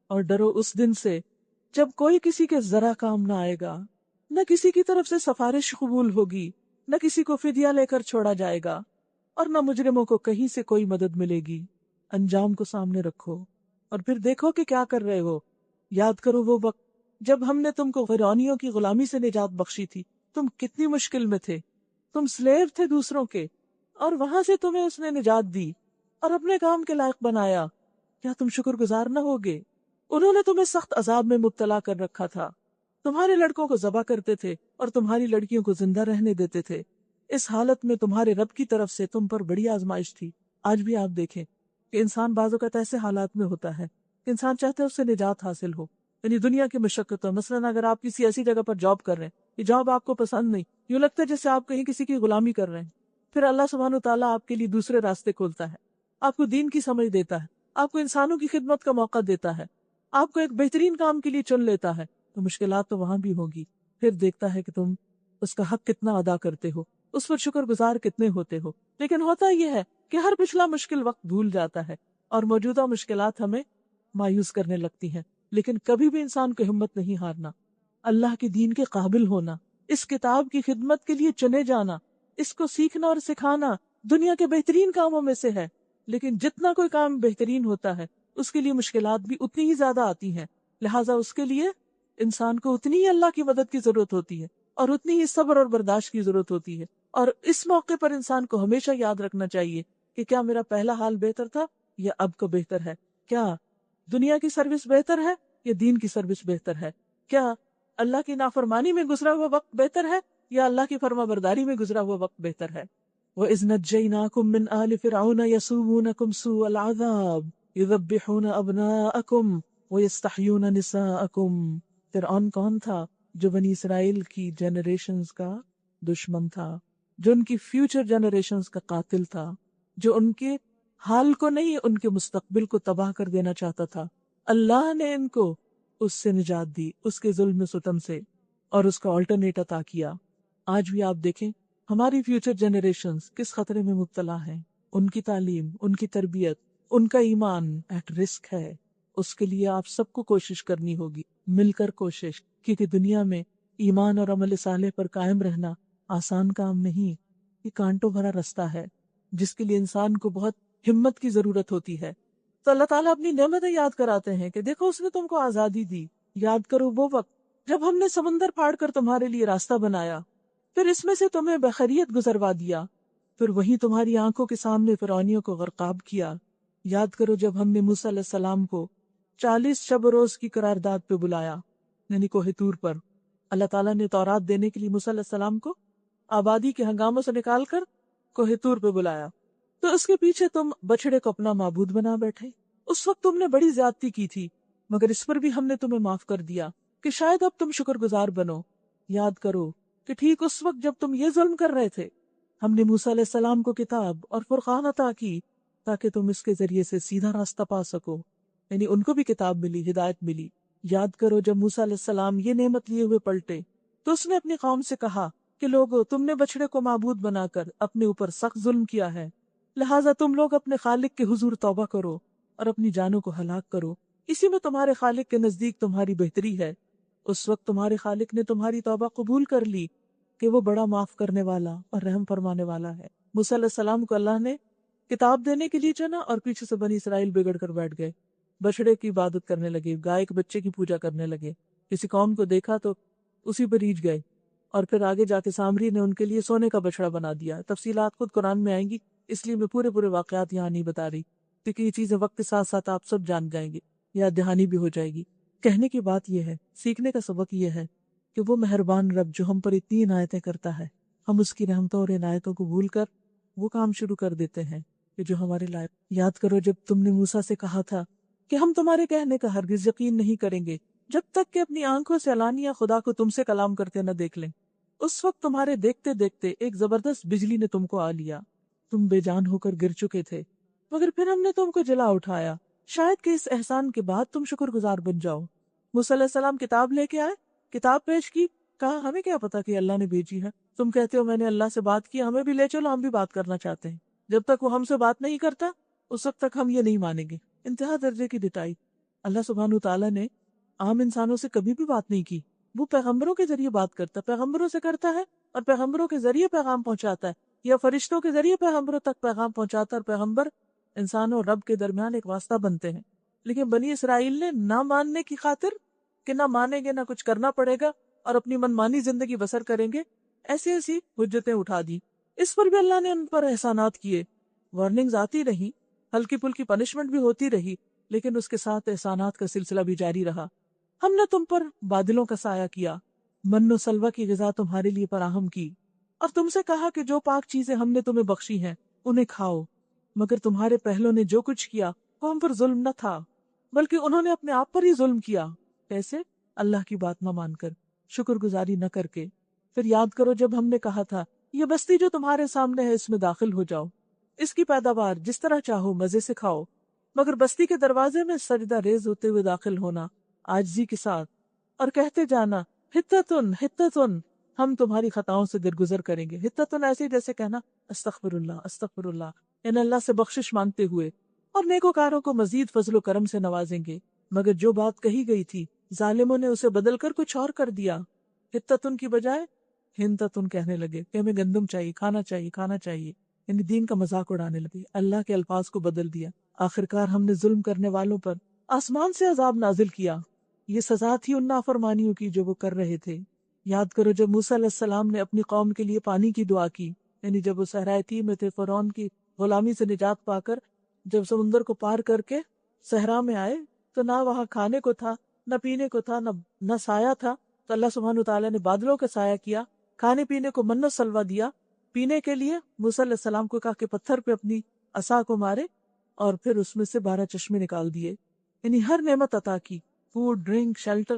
اور ڈرو اس دن سے جب کوئی کسی کے ذرا کام نہ آئے گا، نہ کسی کی طرف سے سفارش قبول ہوگی، نہ کسی کو فدیہ لے کر چھوڑا جائے گا، اور نہ مجرموں کو کہیں سے کوئی مدد ملے گی. انجام کو سامنے رکھو اور پھر دیکھو کہ کیا کر رہے ہو. یاد کرو وہ وقت جب ہم نے تم کو فرعونیوں کی غلامی سے نجات بخشی تھی. تم کتنی مشکل میں تھے، تم سلیو تھے دوسروں کے، اور وہاں سے تمہیں اس نے نجات دی اور اپنے کام کے لائق بنایا. کیا تم شکر گزار نہ ہوگے؟ انہوں نے تمہیں سخت عذاب میں مبتلا کر رکھا تھا، تمہارے لڑکوں کو ذبح کرتے تھے اور تمہاری لڑکیوں کو زندہ رہنے دیتے تھے. اس حالت میں تمہارے رب کی طرف سے تم پر بڑی آزمائش تھی. آج بھی آپ دیکھیں کہ انسان بعض اوقات ایسے حالات میں ہوتا ہے کہ انسان چاہتا ہے اس سے نجات حاصل ہو، یعنی دنیا کی مشقت ہو. مثلا اگر آپ کسی ایسی جگہ پر جاب کر رہے ہیں، یہ جاب آپ کو پسند نہیں، یوں لگتا ہے جیسے آپ کہیں کسی کی غلامی کر رہے ہیں، پھر اللہ سبحانہ وتعالیٰ آپ کے لیے دوسرے راستے کھولتا ہے، آپ کو دین کی سمجھ دیتا ہے، آپ کو انسانوں کی خدمت کا موقع دیتا ہے، آپ کو ایک بہترین کام کے لیے چن لیتا ہے. تو مشکلات تو وہاں بھی ہوگی، پھر دیکھتا ہے کہ تم اس کا حق کتنا ادا کرتے ہو، اس پر شکر گزار کتنے ہوتے ہو. لیکن ہوتا یہ ہے کہ ہر پچھلا مشکل وقت بھول جاتا ہے اور موجودہ مشکلات ہمیں مایوس کرنے لگتی ہیں. لیکن کبھی بھی انسان کو ہمت نہیں ہارنا، اللہ کے دین کے قابل ہونا، اس کتاب کی خدمت کے لیے چنے جانا، اس کو سیکھنا اور سکھانا دنیا کے بہترین کاموں میں سے ہے. لیکن جتنا کوئی کام بہترین ہوتا ہے اس کے لیے مشکلات بھی اتنی ہی زیادہ آتی ہیں. لہٰذا اس کے لیے انسان کو اتنی ہی اللہ کی مدد کی ضرورت ہوتی ہے اور اتنی ہی صبر اور برداشت کی ضرورت ہوتی ہے. اور اس موقع پر انسان کو ہمیشہ یاد رکھنا چاہیے کہ کیا میرا پہلا حال بہتر تھا یا اب کا بہتر ہے؟ کیا دنیا کی سروس بہتر ہے یا دین کی سروس بہتر ہے؟ کیا اللہ کی نافرمانی میں گزرا ہوا وقت بہتر ہے یا اللہ کی فرما برداری میں گزرا ہوا وقت بہتر ہے؟ وَإِذْ نَجَّيْنَاكُمْ مِنْ آلِ فِرْعَوْنَ يَسُومُونَكُمْ سُوءَ الْعَذَابِ يُذَبِّحُونَ أَبْنَاءَكُمْ وَيَسْتَحْيُونَ نِسَاءَكُمْ۔ فرعون کون تھا؟ جو بنی اسرائیل کی جنریشنز کا دشمن تھا، جو ان کی فیوچر جنریشنز کا قاتل تھا، جو ان کے حال کو نہیں ان کے مستقبل کو تباہ کر دینا چاہتا تھا۔ اللہ نے ان کو اس سے نجات دی، اس کے ظلم و ستم سے، اور اس کا آلٹرنیٹ عطا کیا۔ آج بھی آپ دیکھیں ہماری فیوچر جنریشنز کس خطرے میں مبتلا ہیں۔ ان کی تعلیم، ان کی تربیت، ان کا ایمان ایٹ رسک ہے۔ اس کے لیے آپ سب کو کوشش کرنی ہوگی، مل کر کوشش، کیونکہ دنیا میں ایمان اور عمل صالح پر قائم رہنا آسان کام نہیں، یہ کانٹوں بھرا رستہ ہے جس کے لیے انسان کو بہت ہمت کی ضرورت ہوتی ہے۔ تو اللہ تعالیٰ اپنی نعمتیں یاد کراتے ہیں کہ دیکھو اس نے تم کو آزادی دی، یاد کرو وہ وقت جب ہم نے سمندر پھاڑ کر تمہارے لیے راستہ بنایا، پھر اس میں سے تمہیں بخیریت گزروا دیا، پھر وہی تمہاری آنکھوں کے سامنے فرعونیوں کو غرقاب کیا۔ یاد کرو جب ہم نے موسیٰ علیہ السلام کو 40 شب و روز کی قرارداد پہ بلایا، یعنی کوہ طور پر۔ اللہ تعالیٰ نے تورات دینے کے لیے موسیٰ علیہ السلام کو آبادی کے ہنگاموں سے نکال کر کوہ طور پہ بلایا، تو اس کے پیچھے تم بچڑے کو اپنا معبود بنا بیٹھے۔ اس وقت تم نے بڑی زیادتی کی تھی، مگر اس پر بھی ہم نے تمہیں معاف کر دیا کہ شاید اب تم شکر گزار بنو۔ یاد کرو کہ ٹھیک اس وقت جب تم یہ ظلم کر رہے تھے، ہم نے موسیٰ علیہ السلام کو کتاب اور فرقان عطا کی تاکہ تم اس کے ذریعے سے سیدھا راستہ پا سکو، یعنی ان کو بھی کتاب ملی، ہدایت ملی۔ یاد کرو جب موسیٰ علیہ السلام یہ نعمت لیے ہوئے پلٹے تو اس نے اپنی قوم سے کہا کہ لوگو، تم نے بچڑے کو معبود بنا کر اپنے اوپر سخت ظلم کیا ہے، لہٰذا تم لوگ اپنے خالق کے حضور توبہ کرو اور اپنی جانوں کو ہلاک کرو، اسی میں تمہارے خالق کے نزدیک تمہاری بہتری ہے۔ اس وقت تمہارے خالق نے تمہاری توبہ قبول کر لی کہ وہ بڑا معاف کرنے والا اور رحم فرمانے والا ہے۔ موسیٰ علیہ السلام کو اللہ نے کتاب دینے کے لیے چنا اور پیچھے سے بنی اسرائیل بگڑ کر بیٹھ گئے، بچڑے کی عبادت کرنے لگے، گائے کے بچے کی پوجا کرنے لگے۔ کسی قوم کو دیکھا تو اسی پر ریجھ گئے، اور پھر آگے جا کے سامری نے ان کے لیے سونے کا بچڑا بنا دیا۔ تفصیلات خود قرآن میں آئیں گی، اس لیے میں پورے واقعات یہاں نہیں بتا رہی، کیونکہ یہ چیزیں وقت کے ساتھ ساتھ آپ سب جان جائیں گے، یاد دہانی بھی ہو جائے گی۔ کہنے کی بات یہ ہے، سیکھنے کا سبق یہ ہے کہ وہ مہربان رب جو ہم پر اتنی عنایتیں کرتا ہے، ہم اس کی رحمتوں اور عنایتوں کو بھول کر وہ کام شروع کر دیتے ہیں کہ جو ہمارے لائق۔ یاد کرو جب تم نے موسیٰ سے کہا تھا کہ ہم تمہارے کہنے کا ہرگز یقین نہیں کریں گے جب تک کہ اپنی آنکھوں سے علانیہ خدا کو تم سے کلام کرتے نہ دیکھ لیں۔ اس وقت تمہارے دیکھتے دیکھتے ایک زبردست بجلی نے تم کو آ لیا، تم بے جان ہو کر گر چکے تھے، مگر پھر ہم نے تم کو جلا اٹھایا، شاید کہ اس احسان کے بعد تم شکر گزار بن جاؤ۔ موسیٰ علیہ السلام کتاب لے کے آئے، کتاب پیش کی، کہا ہمیں کیا پتا کہ اللہ نے بھیجی ہے، تم کہتے ہو میں نے اللہ سے بات کی، ہمیں بھی لے چلو، ہم بھی بات کرنا چاہتے ہیں۔ جب تک وہ ہم سے بات نہیں کرتا اس وقت تک ہم یہ نہیں مانیں گے۔ انتہا درجے کی ڈٹائی۔ اللہ سبحانہ تعالیٰ نے عام انسانوں سے کبھی بھی بات نہیں کی، وہ پیغمبروں کے ذریعے بات کرتا، پیغمبروں سے کرتا ہے اور پیغمبروں کے ذریعے پیغام پہنچاتا ہے، یا فرشتوں کے ذریعے پیغمبروں تک پیغام پہنچاتا ہے، اور پیغمبر انسان اور رب کے درمیان ایک واسطہ بنتے ہیں۔ لیکن بنی اسرائیل نے نہ ماننے کی خاطر کہ نہ مانیں گے، نہ کچھ کرنا پڑے گا اور اپنی منمانی زندگی بسر کریں گے، ایسی ایسی حجتیں اٹھا دی۔ اس پر بھی اللہ نے ان پر احسانات کیے، وارننگز آتی رہی، ہلکی پھلکی پنشمنٹ بھی ہوتی رہی، لیکن اس کے ساتھ احسانات کا سلسلہ بھی جاری رہا۔ ہم نے تم پر بادلوں کا سایہ کیا، من و سلوہ کی غذا تمہارے لیے فراہم کی، اور تم سے کہا کہ جو پاک چیزیں ہم نے تمہیں بخشی ہیں انہیں کھاؤ، مگر تمہارے پہلوں نے جو کچھ کیا وہ ہم پر ظلم نہ تھا، بلکہ انہوں نے اپنے آپ پر ہی ظلم کیا۔ کیسے؟ اللہ کی بات نہ مان کر، شکر گزاری نہ کر کے۔ پھر یاد کرو جب ہم نے کہا تھا یہ بستی جو تمہارے سامنے ہے اس میں داخل ہو جاؤ، اس کی پیداوار جس طرح چاہو مزے سے کھاؤ، مگر بستی کے دروازے میں سجدہ ریز ہوتے ہوئے داخل ہونا عاجزی کے ساتھ، اور کہتے جانا حتتن حتتن، ہم تمہاری خطاؤں سے درگزر کریں گے۔ حتتن ایسے جیسے کہنا استغفر اللہ استغفر اللہ، یعنی اللہ سے بخشش مانگتے ہوئے، اور نیکوکاروں کو مزید فضل و کرم سے نوازیں گے۔ مگر جو بات کہی گئی تھی ظالموں نے اسے بدل کر کچھ اور کر دیا، حتتن کی بجائے ہنتتن کہنے لگے کہ ہمیں گندم چاہیے، کھانا چاہیے، کھانا چاہیے، یعنی دین کا مذاق اڑانے لگے، اللہ کے الفاظ کو بدل دیا۔ آخرکار ہم نے ظلم کرنے والوں پر آسمان سے عذاب نازل کیا، یہ سزا تھی ان نافرمانیوں کی جو وہ کر رہے تھے۔ یاد کرو جب موسیٰ علیہ السلام نے اپنی قوم کے لیے پانی کی دعا کی، یعنی جب وہ صحرائے تیہ میں تھے، فرعون کی غلامی سے نجات پا کر جب سمندر کو پار کر کے صحرا میں آئے تو نہ وہاں کھانے کو تھا، نہ پینے کو تھا، نہ سایہ تھا، تو اللہ سبحانہ وتعالیٰ نے بادلوں کا سایہ کیا، کھانے پینے کو من و سلوہ دیا، پینے کے لیے موسیٰ علیہ السلام کو کہا کہ پتھر پہ اپنی عصا کو مارے، اور پھر اس میں سے 12 چشمے نکال دیے. یعنی ہر نعمت عطا کی، فوڈ، ڈرنک، شیلٹر.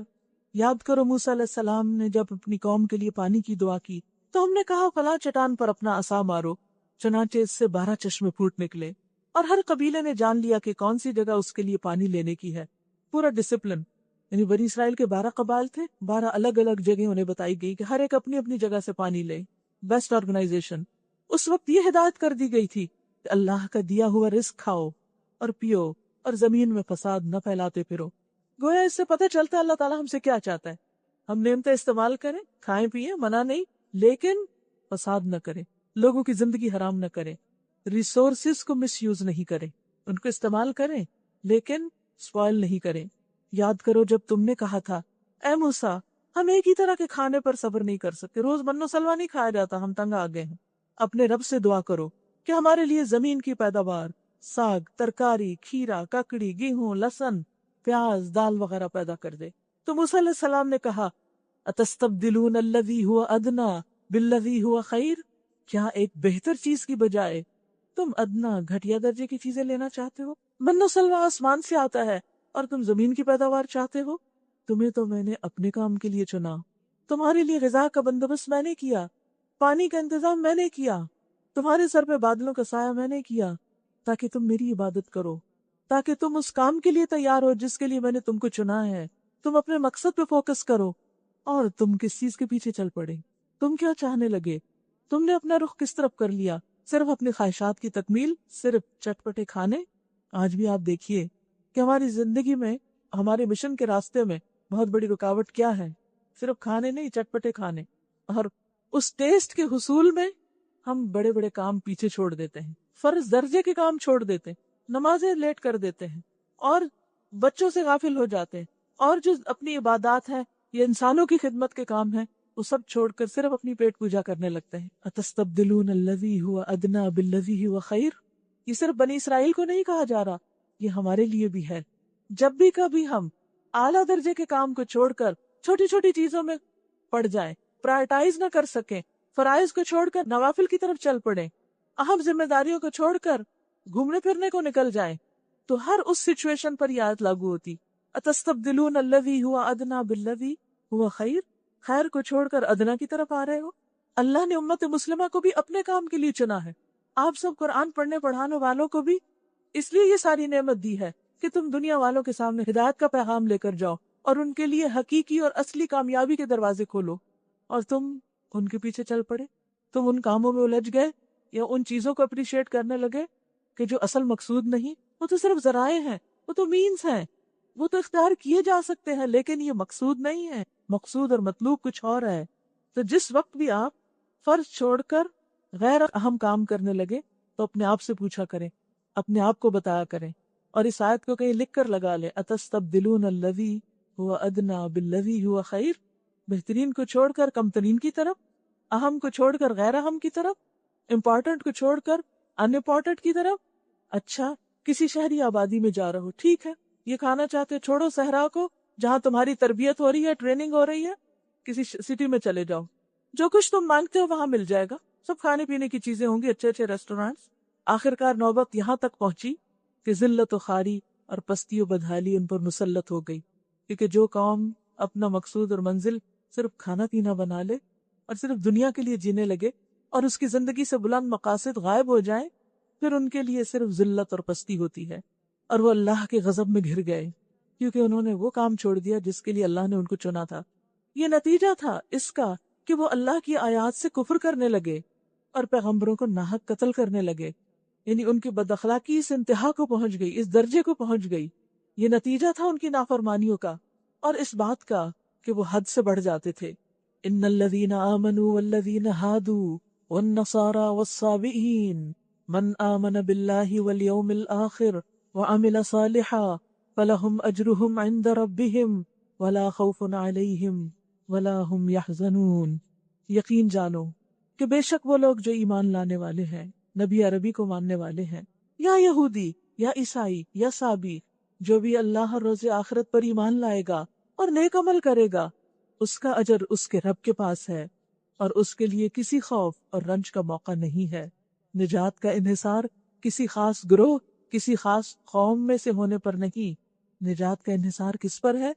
یاد کرو موسیٰ علیہ السلام نے جب اپنی قوم کے لیے پانی کی دعا کی تو ہم نے کہا فلاں چٹان پر اپنا عصا مارو، چنانچہ اس سے 12 چشمے پھوٹ نکلے، اور ہر قبیلے نے جان لیا کہ کون سی جگہ اس کے لیے پانی لینے کی ہے. پورا ڈسپلن. یعنی بنی اسرائیل کے 12 قبائل تھے، 12 الگ الگ جگہ انہیں بتائی گئی کہ ہر ایک اپنی اپنی جگہ سے پانی لے. Best organization. اس وقت یہ ہدایت کر دی گئی تھی کہ اللہ کا دیا ہوا رزق کھاؤ اور پیو اور زمین میں فساد نہ پھیلاتے پھرو. گویا اس سے پتہ چلتا ہے اللہ تعالیٰ ہم سے کیا چاہتا ہے. ہم نعمتیں استعمال کریں، کھائیں پیئیں، منع نہیں، لیکن فساد نہ کریں، لوگوں کی زندگی حرام نہ کریں، ریسورسز کو مس یوز نہیں کریں، ان کو استعمال کریں لیکن سپوائل نہیں کریں. یاد کرو جب تم نے کہا تھا اے موسیٰ ہم ایک ہی طرح کے کھانے پر صبر نہیں کر سکتے، روز من و سلوہ نہیں کھایا جاتا، ہم تنگ آ گئے ہیں. اپنے رب سے دعا کرو کہ ہمارے لیے زمین کی پیداوار، ساگ، ترکاری، کھیرا، ککڑی، گیہوں، لہسن، پیاز، دال وغیرہ پیدا کر دے. تو موسیٰ علیہ السلام نے کہا اتستبدلون الذی هو ادنی بالذی هو خیر، کیا ایک بہتر چیز کی بجائے تم ادنا گھٹیا درجے کی چیزیں لینا چاہتے ہو؟ من و سلوہ آسمان سے آتا ہے اور تم زمین کی پیداوار چاہتے ہو. تمہیں تو میں نے اپنے کام کے لیے چنا، تمہارے لیے غذا کا بندوبست میں نے کیا، پانی کا انتظام میں نے کیا، تمہارے سر پہ بادلوں کا سایہ میں نے کیا تاکہ تم میری عبادت کرو، تاکہ تم اس کام کے لیے تیار ہو جس کے لیے میں نے تم کو چنا ہے. تم اپنے مقصد پہ فوکس کرو، اور تم کس چیز کے پیچھے چل پڑے؟ تم کیا چاہنے لگے؟ تم نے اپنا رخ کس طرف کر لیا؟ صرف اپنی خواہشات کی تکمیل، صرف چٹپٹے کھانے. آج بھی آپ دیکھیے کہ ہماری زندگی میں، ہمارے مشن کے راستے میں بہت بڑی رکاوٹ کیا ہے؟ صرف کھانے نہیں، چٹپٹے کھانے. اور اس ٹیسٹ کے حصول میں ہم بڑے بڑے کام پیچھے چھوڑ دیتے ہیں، فرض درجے کے کام چھوڑ دیتے ہیں، نمازیں لیٹ کر دیتے ہیں، اور بچوں سے غافل ہو جاتے ہیں، اور جو اپنی عبادات ہے، یہ انسانوں کی خدمت کے کام ہے، وہ سب چھوڑ کر صرف اپنی پیٹ پوجا کرنے لگتے ہیں. اتستبدلون الذی هو ادنی بالذی هو خیر. یہ صرف بنی اسرائیل کو نہیں کہا جا رہا، یہ ہمارے لیے بھی ہے. جب بھی کبھی ہم اعلیٰ درجے کے کام کو چھوڑ کر چھوٹی چھوٹی چیزوں میں پڑ جائیں، پرائرٹائز نہ کر سکیں، فرائض کو چھوڑ کر نوافل کی طرف چل پڑیں، اہم ذمہ داریوں کو چھوڑ کر گھومنے پھرنے کو نکل جائیں، تو ہر اس سچویشن پر یہ آیت لاگو ہوتی. اتستبدلون الذی هو ادنی بالذی هو خیر. خیر کو چھوڑ کر ادنا کی طرف آ رہے ہو. اللہ نے امت مسلمہ کو بھی اپنے کام کے لیے چنا ہے. آپ سب قرآن پڑھنے پڑھانے والوں کو بھی اس لیے یہ ساری نعمت دی ہے کہ تم دنیا والوں کے سامنے ہدایت کا پیغام لے کر جاؤ اور ان کے لیے حقیقی اور اصلی کامیابی کے دروازے کھولو. اور تم ان کے پیچھے چل پڑے، تم ان کاموں میں الجھ گئے یا ان چیزوں کو اپریشیٹ کرنے لگے کہ جو اصل مقصود نہیں. وہ تو صرف ذرائع ہیں، وہ تو مینز ہیں، وہ تو اختیار کیے جا سکتے ہیں، لیکن یہ مقصود نہیں ہے. مقصود اور مطلوب کچھ اور ہے. تو جس وقت بھی آپ فرض چھوڑ کر غیر اہم کام کرنے لگے تو اپنے آپ سے پوچھا کریں، اپنے آپ کو بتایا کریں، اور اس آیت کو کہیں لکھ کر لگا لیں. اتستبدلون الذی هو ادنی بالذی هو خیر. بہترین کو چھوڑ کر کم ترین کی طرف، اہم کو چھوڑ کر غیر اہم کی طرف، امپورٹنٹ کو چھوڑ کر ان امپورٹنٹ کی طرف. اچھا کسی شہری آبادی میں جا رہا ہو، ٹھیک ہے، یہ کھانا چاہتے چھوڑو صحرا کو جہاں تمہاری تربیت ہو رہی ہے، ٹریننگ ہو رہی ہے، کسی سٹی میں چلے جاؤ، جو کچھ تم مانگتے ہو وہاں مل جائے گا، سب کھانے پینے کی چیزیں ہوں گی، اچھے اچھے ریسٹورینٹس. آخرکار نوبت یہاں تک پہنچی کہ ذلت و خواری اور پستی و بدحالی ان پر مسلط ہو گئی، کیونکہ جو قوم اپنا مقصود اور منزل صرف کھانا پینا بنا لے اور صرف دنیا کے لیے جینے لگے اور اس کی زندگی سے بلند مقاصد غائب ہو جائیں، پھر ان کے لیے صرف ذلت اور پستی ہوتی ہے، اور وہ اللہ کے غضب میں گھر گئے کیونکہ انہوں نے وہ کام چھوڑ دیا جس کے لیے اللہ نے ان کو چنا تھا. یہ نتیجہ تھا اس کا کہ وہ اللہ کی آیات سے کفر کرنے لگے اور پیغمبروں کو ناحق قتل کرنے لگے. یعنی ان کی بد اخلاقی اس انتہا کو پہنچ گئی، اس درجے کو پہنچ گئی. یہ نتیجہ تھا ان کی نافرمانیوں کا اور اس بات کا کہ وہ حد سے بڑھ جاتے تھے. ان الذین آمنوا والذین ہادوا والنصارى والصابئین من آمن باللہ والیوم الآخر وعمل صالحا فلہم اجرہم عند ربہم ولا خوف علیہم ولا هم يحزنون. یقین جانو کہ بے شک وہ لوگ جو ایمان لانے والے ہیں، نبی عربی کو ماننے والے ہیں، یا یہودی یا عیسائی یا صابی جو بھی اللہ اور روز آخرت پر ایمان لائے گا اور نیک عمل کرے گا اس کا اجر اس کے رب کے پاس ہے، اور اس کے لیے کسی خوف اور رنج کا موقع نہیں ہے۔ نجات کا انحصار کسی خاص گروہ، کسی خاص قوم میں سے ہونے پر نہیں، نجات کا انحصار کس پر ہے؟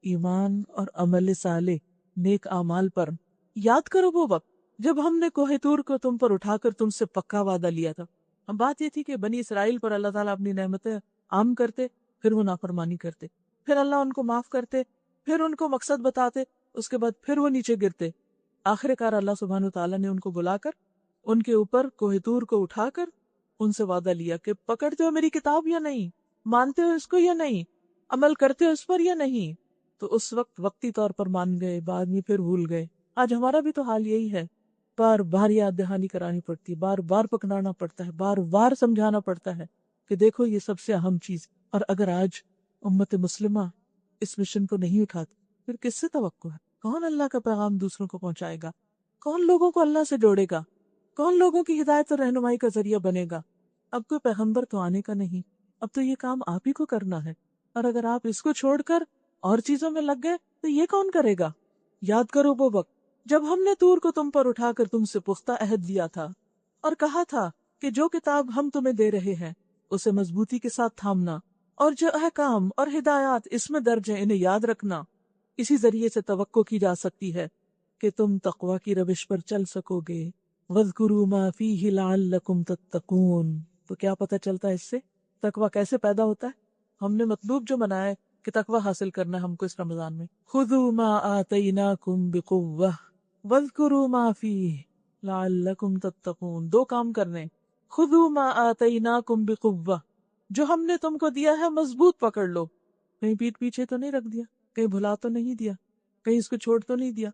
ایمان اور عمل صالح، نیک اعمال پر۔ یاد کرو وہ وقت جب ہم نے کوہ طور کو تم پر اٹھا کر تم سے پکا وعدہ لیا تھا۔ بات یہ تھی کہ بنی اسرائیل پر اللہ تعالیٰ اپنی نعمتیں عام کرتے، پھر وہ نافرمانی کرتے، پھر اللہ ان کو معاف کرتے، پھر ان کو مقصد بتاتے، اس کے بعد پھر وہ نیچے گرتے۔ آخر کار اللہ سبحانہ وتعالیٰ نے ان کو بلا کر ان کے اوپر کوہ طور کو اٹھا کر ان سے وعدہ لیا کہ پکڑتے ہو میری کتاب یا نہیں، مانتے ہو اس کو یا نہیں، عمل کرتے ہو اس پر یا نہیں۔ تو اس وقت وقتی طور پر مان گئے، بعد میں پھر بھول گئے۔ آج ہمارا بھی تو حال یہی ہے، بار بار یاد دہانی کرانی پڑتی ہے، بار بار پکڑانا پڑتا ہے، بار بار سمجھانا پڑتا ہے کہ دیکھو یہ سب سے اہم چیز۔ اور اگر آج امت مسلمہ اس مشن کو نہیں اٹھاتی پھر کس سے توقع ہے؟ کون اللہ کا پیغام دوسروں کو پہنچائے گا؟ کون لوگوں کو اللہ سے جوڑے گا؟ کون لوگوں کی ہدایت اور رہنمائی کا ذریعہ بنے گا؟ اب کوئی پیغمبر تو آنے کا نہیں، اب تو یہ کام آپ ہی کو کرنا ہے، اور اگر آپ اس کو چھوڑ کر اور چیزوں میں لگ گئے تو یہ کون کرے گا؟ یاد کرو وہ وقت جب ہم نے طور کو تم پر اٹھا کر تم سے پختہ عہد لیا تھا اور کہا تھا کہ جو کتاب ہم تمہیں دے رہے ہیں اسے مضبوطی کے ساتھ تھامنا، اور جو احکام اور ہدایات اس میں درج ہیں انہیں یاد رکھنا۔ اسی ذریعے سے توقع کی جا سکتی ہے کہ تم تقوی کی روش پر چل سکو گے۔ وَاذْكُرُوا مَا فِيهِ لَعَلَّكُمْ تَتَّقُونَ۔ تو کیا پتہ چلتا ہے اس سے تقوی کیسے پیدا ہوتا ہے؟ ہم نے مطلوب جو منایا ہے کہ تقوی حاصل کرنا ہے ہم کو اس رمضان میں، خُذُوا مَا آتَيْنَاكُمْ بِقُوَّةٍ وَاذْكُرُوا مَا فِيهِ لَعَلَّكُمْ تَتَّقُونَ۔ دو کام کرنے، خُذُوا مَا آتَيْنَاكُمْ بِقُوَّةٍ، جو ہم نے تم کو دیا ہے مضبوط پکڑ لو، کہیں پیٹ پیچھے تو نہیں رکھ دیا، کہیں بھلا تو نہیں دیا، کہیں اس کو چھوڑ تو نہیں دیا،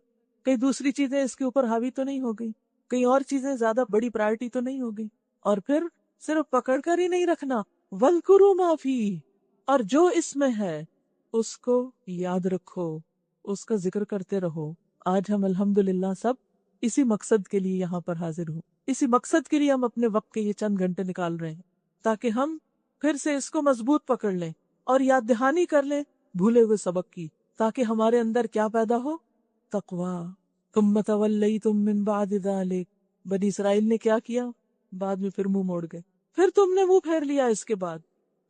کہیں دوسری چیزیں اس کے اوپر حاوی تو نہیں ہو گئی، کہیں اور چیزیں زیادہ بڑی پرائرٹی تو نہیں ہو گئی۔ اور پھر صرف پکڑ کر ہی نہیں رکھنا، وَاذْكُرُوا مَا فِيهِ، اور جو اس میں ہے اس کو یاد رکھو، اس کا ذکر کرتے رہو۔ آج ہم الحمدللہ سب اسی مقصد کے لیے یہاں پر حاضر ہوں، اسی مقصد کے لیے ہم اپنے وقت کے یہ چند گھنٹے نکال رہے ہیں تاکہ ہم پھر سے اس کو مضبوط پکڑ لیں اور یاد دہانی کر لیں بھولے ہوئے سبق کی، تاکہ ہمارے اندر کیا پیدا ہو؟ تقوی۔ ثم تولیتم من بعد ذلک، بنی اسرائیل نے کیا کیا؟ بعد میں پھر منہ موڑ گئے، پھر تم نے منہ پھیر لیا اس کے بعد،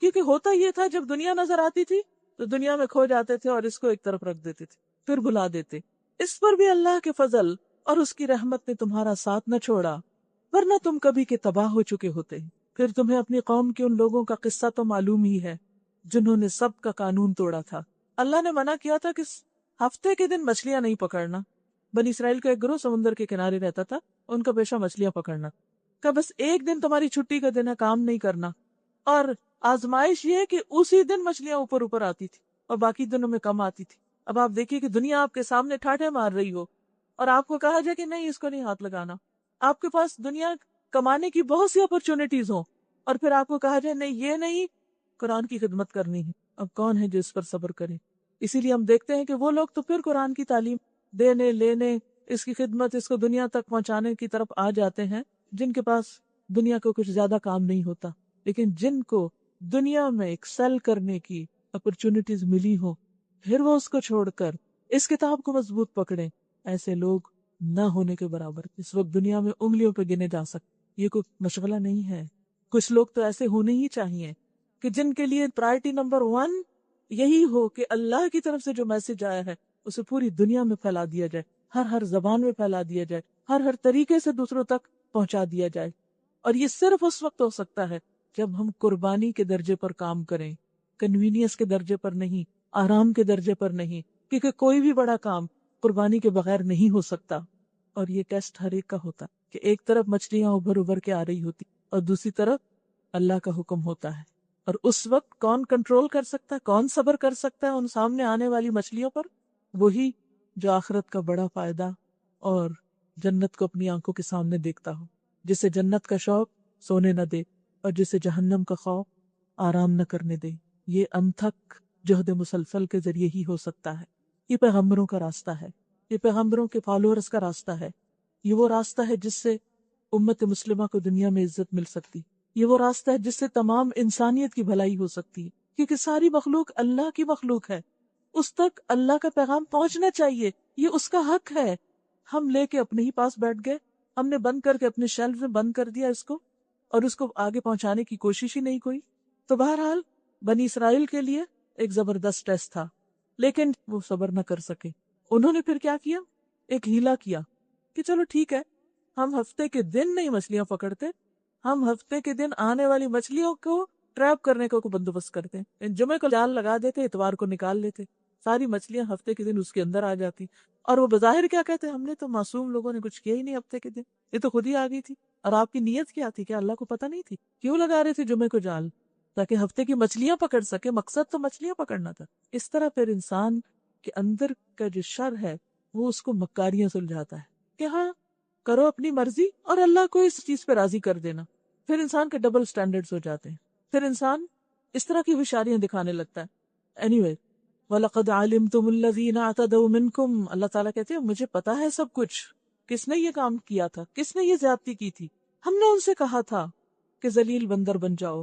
کیونکہ ہوتا یہ تھا جب دنیا نظر آتی تھی تو دنیا میں کھو جاتے تھے اور اس کو ایک طرف رکھ دیتے تھے، پھر بھلا دیتے۔ اس پر بھی اللہ کے فضل اور اس کی رحمت نے تمہارا ساتھ نہ چھوڑا، ورنہ تم کبھی کے تباہ ہو چکے ہوتے۔ پھر تمہیں اپنی قوم کے ان لوگوں کا قصہ تو معلوم ہی ہے جنہوں نے سب کا قانون توڑا تھا۔ اللہ نے منع کیا تھا کہ ہفتے کے دن مچھلیاں نہیں پکڑنا۔ بنی اسرائیل کا ایک گروہ سمندر کے کنارے رہتا تھا، ان کا پیشہ مچھلیاں پکڑنا، کہ بس ایک دن تمہاری چھٹی کا دن ہے، کام نہیں کرنا۔ اور آزمائش یہ ہے کہ اسی دن مچھلیاں اوپر اوپر آتی تھی اور باقی دنوں میں کم آتی تھی۔ اب آپ دیکھیے کہ دنیا آپ کے سامنے ٹھاٹھے مار رہی ہو اور آپ کو کہا جائے کہ نہیں اس کو نہیں ہاتھ لگانا، آپ کے پاس دنیا کمانے کی بہت سی اپرچونٹیز ہوں اور پھر آپ کو کہا جائے نہیں یہ نہیں، قرآن کی خدمت کرنی ہے۔ اب کون ہے جو اس پر صبر کرے؟ اسی لیے ہم دیکھتے ہیں کہ وہ لوگ تو پھر قرآن کی تعلیم دینے لینے، اس کی خدمت، اس کو دنیا تک پہنچانے کی طرف آ جاتے ہیں جن کے پاس دنیا کو کچھ زیادہ کام نہیں ہوتا، لیکن جن کو دنیا میں ایکسل کرنے کی اپرچونٹیز ملی ہو پھر وہ اس کو چھوڑ کر اس کتاب کو مضبوط پکڑیں، ایسے لوگ نہ ہونے کے برابر اس وقت دنیا میں انگلیوں پہ گنے جا سکتے۔ یہ کوئی مشغلہ نہیں ہے۔ کچھ لوگ تو ایسے ہونے ہی چاہیے کہ جن کے لیے پرائرٹی نمبر 1 یہی ہو کہ اللہ کی طرف سے جو میسج آیا ہے اسے پوری دنیا میں پھیلا دیا جائے، ہر زبان میں پھیلا دیا جائے، ہر طریقے سے دوسروں تک پہنچا دیا جائے۔ اور یہ صرف اس وقت ہو سکتا ہے جب ہم قربانی کے درجے پر کام کریں، کنوینئنس کے درجے پر نہیں، آرام کے درجے پر نہیں، کیونکہ کوئی بھی بڑا کام قربانی کے بغیر نہیں ہو سکتا۔ اور یہ ٹیسٹ ہر ایک کا ہوتا کہ ایک طرف مچھلیاں ابھر ابھر کے آ رہی ہوتی اور دوسری طرف اللہ کا حکم ہوتا ہے، اور اس وقت کون کنٹرول کر سکتا ہے، کون صبر کر سکتا ہے ان سامنے آنے والی مچھلیوں پر؟ وہی جو آخرت کا بڑا فائدہ اور جنت کو اپنی آنکھوں کے سامنے دیکھتا ہو، جسے جنت کا شوق سونے نہ دے اور جسے جہنم کا خوف آرام نہ کرنے دے۔ یہ انتھک جہد مسلسل کے ذریعے ہی ہو سکتا ہے۔ یہ پیغمبروں کا راستہ ہے، یہ پیغمبروں کے فالوورز کا راستہ ہے، یہ وہ راستہ ہے جس سے امت مسلمہ کو دنیا میں عزت مل سکتی، یہ وہ راستہ ہے جس سے تمام انسانیت کی بھلائی ہو سکتی ہے۔ کیونکہ ساری مخلوق اللہ کی مخلوق ہے، اس تک اللہ کا پیغام پہنچنا چاہیے، یہ اس کا حق ہے۔ ہم لے کے اپنے ہی پاس بیٹھ گئے، ہم نے بند کر کے اپنے شیلف میں بند کر دیا اس کو، اور اس کو آگے پہنچانے کی کوشش ہی نہیں کوئی۔ تو بہرحال بنی اسرائیل کے لیے ایک زبردست ٹیسٹ تھا، لیکن وہ صبر نہ کر سکے۔ انہوں نے پھر کیا کیا؟ ایک ہیلا کیا کہ چلو ٹھیک ہے، ہم ہفتے کے دن نہیں مچھلیاں پکڑتے، ہم ہفتے کے دن آنے والی مچھلیوں کو ٹریپ کرنے کا بندوبست کرتے ہیں۔ جمعے کو جال لگا دیتے، اتوار کو نکال لیتے، ساری مچھلیاں ہفتے کے دن اس کے اندر آ جاتی۔ اور وہ بظاہر کیا کہتے ہیں، ہم نے تو معصوم لوگوں نے کچھ کیا ہی نہیں ہفتے کے دن، یہ تو خود ہی آ گئی تھی۔ اور آپ کی نیت کیا تھی؟ کہ اللہ کو پتہ نہیں تھی؟ کیوں لگا رہے تھے جمعے کو جال؟ تاکہ ہفتے کی مچھلیاں پکڑ سکے، مقصد تو مچھلیاں پکڑنا تھا۔ اس طرح پھر انسان کے اندر کا جو شر ہے وہ اس کو مکاریاں سلجھاتا ہے کہ ہاں کرو اپنی مرضی، اور اللہ کو اس چیز پہ راضی کر دینا۔ پھر انسان کے ڈبل سٹینڈرڈز ہو جاتے ہیں، پھر انسان اس طرح کی ہوشیاریاں دکھانے لگتا ہے۔ اینیوے، وَلَقَدْ عَلِمْتُمُ الَّذِينَ اعْتَدَوْا مِنْكُمْ، اللہ تعالیٰ کہتے ہیں مجھے پتا ہے سب کچھ، کس نے یہ کام کیا تھا، کس نے یہ زیادتی کی تھی۔ ہم نے ان سے کہا تھا کہ ذلیل بندر بن جاؤ،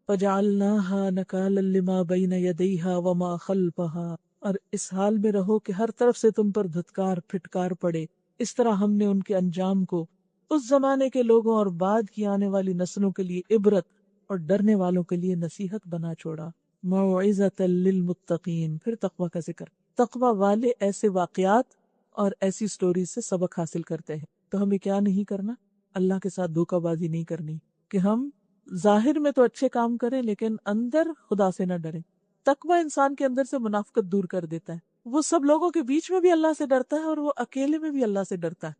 فَجَعَلْنَاهَا نَكَالًا لِمَا بَيْنَ يَدَيْهَا وَمَا خَلْفَهَا، اور اس حال میں رہو کہ ہر طرف سے تم پر دھتکار پھٹکار پڑے۔ اس طرح ہم نے ان کے انجام کو اس زمانے کے لوگوں اور بعد کی آنے والی نسلوں کے لیے عبرت اور ڈرنے والوں کے لیے نصیحت بنا چھوڑا۔ موعظۃ للمتقین، پھر تقوی کا ذکر۔ تقوی والے ایسے واقعات اور ایسی سٹوریز سے سبق حاصل کرتے ہیں۔ تو ہمیں کیا نہیں کرنا؟ اللہ کے ساتھ دھوکہ بازی نہیں کرنی کہ ہم ظاہر میں تو اچھے کام کریں لیکن اندر خدا سے نہ ڈریں۔ تقوی انسان کے اندر سے منافقت دور کر دیتا ہے۔ وہ سب لوگوں کے بیچ میں بھی اللہ سے ڈرتا ہے اور وہ اکیلے میں بھی اللہ سے ڈرتا ہے۔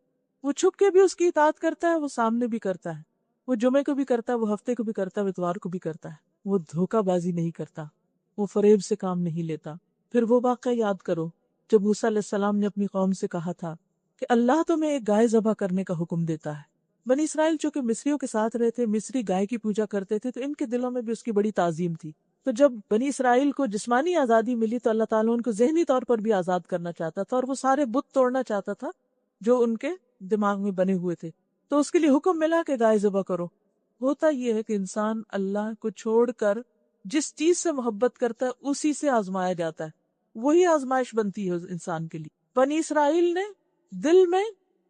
وہ چھپ کے بھی اس کی اطاعت کرتا ہے، وہ سامنے بھی کرتا ہے، وہ جمعے کو بھی کرتا ہے، وہ ہفتے کو بھی کرتا ہے، وہ اتوار کو بھی کرتا ہے۔ وہ دھوکہ بازی نہیں کرتا، وہ فریب سے کام نہیں لیتا۔ پھر وہ واقعہ یاد کرو جب موسیٰ علیہ السلام نے اپنی قوم سے کہا تھا کہ اللہ تمہیں ایک گائے ذبح کرنے کا حکم دیتا ہے۔ بنی اسرائیل چونکہ مصریوں کے ساتھ رہے تھے، مصری گائے کی پوجا کرتے تھے، تو ان کے دلوں میں بھی اس کی بڑی تعظیم تھی۔ تو جب بنی اسرائیل کو جسمانی آزادی ملی تو اللہ تعالیٰ ان کو ذہنی طور پر بھی آزاد کرنا چاہتا تھا، اور وہ سارے بت توڑنا چاہتا تھا جو ان کے دماغ میں بنے ہوئے تھے۔ تو اس کے لیے حکم ملا کہ گائے ذبح کرو۔ ہوتا یہ ہے کہ انسان اللہ کو چھوڑ کر جس چیز سے محبت کرتا ہے اسی سے آزمایا جاتا ہے، وہی آزمائش بنتی ہے انسان کے لیے۔ بنی اسرائیل نے دل میں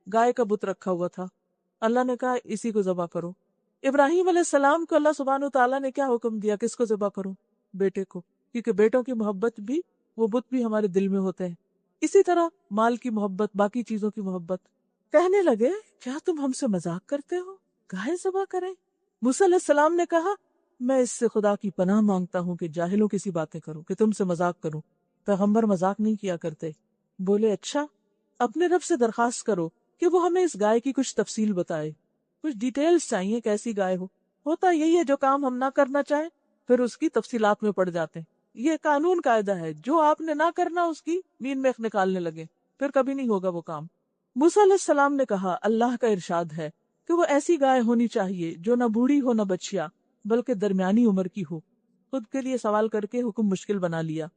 گائے کا بت رکھا ہوا تھا، اللہ نے کہا اسی کو ذبح کرو۔ ابراہیم علیہ السلام کو اللہ سبحانہ وتعالیٰ نے کیا حکم دیا؟ کس کو ذبح کرو؟ بیٹے کو، کیونکہ بیٹوں کی محبت بھی، وہ بت بھی ہمارے دل میں ہوتے ہیں۔ اسی طرح مال کی محبت، باقی چیزوں کی محبت۔ کہنے لگے کیا تم ہم سے مذاق کرتے ہو؟ گائے ذبح کریں؟ موسیٰ علیہ السلام نے کہا میں اس سے خدا کی پناہ مانگتا ہوں کہ جاہلوں کی سی باتیں کروں، کہ تم سے مذاق کروں۔ پیغمبر مذاق نہیں کیا کرتے۔ بولے اچھا، اپنے رب سے درخواست کرو کہ وہ ہمیں اس گائے کی کچھ تفصیل بتائے، کچھ ڈیٹیلز چاہیے، کیسی گائے ہو۔ ہوتا یہی ہے جو کام ہم نہ کرنا چاہیں پھر اس کی تفصیلات میں پڑ جاتے ہیں۔ یہ قانون قاعدہ ہے، جو آپ نے نہ کرنا اس کی مین میخ نکالنے لگے، پھر کبھی نہیں ہوگا وہ کام۔ موسیٰ علیہ السلام نے کہا اللہ کا ارشاد ہے کہ وہ ایسی گائے ہونی چاہیے جو نہ بوڑھی ہو نہ بچیا بلکہ درمیانی عمر کی ہو۔ خود کے لیے سوال کر کے حکم مشکل بنا لیا،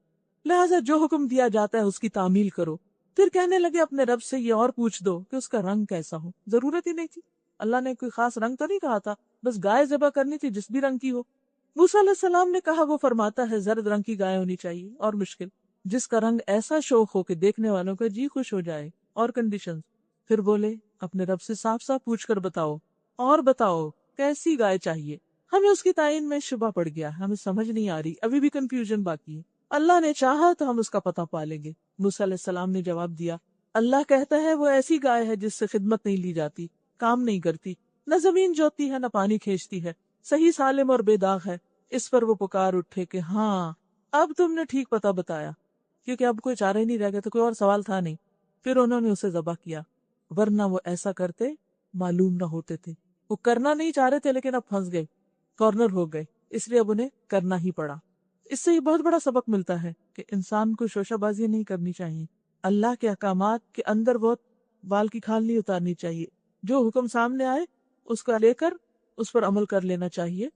لہٰذا جو حکم دیا جاتا ہے اس کی تعمیل کرو۔ پھر کہنے لگے اپنے رب سے یہ اور پوچھ دو کہ اس کا رنگ کیسا ہو۔ ضرورت ہی نہیں تھی، اللہ نے کوئی خاص رنگ تو نہیں کہا تھا، بس گائے ذبح کرنی تھی جس بھی رنگ کی ہو۔ موسیٰ علیہ السلام نے کہا وہ فرماتا ہے زرد رنگ کی گائے ہونی چاہیے، اور مشکل جس کا رنگ ایسا شوخ ہو کہ دیکھنے والوں کا جی خوش ہو جائے، اور کنڈیشنز۔ پھر بولے اپنے رب سے صاف صاف پوچھ کر بتاؤ، اور بتاؤ کیسی گائے چاہیے۔ ہمیں اس کی تعین میں شبہ پڑ گیا، ہمیں سمجھ نہیں آ رہی، ابھی بھی کنفیوژن باقی ہے۔ اللہ نے چاہا تو ہم اس کا پتہ پا لیں گے۔ موسیٰ علیہ السلام نے جواب دیا اللہ کہتا ہے وہ ایسی گائے ہے جس سے خدمت نہیں لی جاتی، کام نہیں کرتی، نہ زمین جوتی ہے نہ پانی کھینچتی ہے، صحیح سالم اور بے داغ ہے۔ اس پر وہ پکار اٹھے کہ ہاں اب تم نے ٹھیک پتہ بتایا، کیونکہ اب کوئی چارہ ہی نہیں رہ گیا، تو کوئی اور سوال تھا نہیں۔ پھر انہوں نے اسے ذبح کیا، ورنہ وہ ایسا کرتے معلوم نہ ہوتے تھے۔ وہ کرنا نہیں چاہ رہے تھے لیکن اب پھنس گئے، کارنر ہو گئے، اس لیے اب انہیں کرنا ہی پڑا۔ اس سے یہ بہت بڑا سبق ملتا ہے کہ انسان کو شوشہ بازی نہیں کرنی چاہیے، اللہ کے احکامات کے اندر بہت بال کی کھال نہیں اتارنی چاہیے۔ جو حکم سامنے آئے اس کو لے کر اس پر عمل کر لینا چاہیے،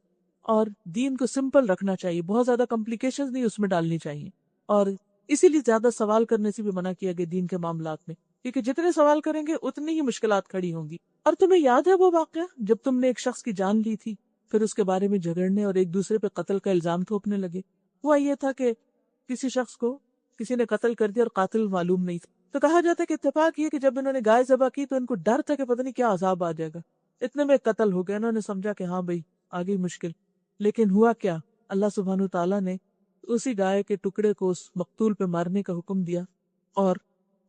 اور دین کو سمپل رکھنا چاہیے، بہت زیادہ کمپلیکیشنز نہیں اس میں ڈالنی چاہیے۔ اور اسی لیے زیادہ سوال کرنے سے بھی منع کیا گیا دین کے معاملات میں، کیونکہ جتنے سوال کریں گے اتنی ہی مشکلات کھڑی ہوں گی۔ اور تمہیں یاد ہے وہ واقعہ جب تم نے ایک شخص کی جان لی تھی، پھر اس کے بارے میں جھگڑنے اور ایک دوسرے پہ قتل کا الزام تھوپنے لگے، ہوا یہ تھا کہ کسی شخص کو کسی نے قتل کر دیا اور قاتل معلوم نہیں تھا، تو کہا جاتا ہے کہ اتفاق یہ کہ جب انہوں نے گائے ذبح کی تو ان کو ڈر تھا کہ پتہ نہیں کیا عذاب آ جائے گا، اتنے میں قتل ہو گیا، انہوں نے سمجھا کہ ہاں بھئی آ گئی مشکل۔ لیکن ہوا کیا، اللہ سبحانہ تعالیٰ نے اسی گائے کے ٹکڑے کو اس مقتول پہ مارنے کا حکم دیا، اور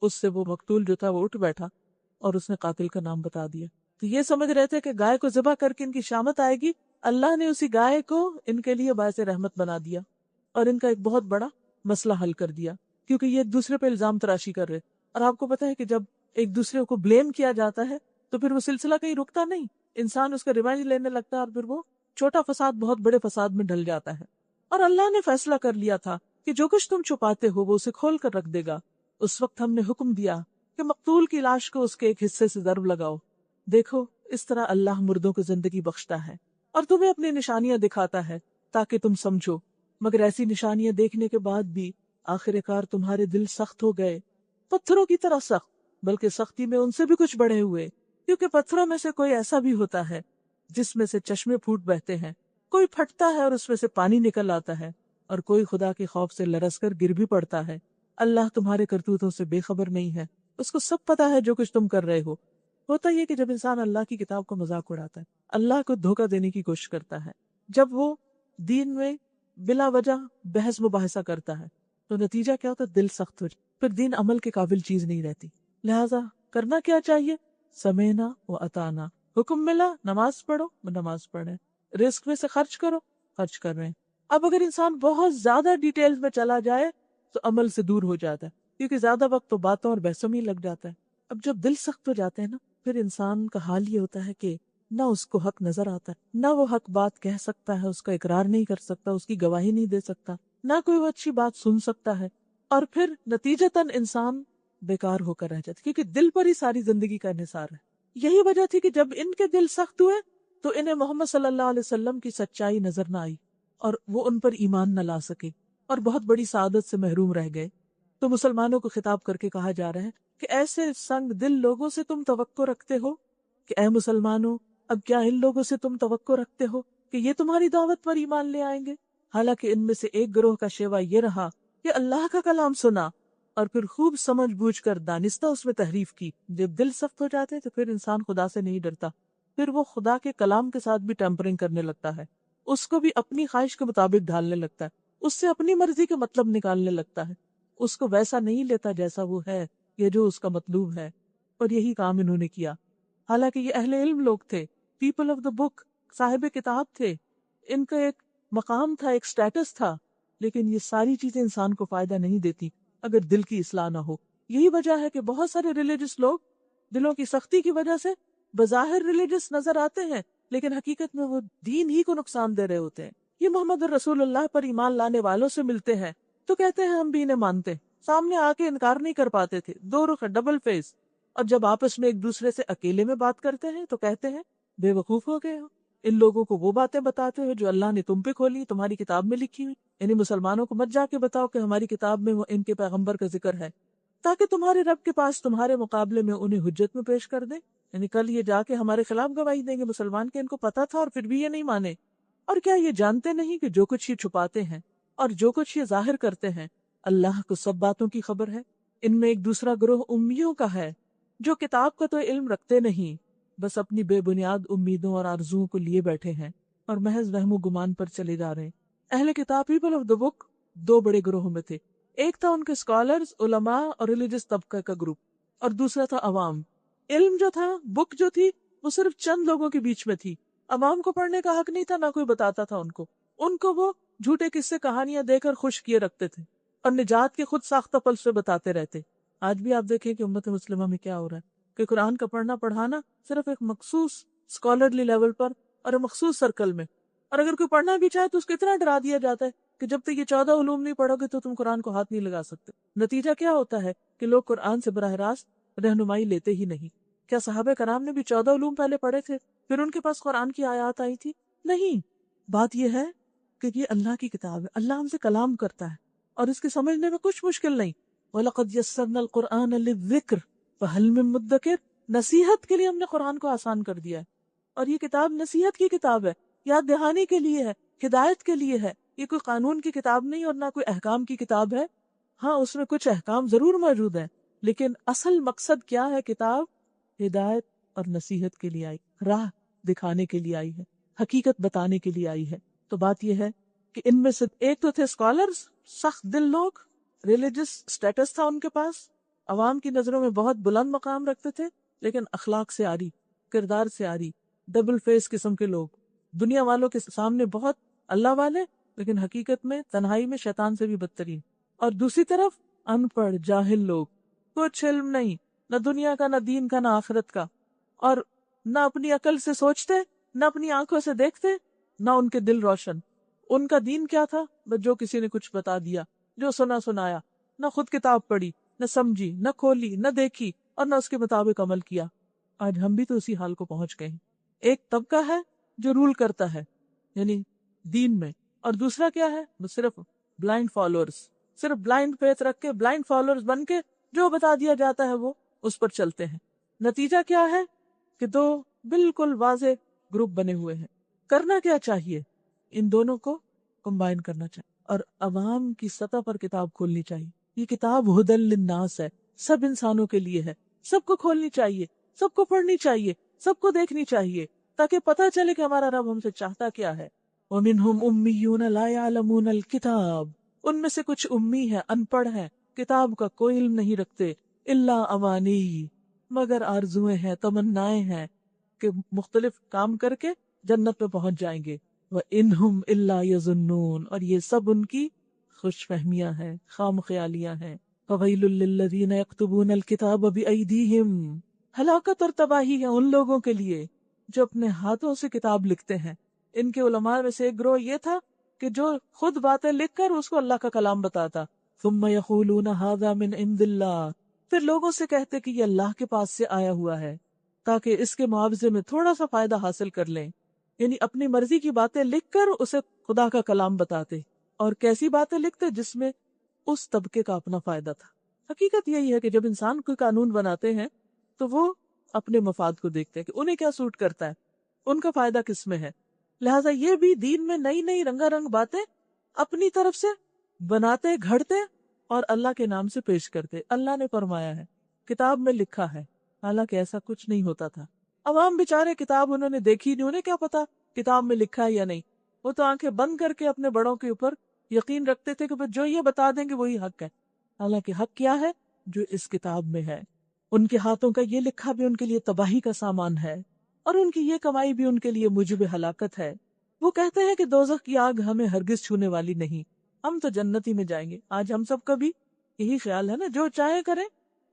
اس سے وہ مقتول جو تھا وہ اٹھ بیٹھا اور اس نے قاتل کا نام بتا دیا۔ تو یہ سمجھ رہے تھے کہ گائے کو ذبح کر کے ان کی شامت آئے گی، اللہ نے اسی گائے کو ان کے لیے باعث رحمت بنا دیا اور ان کا ایک بہت بڑا مسئلہ حل کر دیا، کیونکہ یہ ایک دوسرے پہ الزام تراشی کر رہے۔ اور آپ کو پتہ ہے کہ جب ایک دوسرے کو بلیم کیا جاتا ہے تو پھر وہ سلسلہ کہیں رکتا نہیں، انسان اس کا ریونج لینے لگتا ہے اور پھر وہ چھوٹا فساد بہت بڑے فساد میں ڈھل جاتا ہے۔ اور اللہ نے فیصلہ کر لیا تھا کہ جو کچھ تم چھپاتے ہو وہ اسے کھول کر رکھ دے گا۔ اس وقت ہم نے حکم دیا کہ مقتول کی لاش کو اس کے ایک حصے سے ضرب لگاؤ، دیکھو اس طرح اللہ مردوں کو زندگی بخشتا ہے اور تمہیں اپنی نشانیاں دکھاتا ہے تاکہ تم سمجھو، مگر ایسی نشانیاں دیکھنے کے بعد بھی آخر کار تمہارے دل سخت ہو گئے، پتھروں کی طرح سخت، بلکہ سختی میں ان سے بھی کچھ بڑھے ہوئے، کیونکہ پتھروں میں سے کوئی ایسا بھی ہوتا ہے جس میں سے چشمے پھوٹ بہتے ہیں، کوئی پھٹتا ہے اور اس میں سے پانی نکل آتا ہے، اور کوئی خدا کے خوف سے لرز کر گر بھی پڑتا ہے۔ اللہ تمہارے کرتوتوں سے بے خبر نہیں ہے، اس کو سب پتا ہے جو کچھ تم کر رہے ہو۔ ہوتا یہ کہ جب انسان اللہ کی کتاب کو مذاق اڑاتا ہے، اللہ کو دھوکہ دینے کی کوشش کرتا ہے، جب وہ دین میں بلا وجہ بحث مباحثہ کرتا ہے، تو نتیجہ کیا ہوتا ہے؟ دل سخت ہو جائے، پھر دین عمل کے قابل چیز نہیں رہتی۔ لہٰذا کرنا کیا چاہیے؟ سمینا و اطانا، حکم ملا نماز پڑھو، نماز پڑھیں، رزق میں سے خرچ کرو، خرچ کر رہے ہیں۔ اب اگر انسان بہت زیادہ ڈیٹیلز میں چلا جائے تو عمل سے دور ہو جاتا ہے، کیونکہ زیادہ وقت تو باتوں اور بحثوں میں ہی لگ جاتا ہے۔ اب جب دل سخت ہو جاتے ہیں نا، پھر انسان کا حال یہ ہوتا ہے کہ نہ اس کو حق نظر آتا ہے، نہ وہ حق بات کہہ سکتا ہے، اس کا اقرار نہیں کر سکتا، اس کی گواہی نہیں دے سکتا، نہ کوئی وہ اچھی بات سن سکتا ہے، اور پھر نتیجتاً انسان بیکار ہو کر رہ جاتا ہے، کیونکہ دل پر ہی ساری زندگی کا انحصار ہے۔ یہی وجہ تھی کہ جب ان کے دل سخت ہوئے تو انہیں محمد صلی اللہ علیہ وسلم کی سچائی نظر نہ آئی اور وہ ان پر ایمان نہ لا سکے اور بہت بڑی سعادت سے محروم رہ گئے۔ تو مسلمانوں کو خطاب کر کے کہا جا رہا ہے کہ ایسے سنگ دل لوگوں سے تم توقع رکھتے ہو کہ اے مسلمانوں، اب کیا ان لوگوں سے تم توقع رکھتے ہو کہ یہ تمہاری دعوت پر ایمان لے آئیں گے؟ حالانکہ ان میں سے ایک گروہ کا شیوا یہ رہا کہ اللہ کا کلام سنا اور پھر خوب سمجھ بوجھ کر دانستہ اس میں تحریف کی۔ جب دل سخت ہو جاتے تو پھر انسان خدا سے نہیں ڈرتا، پھر وہ خدا کے کلام کے ساتھ بھی ٹیمپرنگ کرنے لگتا ہے، اس کو بھی اپنی خواہش کے مطابق ڈھالنے لگتا ہے، اس سے اپنی مرضی کے مطلب نکالنے لگتا ہے، اس کو ویسا نہیں لیتا جیسا وہ ہے یا جو اس کا مطلوب ہے۔ اور یہی کام انہوں نے کیا، حالانکہ یہ اہل علم لوگ تھے، پیپل آف دا بک، صاحب کتاب تھے، ان کا ایک مقام تھا، ایک سٹیٹس تھا، لیکن یہ ساری چیزیں انسان کو فائدہ نہیں دیتی اگر دل کی اصلاح نہ ہو۔ یہی وجہ ہے کہ بہت سارے ریلیجس لوگ دلوں کی سختی کی وجہ سے بظاہر ریلیجس نظر آتے ہیں لیکن حقیقت میں وہ دین ہی کو نقصان دے رہے ہوتے ہیں۔ یہ محمد رسول اللہ پر ایمان لانے والوں سے ملتے ہیں تو کہتے ہیں ہم بھی انہیں مانتے، سامنے آ کے انکار نہیں کر پاتے تھے، دو رخ، ڈبل فیس، اور جب آپس میں ایک دوسرے سے اکیلے میں بات کرتے ہیں تو کہتے ہیں بے وقوف ہو گئے ہو، ان لوگوں کو وہ باتیں بتاتے ہو جو اللہ نے تم پہ کھولی، تمہاری کتاب میں لکھی ہوئی، یعنی مسلمانوں کو مت جا کے بتاؤ کہ ہماری کتاب میں وہ ان کے پیغمبر کا ذکر ہے، تاکہ تمہارے رب کے پاس تمہارے مقابلے میں انہیں حجت میں پیش کر دیں، یعنی کل یہ جا کے ہمارے خلاف گواہی دیں گے مسلمان کہ ان کو پتا تھا اور پھر بھی یہ نہیں مانے۔ اور کیا یہ جانتے نہیں کہ جو کچھ یہ چھپاتے ہیں اور جو کچھ یہ ظاہر کرتے ہیں اللہ کو سب باتوں کی خبر ہے؟ ان میں ایک دوسرا گروہ امیوں کا ہے جو کتاب کا تو علم رکھتے نہیں، بس اپنی بے بنیاد امیدوں اور آرزوؤں کو لیے بیٹھے ہیں اور محض وہم و گمان پر چلے جا رہے ہیں۔ اہل کتاب پیپل آف دا بک دو بڑے گروہوں میں تھے، ایک تھا ان کے اسکالرز، علماء اور ریلیجس طبقہ کا گروپ، اور دوسرا تھا عوام۔ علم جو تھا، بک جو تھی، وہ صرف چند لوگوں کے بیچ میں تھی، عوام کو پڑھنے کا حق نہیں تھا، نہ کوئی بتاتا تھا ان کو وہ جھوٹے قصے کہانیاں دے کر خوش کیے رکھتے تھے اور نجات کے خود ساختہ فلسفے بتاتے رہتے۔ آج بھی آپ دیکھیں کہ امت مسلمہ میں کیا ہو رہا ہے کہ قرآن کا پڑھنا پڑھانا صرف ایک مخصوص اسکالرلی لیول پر اور ایک مخصوص سرکل میں، اور اگر کوئی پڑھنا بھی چاہے تو اس کو اتنا ڈرا دیا جاتا ہے کہ جب تک یہ 14 علوم نہیں پڑھو گے تو تم قرآن کو ہاتھ نہیں لگا سکتے۔ نتیجہ کیا ہوتا ہے کہ لوگ قرآن سے براہ راست رہنمائی لیتے ہی نہیں۔ کیا صحابہ کرام نے بھی 14 علوم پہلے پڑھے تھے پھر ان کے پاس قرآن کی آیات آئی تھی؟ نہیں۔ بات یہ ہے کہ یہ اللہ کی کتاب ہے، اللہ ہم سے کلام کرتا ہے اور اس کے سمجھنے میں کچھ مشکل نہیں۔ وَلَقَدْ يَسَّرْنَا الْقُرْآنَ لِلذِّكْرِ فَهَلْ مِن مُدَّكِرٍ، نصیحت کے لیے ہم نے قرآن کو آسان کر دیا ہے، اور یہ کتاب نصیحت کی کتاب ہے، یاد دہانی کے لیے ہے، ہدایت کے لیے ہے، یہ کوئی قانون کی کتاب نہیں اور نہ کوئی احکام کی کتاب ہے. ہاں اس میں کچھ احکام ضرور موجود ہیں، لیکن اصل مقصد کیا ہے؟ کتاب ہدایت اور نصیحت کے لیے آئی، راہ دکھانے کے لیے آئی ہے، حقیقت بتانے کے لیے آئی ہے. تو بات یہ ہے کہ ان میں سے ایک تو تھے اسکالرز، سخت دل لوگ، ریلیجس سٹیٹس تھا ان کے پاس، عوام کی نظروں میں بہت بلند مقام رکھتے تھے، لیکن اخلاق سے آری، کردار سے آری، ڈبل فیس قسم کے لوگ، دنیا والوں کے سامنے بہت اللہ والے، لیکن حقیقت میں تنہائی میں شیطان سے بھی بدترین. اور دوسری طرف ان پڑھ جاہل لوگ، کچھ علم نہیں، نہ دنیا کا، نہ دین کا، نہ آخرت کا، اور نہ اپنی عقل سے سوچتے، نہ اپنی آنکھوں سے دیکھتے، نہ ان کے دل روشن. ان کا دین کیا تھا؟ بس جو کسی نے کچھ بتا دیا، جو سنا سنایا، نہ خود کتاب پڑھی، نہ سمجھی، نہ کھولی، نہ دیکھی، اور نہ اس کے مطابق عمل کیا. آج ہم بھی تو اسی حال کو پہنچ گئے ہیں. ایک طبقہ ہے جو رول کرتا ہے یعنی دین میں، اور دوسرا کیا ہے؟ وہ صرف بلائنڈ فالوورز، صرف بلائنڈ فیتھ رکھ کے، بلائنڈ فالوورز بن کے جو بتا دیا جاتا ہے وہ اس پر چلتے ہیں. نتیجہ کیا ہے کہ دو بالکل واضح گروپ بنے ہوئے ہیں. کرنا کیا چاہیے؟ ان دونوں کو کمبائن کرنا چاہیے اور عوام کی سطح پر کتاب کھولنی چاہیے. یہ کتاب ہدی للناس ہے، سب انسانوں کے لیے ہے، سب کو کھولنی چاہیے، سب کو پڑھنی چاہیے، سب کو دیکھنی چاہیے، تاکہ پتہ چلے کہ ہمارا رب ہم سے چاہتا کیا ہے. وَمِنْهُمْ أُمِّيُّونَ لَا يَعْلَمُونَ الْكِتَابَ، ان میں سے کچھ امی ہیں، ان پڑھ ہیں، کتاب کا کوئی علم نہیں رکھتے. إِلَّا أَمَانِيَّ، مگر آرزویں ہیں، تمنائیں ہیں کہ مختلف کام کر کے جنت میں پہنچ جائیں گے. وَإِنْهُمْ إِلَّا يَظُنُّونَ، اور یہ سب ان کی خوش فہمیاں ہیں، خام خیالیاں ہیں. فَوَيْلٌ لِّلَّذِينَ يَكْتُبُونَ الْكِتَابَ بِأَيْدِيهِمْ، ہلاکت اور تباہی ہے ان لوگوں کے لیے جو اپنے ہاتھوں سے کتاب لکھتے ہیں. ان کے علماء میں سے ایک گروہ یہ تھا کہ جو خود باتیں لکھ کر اس کو اللہ کا کلام بتاتا. ثُمَّ يَقُولُونَ هَذَا مِنْ عِنْدِ اللَّهِ، پھر لوگوں سے کہتے کہ یہ اللہ کے پاس سے آیا ہوا ہے، تاکہ اس کے معاوضے میں تھوڑا سا فائدہ حاصل کر لیں. یعنی اپنی مرضی کی باتیں لکھ کر اسے خدا کا کلام بتاتے، اور کیسی باتیں لکھتے جس میں اس طبقے کا اپنا فائدہ تھا. حقیقت یہی ہے کہ جب انسان کوئی قانون بناتے ہیں تو وہ اپنے مفاد کو دیکھتے ہیں کہ انہیں کیا سوٹ کرتا ہے، ان کا فائدہ کس میں ہے. لہٰذا یہ بھی دین میں نئی نئی رنگا رنگ باتیں اپنی طرف سے بناتے، گھڑتے اور اللہ کے نام سے پیش کرتے. اللہ نے فرمایا ہے، کتاب میں لکھا ہے، حالانکہ ایسا کچھ نہیں ہوتا تھا. عوام بیچارے کتاب انہوں نے دیکھی نہیں، انہیں کیا پتا کتاب میں لکھا ہے یا نہیں. وہ تو آنکھیں بند کر کے اپنے بڑوں کے اوپر یقین رکھتے تھے کہ بس جو یہ بتا دیں گے وہی حق ہے. حالانکہ حق کیا ہے؟ جو اس کتاب میں ہے. ان کے ہاتھوں کا یہ لکھا بھی ان کے لیے تباہی کا سامان ہے، اور ان کی یہ کمائی بھی ان کے لیے موجب ہلاکت ہے. وہ کہتے ہیں کہ دوزخ کی آگ ہمیں ہرگز چھونے والی نہیں، ہم تو جنتی میں جائیں گے. آج ہم سب کا بھی یہی خیال ہے نا، جو چاہے کریں،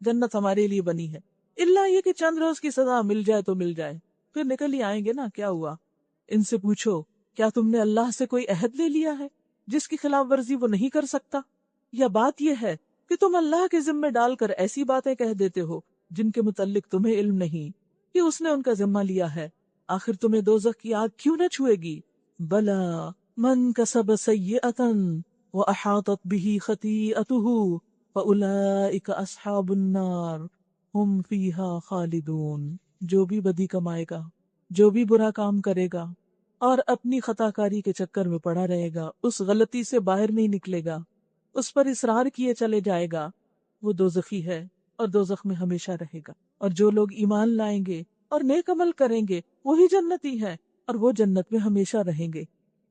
جنت ہمارے لیے بنی ہے. اللہ یہ کہ چند روز کی سزا مل جائے تو مل جائے، پھر نکل ہی آئیں گے نا. کیا ہوا؟ ان سے پوچھو، کیا تم نے اللہ سے کوئی عہد لے لیا ہے جس کی خلاف ورزی وہ نہیں کر سکتا؟ یا بات یہ ہے کہ تم اللہ کے ذمے ڈال کر ایسی باتیں کہہ دیتے ہو جن کے متعلق تمہیں علم نہیں کہ اس نے ان کا ذمہ لیا ہے؟ آخر تمہیں دوزخ کی آگ کیوں نہ چھوئے گی؟ بلا من کسب سیئۃ واحاطت به خطیئتہ فاولئک اصحاب النار ہم فیہا خالدون. جو بھی بدی کمائے گا، جو بھی برا کام کرے گا اور اپنی خطا کاری کے چکر میں پڑا رہے گا، اس غلطی سے باہر نہیں نکلے گا، اس پر اصرار کیے چلے جائے گا، وہ دوزخی ہے اور دوزخ میں ہمیشہ رہے گا. اور جو لوگ ایمان لائیں گے اور نیک عمل کریں گے وہی جنتی ہیں اور وہ جنت میں ہمیشہ رہیں گے.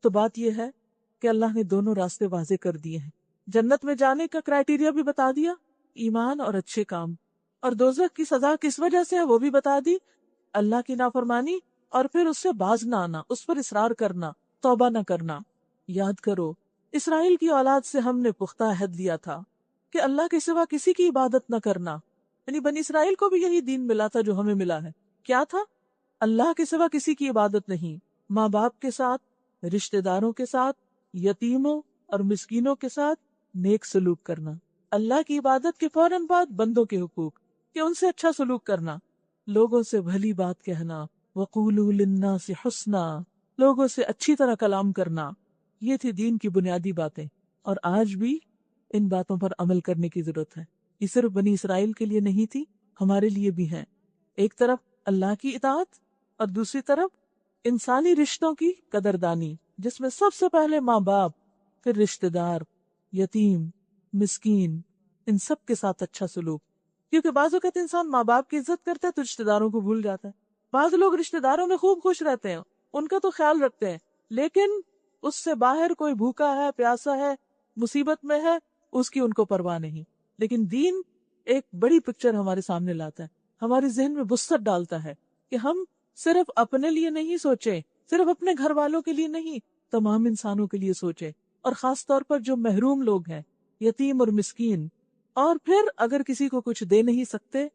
تو بات یہ ہے کہ اللہ نے دونوں راستے واضح کر دیے ہیں. جنت میں جانے کا کرائیٹیریا بھی بتا دیا، ایمان اور اچھے کام، اور دوزخ کی سزا کس وجہ سے ہے وہ بھی بتا دی، اللہ کی نافرمانی اور پھر اس سے باز نہ آنا، اس پر اصرار کرنا، توبہ نہ کرنا. یاد کرو، اسرائیل کی اولاد سے ہم نے پختہ عہد لیا تھا کہ اللہ کے سوا کسی کی عبادت نہ کرنا. یعنی بنی اسرائیل کو بھی یہی دین ملا تھا جو ہمیں ملا ہے. کیا تھا؟ اللہ کے سوا کسی کی عبادت نہیں، ماں باپ کے ساتھ، رشتہ داروں کے ساتھ، یتیموں اور مسکینوں کے ساتھ نیک سلوک کرنا. اللہ کی عبادت کے فوراً بعد بندوں کے حقوق، کہ ان سے اچھا سلوک کرنا، لوگوں سے بھلی بات کہنا، وَقُولُوا لِلنَّاسِ حُسْنًا، لوگوں سے اچھی طرح کلام کرنا. یہ تھی دین کی بنیادی باتیں، اور آج بھی ان باتوں پر عمل کرنے کی ضرورت ہے. یہ صرف بنی اسرائیل کے لیے نہیں تھی، ہمارے لیے بھی ہیں. ایک طرف اللہ کی اطاعت اور دوسری طرف انسانی رشتوں کی قدردانی، جس میں سب سے پہلے ماں باپ پھر رشتہ دار، یتیم، مسکین، ان سب کے ساتھ اچھا سلوک. کیونکہ بعض اوقات انسان ماں باپ کی عزت کرتا ہے تو رشتہ داروں کو بھول جاتا ہے. بعض لوگ رشتہ داروں میں خوب خوش رہتے ہیں، ان کا تو خیال رکھتے ہیں، لیکن اس سے باہر کوئی بھوکا ہے، پیاسا ہے، مصیبت میں ہے، اس کی ان کو پرواہ نہیں. لیکن دین ایک بڑی پکچر ہمارے سامنے لاتا ہے، ہمارے ذہن میں وسعت ڈالتا ہے کہ ہم صرف اپنے لیے نہیں سوچیں، صرف اپنے گھر والوں کے لیے نہیں، تمام انسانوں کے لیے سوچیں، اور خاص طور پر جو محروم لوگ ہیں، یتیم اور مسکین. اور پھر اگر کسی کو کچھ دے نہیں سکتے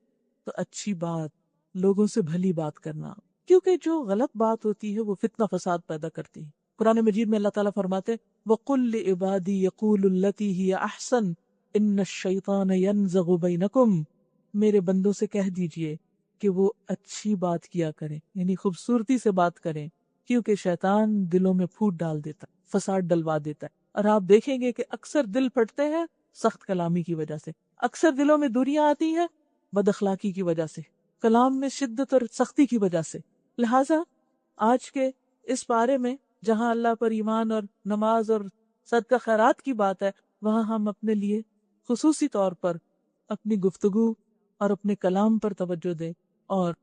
تو اچھی بات، لوگوں سے بھلی بات کرنا، کیونکہ جو غلط بات ہوتی ہے وہ فتنہ فساد پیدا کرتی ہے. قرآن مجید میں اللہ تعالیٰ فرماتے وَقُلْ لِعِبَادِي يَقُولُ الَّتِي هِيَ أَحْسَنُ إِنَّ الشَّيْطَانَ يَنزَغُ بَيْنَكُمْ. میرے بندوں سے کہہ دیجئے کہ وہ اچھی بات کیا کریں، یعنی خوبصورتی سے بات کریں، کیونکہ شیطان دلوں میں پھوٹ ڈال دیتا ہے، فساد ڈلوا دیتا ہے. اور آپ دیکھیں گے کہ اکثر دل پھٹتے ہیں سخت کلامی کی وجہ سے، اکثر دلوں میں دوریاں آتی ہیں بد اخلاقی کی وجہ سے، کلام میں شدت اور سختی کی وجہ سے. لہٰذا آج کے اس پارے میں جہاں اللہ پر ایمان اور نماز اور صدقہ خیرات کی بات ہے، وہاں ہم اپنے لیے خصوصی طور پر اپنی گفتگو اور اپنے کلام پر توجہ دیں، اور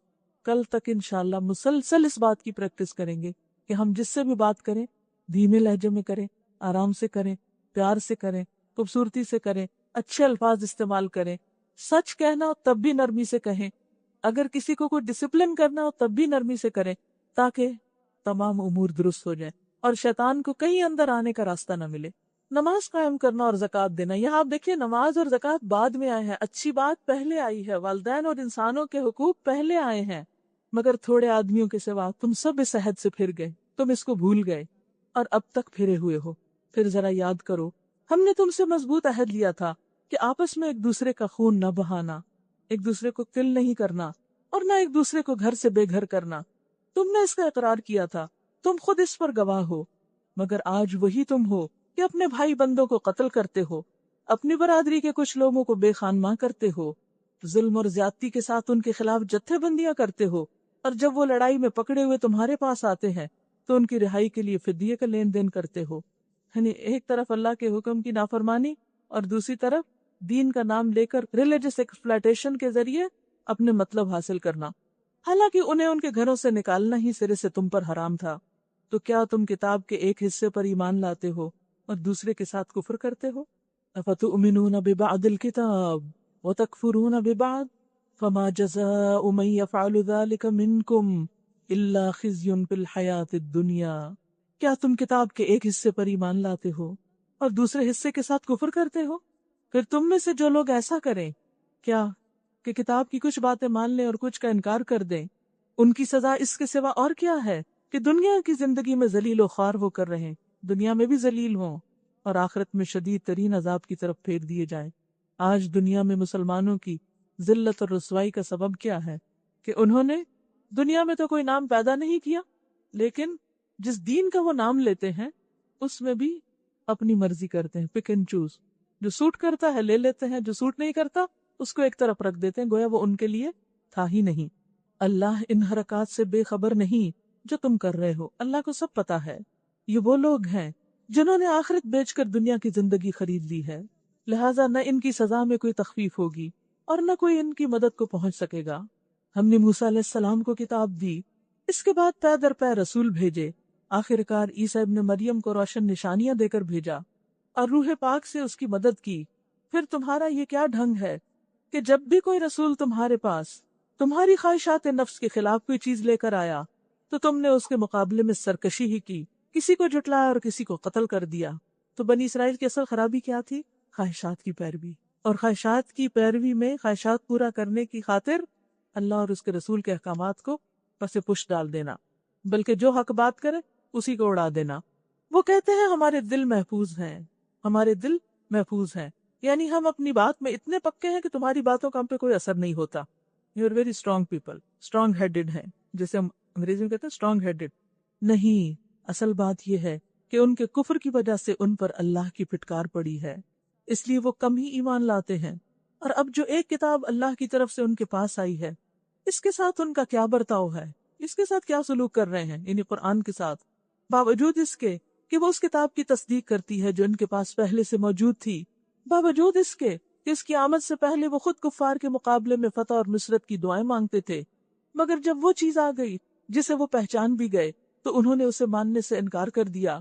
کل تک انشاءاللہ مسلسل اس بات کی پریکٹس کریں گے کہ ہم جس سے بھی بات کریں دھیمے لہجے میں کریں، آرام سے کریں، پیار سے کریں، خوبصورتی سے کریں، اچھے الفاظ استعمال کریں. سچ کہنا ہو تب بھی نرمی سے کہیں، اگر کسی کو کوئی ڈسپلن کرنا ہو تب بھی نرمی سے کریں، تاکہ تمام امور درست ہو جائیں اور شیطان کو کہیں اندر آنے کا راستہ نہ ملے. نماز قائم کرنا اور زکوٰۃ دینا، یہاں آپ دیکھیے نماز اور زکوٰۃ بعد میں آئے ہیں، اچھی بات پہلے آئی ہے، والدین اور انسانوں کے حقوق پہلے آئے ہیں. مگر تھوڑے آدمیوں کے سوا تم سب اس عہد سے پھر گئے، تم اس کو بھول گئے اور اب تک پھرے ہوئے ہو. پھر ذرا یاد کرو، ہم نے تم سے مضبوط عہد لیا تھا کہ آپس میں ایک دوسرے کا خون نہ بہانا، ایک دوسرے کو قتل نہیں کرنا، اور نہ ایک دوسرے کو گھر سے بے گھر کرنا. تم نے اس کا اقرار کیا تھا، تم خود اس پر گواہ ہو. مگر آج وہی تم ہو کہ اپنے بھائی بندوں کو قتل کرتے ہو، اپنی برادری کے کچھ لوگوں کو بے خانماں کرتے ہو، ظلم اور زیادتی کے ساتھ ان کے خلاف جتھے بندیاں کرتے ہو، اور جب وہ لڑائی میں پکڑے ہوئے تمہارے پاس آتے ہیں تو ان کی رہائی کے لیے فدیے کا لین دین کرتے ہو. یعنی ایک طرف اللہ کے حکم کی نافرمانی اور دوسری طرف دین کا نام لے کر ریلیجس ایکسپلائٹیشن کے ذریعے اپنے مطلب حاصل کرنا، حالانکہ انہیں ان کے گھروں سے نکالنا ہی سرے سے تم پر حرام تھا. تو کیا تم کتاب کے ایک حصے پر ایمان لاتے ہو اور دوسرے کے ساتھ کفر کرتے ہو؟ افتؤمنون ببعض الکتاب وتکفرون ببعض فما جزاء من يفعل ذلك منكم الا خزي في الحیاة الدنیا. کیا تم کتاب کے ایک حصے پر ایمان لاتے ہو اور دوسرے حصے کے ساتھ کفر کرتے ہو؟ پھر تم میں سے جو لوگ ایسا کریں، کیا کہ کتاب کی کچھ باتیں مان لیں اور کچھ کا انکار کر دیں، ان کی سزا اس کے سوا اور کیا ہے کہ دنیا کی زندگی میں ذلیل و خوار ہو کر رہیں، دنیا میں بھی ذلیل ہوں اور آخرت میں شدید ترین عذاب کی طرف پھیر دیے جائیں. آج دنیا میں مسلمانوں کی ذلت اور رسوائی کا سبب کیا ہے کہ انہوں نے دنیا میں تو کوئی نام پیدا نہیں کیا، لیکن جس دین کا وہ نام لیتے ہیں اس میں بھی اپنی مرضی کرتے ہیں، پک اینڈ چوز. جو سوٹ کرتا ہے لے لیتے ہیں، جو سوٹ نہیں کرتا اس کو ایک طرف رکھ دیتے ہیں، گویا وہ ان کے لیے تھا ہی نہیں. اللہ ان حرکات سے بے خبر نہیں جو تم کر رہے ہو، اللہ کو سب پتا ہے. یہ وہ لوگ ہیں جنہوں نے آخرت بیچ کر دنیا کی زندگی خرید لی ہے، لہٰذا نہ ان کی سزا میں کوئی تخفیف ہوگی اور نہ کوئی ان کی مدد کو پہنچ سکے گا. ہم نے موسیٰ علیہ السلام کو کتاب دی، اس کے بعد پے در پے رسول بھیجے، آخر کار عیسیٰ ابن مریم کو روشن نشانیاں دے کر بھیجا اور روح پاک سے اس کی مدد کی. پھر تمہارا یہ کیا ڈھنگ ہے کہ جب بھی کوئی رسول تمہارے پاس تمہاری خواہشات نفس کے خلاف کوئی چیز لے کر آیا تو تم نے اس کے مقابلے میں سرکشی ہی کی، کسی کو جھٹلایا اور کسی کو قتل کر دیا. تو بنی اسرائیل کی اصل خرابی کیا تھی؟ خواہشات کی پیروی، اور خواہشات کی پیروی میں خواہشات پورا کرنے کی خاطر اللہ اور اس کے رسول کے احکامات کو پس پش ڈال دینا، بلکہ جو حق بات کرے اسی کو اڑا دینا. وہ کہتے ہیں ہمارے دل محفوظ ہیں، ہمارے دل محفوظ ہیں، یعنی ہم اپنی بات میں اتنے پکے ہیں کہ تمہاری باتوں کا ہم پہ کوئی اثر نہیں ہوتا. You are very strong people, strong headed ہیں، جیسے ہم انگریزی میں کہتے ہیں اسٹرانگ ہیڈڈ. نہیں، اصل بات یہ ہے کہ ان کے کفر کی وجہ سے ان پر اللہ کی پھٹکار پڑی ہے، اس لیے وہ کم ہی ایمان لاتے ہیں. اور اب جو ایک کتاب اللہ کی طرف سے ان کے پاس آئی ہے، اس کے ساتھ ان کا کیا برتاؤ ہے، اس کے ساتھ کیا سلوک کر رہے ہیں، یعنی قرآن کے ساتھ، باوجود اس کے کہ وہ اس کتاب کی تصدیق کرتی ہے جو ان کے پاس پہلے سے موجود تھی، باوجود اس کے کہ اس کی آمد سے پہلے وہ خود کفار کے مقابلے میں فتح اور نصرت کی دعائیں مانگتے تھے، مگر جب وہ چیز آ گئی جسے وہ پہچان بھی گئے تو انہوں نے اسے ماننے سے انکار کر دیا۔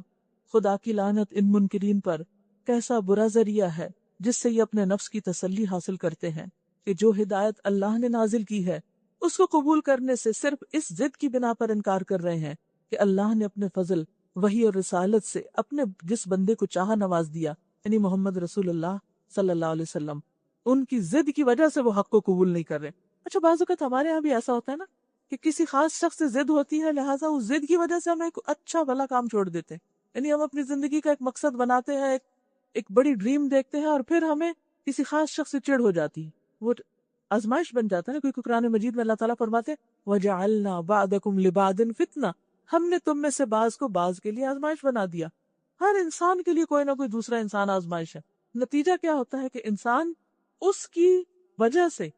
خدا کی لعنت ان منکرین پر، کیسا برا ذریعہ ہے جس سے یہ اپنے نفس کی تسلی حاصل کرتے ہیں کہ جو ہدایت اللہ نے نازل کی ہے اس کو قبول کرنے سے صرف اس ضد کی بنا پر انکار کر رہے ہیں کہ اللہ نے اپنے فضل، وحی اور رسالت سے اپنے جس بندے کو چاہا نواز دیا، یعنی محمد رسول اللہ صلی اللہ علیہ وسلم، ان کی ضد کی وجہ سے وہ حق کو قبول نہیں کر رہے۔ اچھا، بعض اوقات ہمارے یہاں بھی ایسا ہوتا ہے نا کہ کسی خاص شخص سے ضد ہوتی ہے، لہٰذا اس ضد کی وجہ سے ہم ایک اچھا بھلا کام چھوڑ دیتے ہیں، یعنی ہم اپنی زندگی کا ایک مقصد بناتے ہیں، ایک بڑی ڈریم دیکھتے ہیں، اور پھر ہمیں کسی خاص شخص سے چڑ ہو جاتی ہے، وہ آزمائش بن جاتا ہے، کیونکہ قرآن مجید میں اللہ تعالیٰ فرماتے وَجَعَلْنَا بَعْدَكُمْ لِبَعْدٍ فِتْنَةً، ہم نے تم میں سے بعض کو بعض کے لیے آزمائش بنا دیا۔ ہر انسان کے لیے کوئی نہ کوئی دوسرا انسان آزمائش ہے۔ نتیجہ کیا ہوتا ہے کہ انسان اس کی وجہ سے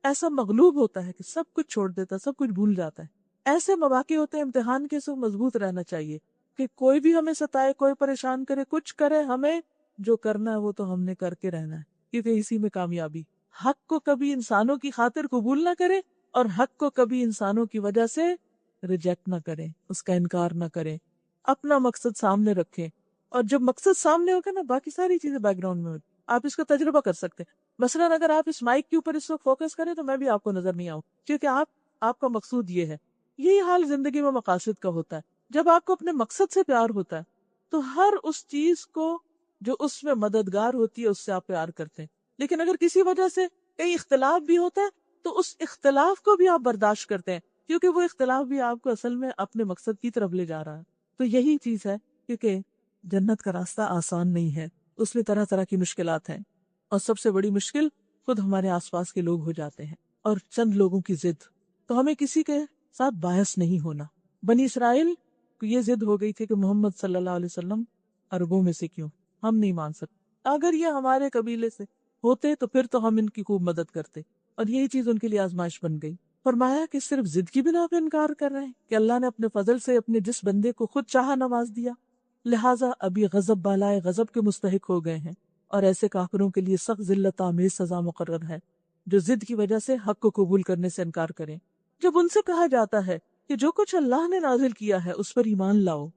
ایسا مغلوب ہوتا ہے کہ سب کچھ چھوڑ دیتا ہے، سب کچھ بھول جاتا ہے۔ ایسے مواقع ہوتے ہیں امتحان کے، سے مضبوط رہنا چاہیے کہ کوئی بھی ہمیں ستائے، کوئی پریشان کرے، کچھ کرے، ہمیں جو کرنا ہے وہ تو ہم نے کر کے رہنا ہے، کیونکہ اسی میں کامیابی۔ حق کو کبھی انسانوں کی خاطر قبول نہ کرے، اور حق کو کبھی انسانوں کی وجہ سے ریجیکٹ نہ کریں، اس کا انکار نہ کریں، اپنا مقصد سامنے رکھیں، اور جب مقصد سامنے ہوگا نا باقی ساری چیزیں بیک گراؤنڈ میں ہوگی۔ آپ اس کا تجربہ کر سکتے ہیں، مثلاً اگر آپ اس مائک کے اوپر اس وقت فوکس کریں تو میں بھی آپ کو نظر نہیں آؤں، کیونکہ آپ کا مقصود یہ ہے۔ یہی حال زندگی میں مقاصد کا ہوتا ہے۔ جب آپ کو اپنے مقصد سے پیار ہوتا ہے تو ہر اس چیز کو جو اس میں مددگار ہوتی ہے اس سے آپ پیار کرتے ہیں، لیکن اگر کسی وجہ سے کئی اختلاف بھی ہوتا ہے تو اس اختلاف کو بھی آپ برداشت کرتے ہیں، کیونکہ وہ اختلاف بھی آپ کو اصل میں اپنے مقصد کی طرف لے جا رہا ہے۔ تو یہی چیز ہے، کیونکہ جنت کا راستہ آسان نہیں ہے، اس میں طرح طرح کی مشکلات ہیں، اور سب سے بڑی مشکل خود ہمارے آس پاس کے لوگ ہو جاتے ہیں، اور چند لوگوں کی ضد۔ تو ہمیں کسی کے ساتھ باعث نہیں ہونا۔ بنی اسرائیل کو یہ ضد ہو گئی تھی کہ محمد صلی اللہ علیہ وسلم عربوں میں سے کیوں، ہم نہیں مان سکتے، اگر یہ ہمارے قبیلے سے ہوتے تو پھر تو ہم ان کی خوب مدد کرتے، اور یہی چیز ان کے لیے آزمائش بن گئی۔ فرمایا کہ صرف ضد کی بنا پہ انکار کر رہے ہیں کہ اللہ نے اپنے فضل سے اپنے جس بندے کو خود چاہا نواز دیا، لہٰذا ابھی غضب بالائے غضب کے مستحق ہو گئے ہیں، اور ایسے کافروں کے لیے سخت ذلت آمیز سزا مقرر ہے جو ضد کی وجہ سے حق کو قبول کرنے سے انکار کریں۔ جب ان سے کہا جاتا ہے کہ جو کچھ اللہ نے نازل کیا ہے اس پر ایمان لاؤ،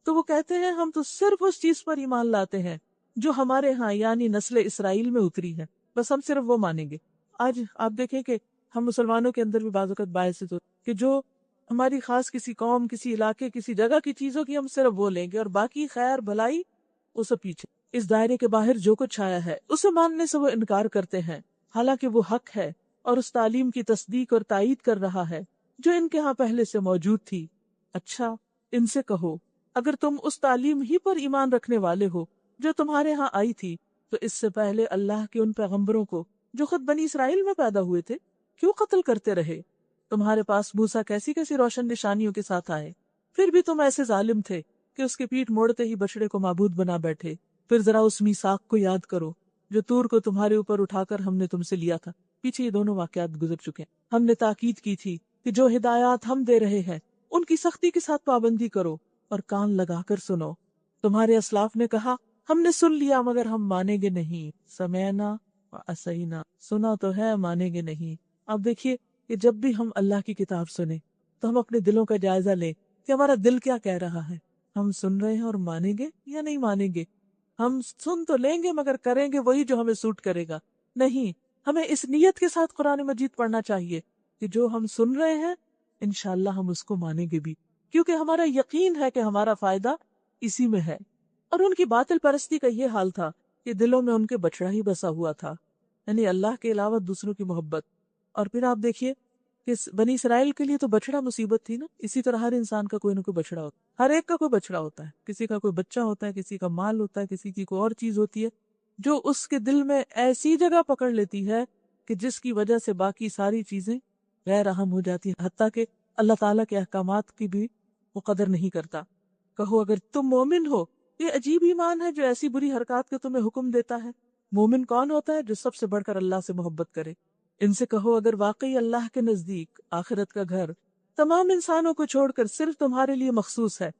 تو وہ کہتے ہیں ہم تو صرف اس چیز پر ایمان لاتے ہیں جو ہمارے ہاں یعنی نسل اسرائیل میں اتری ہے، بس ہم صرف وہ مانیں گے۔ آج آپ دیکھیں کہ ہم مسلمانوں کے اندر بھی بعض اوقات باعث ہوتے کہ جو ہماری خاص کسی قوم، کسی علاقے، کسی جگہ کی چیزوں کی ہم صرف وہ لیں گے، اور باقی خیر بھلائی وہ سب پیچھے۔ اس دائرے کے باہر جو کچھ آیا ہے اسے ماننے سے وہ انکار کرتے ہیں، حالانکہ وہ حق ہے اور اس تعلیم کی تصدیق اور تائید کر رہا ہے جو ان کے ہاں پہلے سے موجود تھی۔ اچھا، ان سے کہو اگر تم اس تعلیم ہی پر ایمان رکھنے والے ہو جو تمہارے ہاں آئی تھی تو اس سے پہلے اللہ کے ان پیغمبروں کو جو خود بنی اسرائیل میں پیدا ہوئے تھے کیوں قتل کرتے رہے؟ تمہارے پاس موسیٰ کیسی کیسی روشن نشانیوں کے ساتھ آئے، پھر بھی تم ایسے ظالم تھے کہ اس کے پیٹھ موڑتے ہی بچڑے کو معبود بنا بیٹھے۔ پھر ذرا اس میثاق کو یاد کرو جو طور کو تمہارے اوپر اٹھا کر ہم نے تم سے لیا تھا۔ پیچھے یہ دونوں واقعات گزر چکے ہیں۔ ہم نے تاکید کی تھی کہ جو ہدایات ہم دے رہے ہیں ان کی سختی کے ساتھ پابندی کرو اور کان لگا کر سنو۔ تمہارے اسلاف نے کہا ہم نے سن لیا مگر ہم مانیں گے نہیں، سمعنا وعصینا، سنا تو ہے مانیں گے نہیں۔ اب دیکھیے کہ جب بھی ہم اللہ کی کتاب سنیں تو ہم اپنے دلوں کا جائزہ لیں کہ ہمارا دل کیا کہہ رہا ہے، ہم سن رہے ہیں اور مانیں گے یا نہیں مانیں گے۔ ہم سن تو لیں گے مگر کریں گے وہی جو ہمیں سوٹ کرے گا؟ نہیں، ہمیں اس نیت کے ساتھ قرآن مجید پڑھنا چاہیے کہ جو ہم سن رہے ہیں انشاءاللہ ہم اس کو مانیں گے بھی، کیونکہ ہمارا یقین ہے کہ ہمارا فائدہ اسی میں ہے۔ اور ان کی باطل پرستی کا یہ حال تھا کہ دلوں میں ان کے بچڑا ہی بسا ہوا تھا، یعنی اللہ کے علاوہ دوسروں کی محبت۔ اور پھر آپ دیکھیے کہ بنی اسرائیل کے لیے تو بچڑا مصیبت تھی نا، اسی طرح ہر انسان کا کوئی نہ کوئی بچڑا ہوتا ہے، ہر ایک کا کوئی بچڑا ہوتا ہے، کسی کا کوئی بچہ ہوتا ہے، کسی کا مال ہوتا ہے، کسی کی کوئی اور چیز ہوتی ہے جو اس کے دل میں ایسی جگہ پکڑ لیتی ہے کہ جس کی وجہ سے باقی ساری چیزیں غیر اہم ہو جاتی ہیں، حتیٰ کہ اللہ تعالیٰ کے احکامات کی بھی وہ قدر نہیں کرتا۔ کہو اگر تم مومن ہو، یہ عجیب ایمان ہے جو ایسی بری حرکات کے تمہیں حکم دیتا ہے۔ مومن کون ہوتا ہے؟ جو سب سے بڑھ کر اللہ سے محبت کرے۔ ان سے کہو اگر واقعی اللہ کے نزدیک آخرت کا گھر تمام انسانوں کو چھوڑ کر صرف تمہارے لیے مخصوص ہے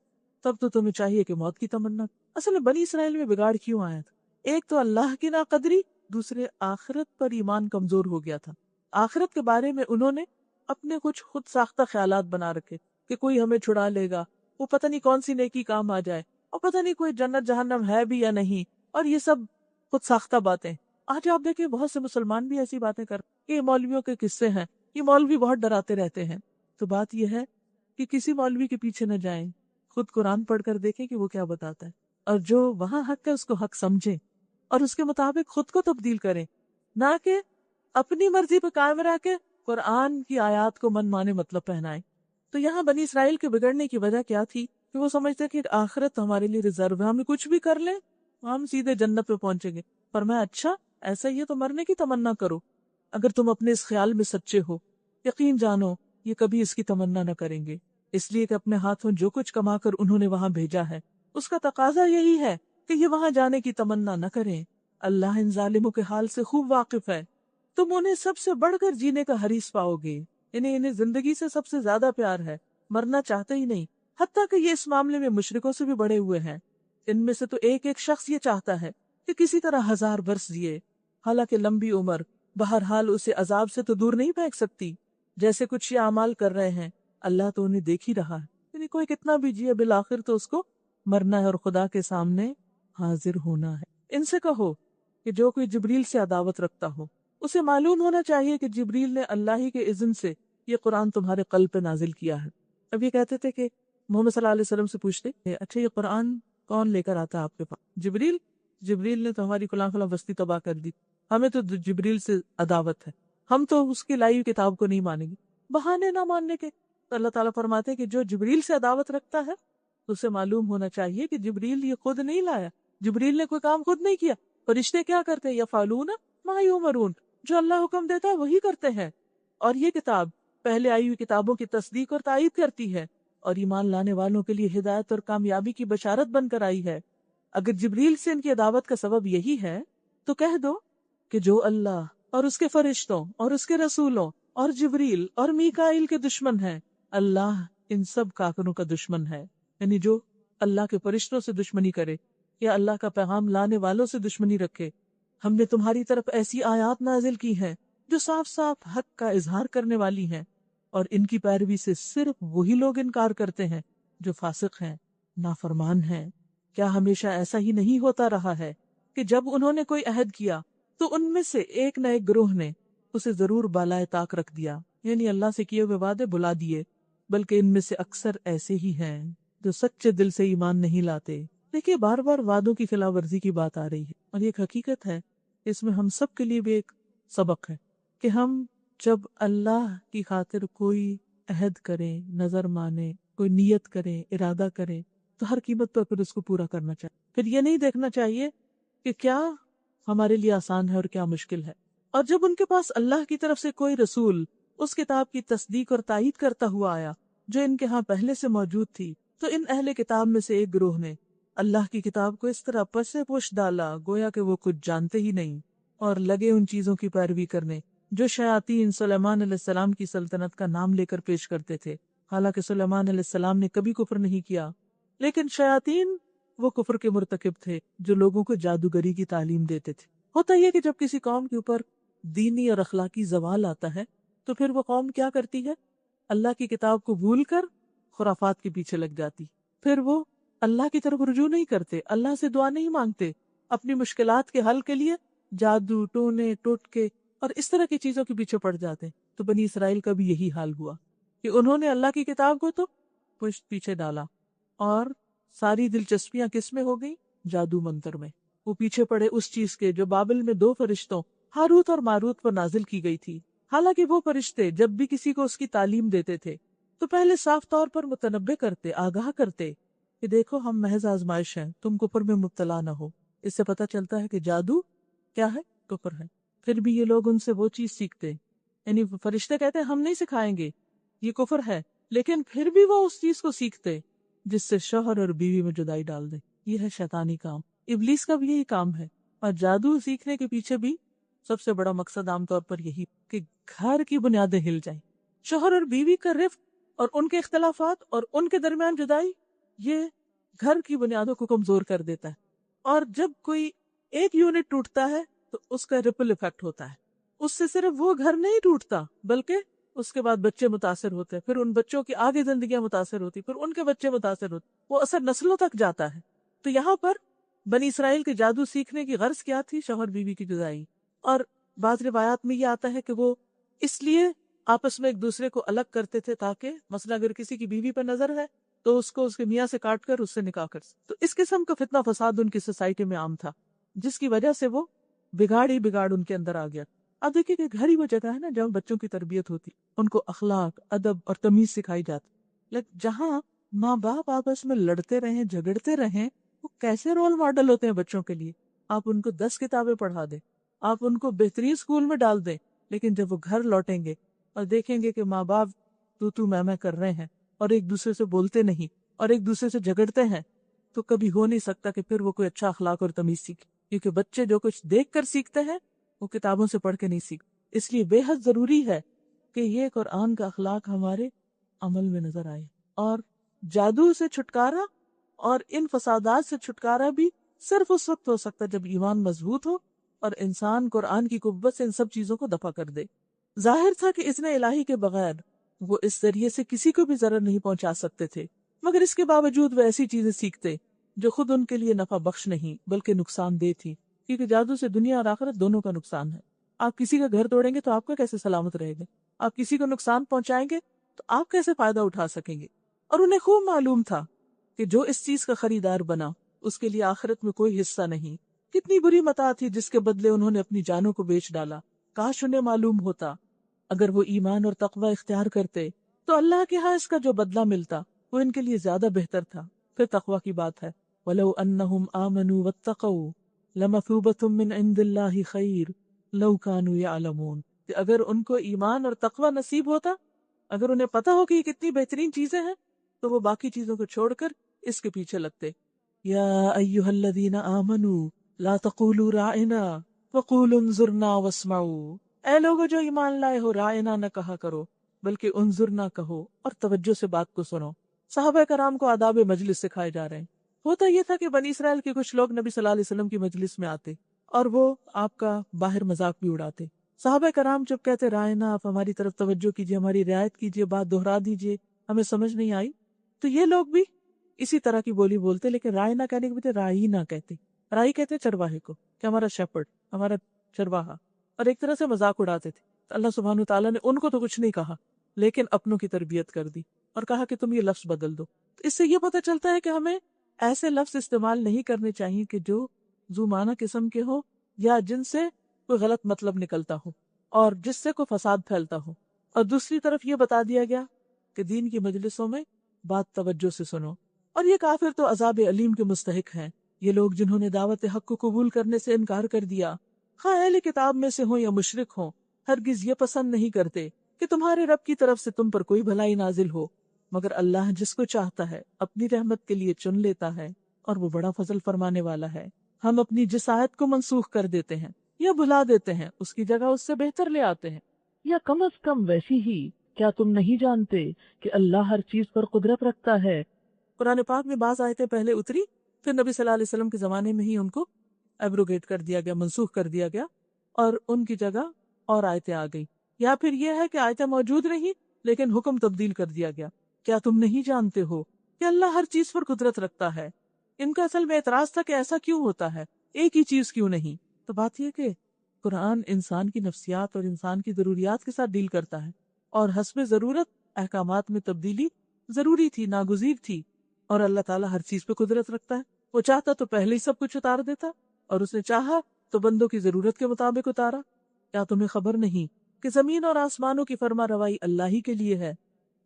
تب تو تمہیں چاہیے کہ موت کی تمنا۔ اصل میں بنی اسرائیل میں بگاڑ کیوں آیا تھا؟ ایک تو اللہ کی ناقدری، دوسرے آخرت پر ایمان کمزور ہو گیا تھا۔ آخرت کے بارے میں انہوں نے اپنے کچھ خود ساختہ خیالات بنا رکھے کہ کوئی ہمیں چھڑا لے گا، وہ پتہ نہیں کون سی نیکی کام آ جائے، اور پتہ نہیں کوئی جنت جہنم ہے بھی یا نہیں، اور یہ سب خود ساختہ باتیں۔ آج آپ دیکھیں بہت سے مسلمان بھی ایسی باتیں کر کہ یہ مولویوں کے قصے ہیں، یہ مولوی بہت ڈراتے رہتے ہیں۔ تو بات یہ ہے کہ کسی مولوی کے پیچھے نہ جائیں، خود قرآن پڑھ کر دیکھیں کہ وہ کیا بتاتا ہے، اور جو وہاں حق ہے اس کو حق سمجھیں اور اس کے مطابق خود کو تبدیل کریں، نہ کہ اپنی مرضی پہ قائم رہ کے قرآن کی آیات کو من مانے مطلب پہنائیں۔ تو یہاں بنی اسرائیل کے بگڑنے کی وجہ کیا تھی کہ وہ سمجھتے کہ آخرت ہمارے لیے ریزرو ہے، ہم کچھ بھی کر لیں ہم سیدھے جنت پہ پہنچیں گے۔ پر میں اچھا ایسا ہی ہے تو مرنے کی تمنا کرو۔ اگر تم اپنے اس خیال میں سچے ہو، یقین جانو یہ کبھی اس کی تمنا نہ کریں گے، اس لیے کہ اپنے ہاتھوں جو کچھ کما کر انہوں نے وہاں بھیجا ہے اس کا تقاضا یہی ہے کہ یہ وہاں جانے کی تمنا نہ کریں۔ اللہ ان ظالموں کے حال سے خوب واقف ہے۔ تم انہیں سب سے بڑھ کر جینے کا حریص پاؤ گے، انہیں زندگی سے سب سے زیادہ پیار ہے، مرنا چاہتے ہی نہیں، حتیٰ کہ یہ اس معاملے میں مشرکوں سے بھی بڑے ہوئے ہیں۔ ان میں سے تو ایک ایک شخص یہ چاہتا ہے کہ کسی طرح 1000 برس جیے، حالانکہ لمبی عمر بہرحال اسے عذاب سے تو دور نہیں پھینک سکتی۔ جیسے کچھ یہ اعمال کر رہے ہیں اللہ تو انہیں دیکھ ہی رہا ہے، یعنی کوئی کتنا بھی جیے بالآخر تو اس کو مرنا ہے اور خدا کے سامنے حاضر ہونا ہے۔ ان سے کہو کہ جو کوئی جبریل سے عداوت رکھتا ہو اسے معلوم ہونا چاہیے کہ جبریل نے اللہ ہی کے اذن سے یہ قرآن تمہارے قلب پہ نازل کیا ہے۔ اب یہ کہتے تھے کہ محمد صلی اللہ علیہ وسلم سے پوچھتے کہ اچھا یہ قرآن کون لے کر آتا آپ کے پاس؟ جبریل نے تو ہماری فلاں فلاں بستی تباہ کر دی، ہمیں تو جبریل سے عداوت ہے، ہم تو اس کی لائی ہوئی کتاب کو نہیں مانیں گے۔ بہانے نہ ماننے کے۔ تو اللہ تعالیٰ فرماتے ہیں کہ جو جبریل سے عداوت رکھتا ہے اسے معلوم ہونا چاہیے کہ جبریل یہ خود نہیں لایا، جبریل نے کوئی کام خود نہیں کیا۔ فرشتے کیا کرتے ہیں؟ یفعلون ما یؤمرون، جو اللہ حکم دیتا ہے وہی کرتے ہیں۔ اور یہ کتاب پہلے آئی ہوئی کتابوں کی تصدیق اور تائید کرتی ہے اور ایمان لانے والوں کے لیے ہدایت اور کامیابی کی بشارت بن کر آئی ہے۔ اگر جبریل سے ان کی عداوت کا سبب یہی ہے تو کہہ دو کہ جو اللہ اور اس کے فرشتوں اور اس کے رسولوں اور جبریل اور میکائیل کے دشمن ہیں، اللہ ان سب کافروں کا دشمن ہے۔ یعنی جو اللہ کے فرشتوں سے دشمنی کرے یا اللہ کا پیغام لانے والوں سے دشمنی رکھے، ہم نے تمہاری طرف ایسی آیات نازل کی ہیں جو صاف صاف حق کا اظہار کرنے والی ہیں، اور ان کی پیروی سے صرف وہی لوگ انکار کرتے ہیں جو فاسق ہیں، نافرمان ہیں۔ کیا ہمیشہ ایسا ہی نہیں ہوتا رہا ہے کہ جب انہوں نے کوئی عہد کیا تو ان میں سے ایک نہ ایک گروہ نے اسے ضرور بالائے طاق رکھ دیا، یعنی اللہ سے کیے ہوئے وعدے بلا دیے، بلکہ ان میں سے اکثر ایسے ہی ہیں جو سچے دل سے ایمان نہیں لاتے۔ دیکھیے بار بار وعدوں کی خلاف ورزی کی بات آ رہی ہے، اور یہ ایک حقیقت ہے، اس میں ہم سب کے لیے بھی ایک سبق ہے کہ ہم جب اللہ کی خاطر کوئی عہد کریں، نظر مانے، کوئی نیت کریں، ارادہ کریں، تو ہر قیمت پر پھر اس کو پورا کرنا چاہیے۔ پھر یہ نہیں دیکھنا چاہیے کہ کیا ہمارے لیے آسان ہے اور کیا مشکل ہے۔ اور جب ان کے پاس اللہ کی طرف سے کوئی رسول اس کتاب کی تصدیق اور تائید کرتا ہوا آیا جو ان کے ہاں پہلے سے موجود تھی، تو ان اہل کتاب میں سے ایک گروہ نے اللہ کی کتاب کو اس طرح پسے پوش ڈالا گویا کہ وہ کچھ جانتے ہی نہیں، اور لگے ان چیزوں کی پیروی کرنے جو شیاطین سلیمان علیہ السلام کی سلطنت کا نام لے کر پیش کرتے تھے۔ حالانکہ سلیمان علیہ السلام نے کبھی کفر نہیں کیا، لیکن شیاطین وہ کفر کے مرتکب تھے جو لوگوں کو جادوگری کی تعلیم دیتے تھے۔ ہوتا یہ کہ جب کسی قوم کے اوپر دینی اور اخلاقی زوال آتا ہے تو پھر وہ قوم کیا کرتی ہے؟ اللہ کی کتاب کو بھول کر خرافات کے پیچھے لگ جاتی۔ پھر وہ اللہ کی طرف رجوع نہیں کرتے، اللہ سے دعا نہیں مانگتے، اپنی مشکلات کے حل کے لیے جادو، ٹونے، ٹوٹکے اور اس طرح کی چیزوں کے پیچھے پڑ جاتے۔ تو بنی اسرائیل کا بھی یہی حال ہوا کہ انہوں نے اللہ کی کتاب کو تو پشت پیچھے ڈالا، اور ساری دلچسپیاں کس میں ہو گئی؟ جادو منتر میں۔ وہ پیچھے پڑے اس چیز کے جو بابل میں 2 فرشتوں ہاروت اور ماروت پر نازل کی گئی تھی۔ حالانکہ وہ فرشتے جب بھی کسی کو اس کی تعلیم دیتے تھے تو پہلے صاف طور پر متنبہ کرتے، آگاہ کرتے کہ دیکھو ہم محض آزمائش ہیں، تم کفر میں مبتلا نہ ہو۔ اس سے پتہ چلتا ہے کہ جادو کیا ہے؟ کفر ہے۔ پھر بھی یہ لوگ ان سے وہ چیز سیکھتے، یعنی فرشتے کہتے ہیں ہم نہیں سکھائیں گے، یہ کفر ہے، لیکن پھر بھی وہ اس چیز کو سیکھتے جس سے شوہر اور بیوی میں جدائی ڈال دے۔ یہ ہے شیطانی کام، ابلیس کا بھی یہی کام ہے۔ اور جادو سیکھنے کے پیچھے بھی سب سے بڑا مقصد عام طور پر یہی کہ گھر کی بنیادیں ہل جائیں، شوہر اور بیوی کا رفق اور ان کے اختلافات اور ان کے درمیان جدائی، یہ گھر کی بنیادوں کو کمزور کر دیتا ہے، اور جب کوئی ایک یونٹ ٹوٹتا ہے تو اس کا ریپل ایفیکٹ ہوتا ہے، اس سے صرف وہ گھر نہیں ٹوٹتا بلکہ اس کے بعد بچے متاثر ہوتے ہیں، پھر ان بچوں کی آگے زندگیاں متاثر ہوتی، پھر ان کے بچے متاثر ہوتے، وہ اثر نسلوں تک جاتا ہے۔ تو یہاں پر بنی اسرائیل کے جادو سیکھنے کی غرض کیا تھی؟ شوہر بیوی کی جدائی۔ اور بعض روایات میں یہ آتا ہے کہ وہ اس لیے آپس میں ایک دوسرے کو الگ کرتے تھے تاکہ مثلا اگر کسی کی بیوی پر نظر ہے تو اس کو اس کے میاں سے کاٹ کر اس سے نکاح کر سکتے۔ تو اس قسم کا فتنہ فساد ان کی سوسائٹی میں عام تھا، جس کی وجہ سے وہ بگاڑ ہی بگاڑ ان کے اندر آ گیا۔ اب دیکھیے کہ گھر ہی وہ جگہ ہے نا جہاں بچوں کی تربیت ہوتی، ان کو اخلاق، ادب اور تمیز سکھائی جاتی، لیکن جہاں ماں باپ آپس میں لڑتے رہیں، جھگڑتے رہیں، وہ کیسے رول ماڈل ہوتے ہیں بچوں کے لیے؟ آپ ان کو 10 کتابیں پڑھا دیں، آپ ان کو بہترین اسکول میں ڈال دیں، لیکن جب وہ گھر لوٹیں گے اور دیکھیں گے کہ ماں باپ تو میں کر رہے ہیں اور ایک دوسرے سے بولتے نہیں اور ایک دوسرے سے جھگڑتے ہیں، تو کبھی ہو نہیں سکتا کہ پھر وہ کوئی اچھا اخلاق اور تمیز سیکھے، کیونکہ بچے جو کچھ دیکھ کر سیکھتے ہیں وہ کتابوں سے پڑھ کے نہیں سیکھتے۔ اس لیے بے حد ضروری ہے کہ یہ قرآن کا اخلاق ہمارے عمل میں نظر آئے، اور جادو سے چھٹکارا اور ان فسادات سے چھٹکارا بھی صرف اس وقت ہو سکتا ہے جب ایمان مضبوط ہو اور انسان قرآن کی قوت سے ان سب چیزوں کو دفع کر دے۔ ظاہر تھا کہ اذن الہی کے بغیر وہ اس ذریعے سے کسی کو بھی ضرر نہیں پہنچا سکتے تھے، مگر اس کے باوجود وہ ایسی چیزیں سیکھتے جو خود ان کے لیے نفع بخش نہیں بلکہ نقصان دہ تھی، کیونکہ جادو سے دنیا اور آخرت دونوں کا نقصان ہے۔ آپ کسی کا گھر توڑیں گے تو آپ کا کیسے سلامت رہے گا؟ آپ کسی کو نقصان پہنچائیں گے تو آپ کیسے فائدہ اٹھا سکیں گے؟ اور انہیں خوب معلوم تھا کہ جو اس چیز کا خریدار بنا اس کے لیے آخرت میں کوئی حصہ نہیں۔ کتنی بری متاع تھی جس کے بدلے انہوں نے اپنی جانوں کو بیچ ڈالا۔ کاش انہیں معلوم ہوتا، اگر وہ ایمان اور تقوی اختیار کرتے تو اللہ کے ہاں اس کا جو بدلہ ملتا وہ ان کے لیے زیادہ بہتر تھا۔ پھر تقوی کی بات ہے، وَلَوْ أَنَّهُمْ آمَنُوا وَاتَّقَوْا لَمَثُوبَةٌ مِّنْ عِندِ اللَّهِ خَيْرٌ لَوْ كَانُوا يَعْلَمُونَ، کہ اگر ان کو ایمان اور تقوی نصیب ہوتا، اگر انہیں پتہ ہو کہ یہ کتنی بہترین چیزیں ہیں، تو وہ باقی چیزوں کو چھوڑ کر اس کے پیچھے لگتے۔ یا ایھا الذین آمنوا لا تقولوا راعنا وقولوا انظرنا واسمعوا، اے لوگو جو ایمان لائے ہو، راعنا نہ کہا کرو بلکہ انظرنا کہو اور توجہ سے بات کو سنو۔ صحابہ کرام کو آداب مجلس سکھائے جا رہے ہیں۔ ہوتا یہ تھا کہ بنی اسرائیل کے کچھ لوگ نبی صلی اللہ علیہ وسلم کی مجلس میں آتے اور وہ آپ کا باہر مذاق بھی اڑاتے۔ صحابہ کرام جب کہتے رائنا، آپ ہماری طرف توجہ کیجیے، ہماری رعایت کیجیے، بات دہرا دیجیے، ہمیں سمجھ نہیں آئی، تو یہ لوگ بھی اسی طرح کی بولی بولتے، لیکن رائنا کہنے کے بجائے رائی نہ کہتے۔ رائی کہتے چرواہے کو، کہ ہمارا شیپرڈ، ہمارا چرواہا، اور ایک طرح سے مذاق اڑاتے تھے۔ اللہ سبحانہ تعالیٰ نے ان کو تو کچھ نہیں کہا لیکن اپنوں کی تربیت کر دی اور کہا کہ تم یہ لفظ بدل دو۔ اس سے یہ پتہ چلتا ہے کہ ہمیں ایسے لفظ استعمال نہیں کرنے چاہیے کہ جو ذو معنی قسم کے ہو یا جن سے کوئی غلط مطلب نکلتا ہو اور جس سے کوئی فساد پھیلتا ہو۔ اور دوسری طرف یہ بتا دیا گیا کہ دین کی مجلسوں میں بات توجہ سے سنو۔ اور یہ کافر تو عذاب علیم کے مستحق ہیں، یہ لوگ جنہوں نے دعوت حق کو قبول کرنے سے انکار کر دیا، خواہ اہل کتاب میں سے ہوں یا مشرک ہوں، ہرگز یہ پسند نہیں کرتے کہ تمہارے رب کی طرف سے تم پر کوئی بھلائی نازل ہو، مگر اللہ جس کو چاہتا ہے اپنی رحمت کے لیے چن لیتا ہے اور وہ بڑا فضل فرمانے والا ہے۔ ہم اپنی جس آیت کو منسوخ کر دیتے ہیں یا بھلا دیتے ہیں اس کی جگہ اس سے بہتر لے آتے ہیں، یا کم از کم ویسی ہی۔ کیا تم نہیں جانتے کہ اللہ ہر چیز پر قدرت رکھتا ہے؟ قرآن پاک میں بعض آیتیں پہلے اتری، پھر نبی صلی اللہ علیہ وسلم کے زمانے میں ہی ان کو ایبروگیٹ کر دیا گیا، منسوخ کر دیا گیا، اور ان کی جگہ اور آیتیں آ گئی۔ یا پھر یہ ہے کہ آیتیں موجود نہیں لیکن حکم تبدیل کر دیا گیا۔ کیا تم نہیں جانتے ہو کہ اللہ ہر چیز پر قدرت رکھتا ہے؟ ان کا اصل میں اعتراض تھا کہ ایسا کیوں ہوتا ہے، ایک ہی چیز کیوں نہیں؟ تو بات یہ کہ قرآن انسان کی نفسیات اور انسان کی ضروریات کے ساتھ ڈیل کرتا ہے، اور حسب ضرورت احکامات میں تبدیلی ضروری تھی، ناگزیر تھی، اور اللہ تعالیٰ ہر چیز پہ قدرت رکھتا ہے۔ وہ چاہتا تو پہلے ہی سب کچھ اتار دیتا، اور اس نے چاہا تو بندوں کی ضرورت کے مطابق اتارا۔ کیا تمہیں خبر نہیں کہ زمین اور آسمانوں کی فرما روائی اللہ ہی کے لیے ہے،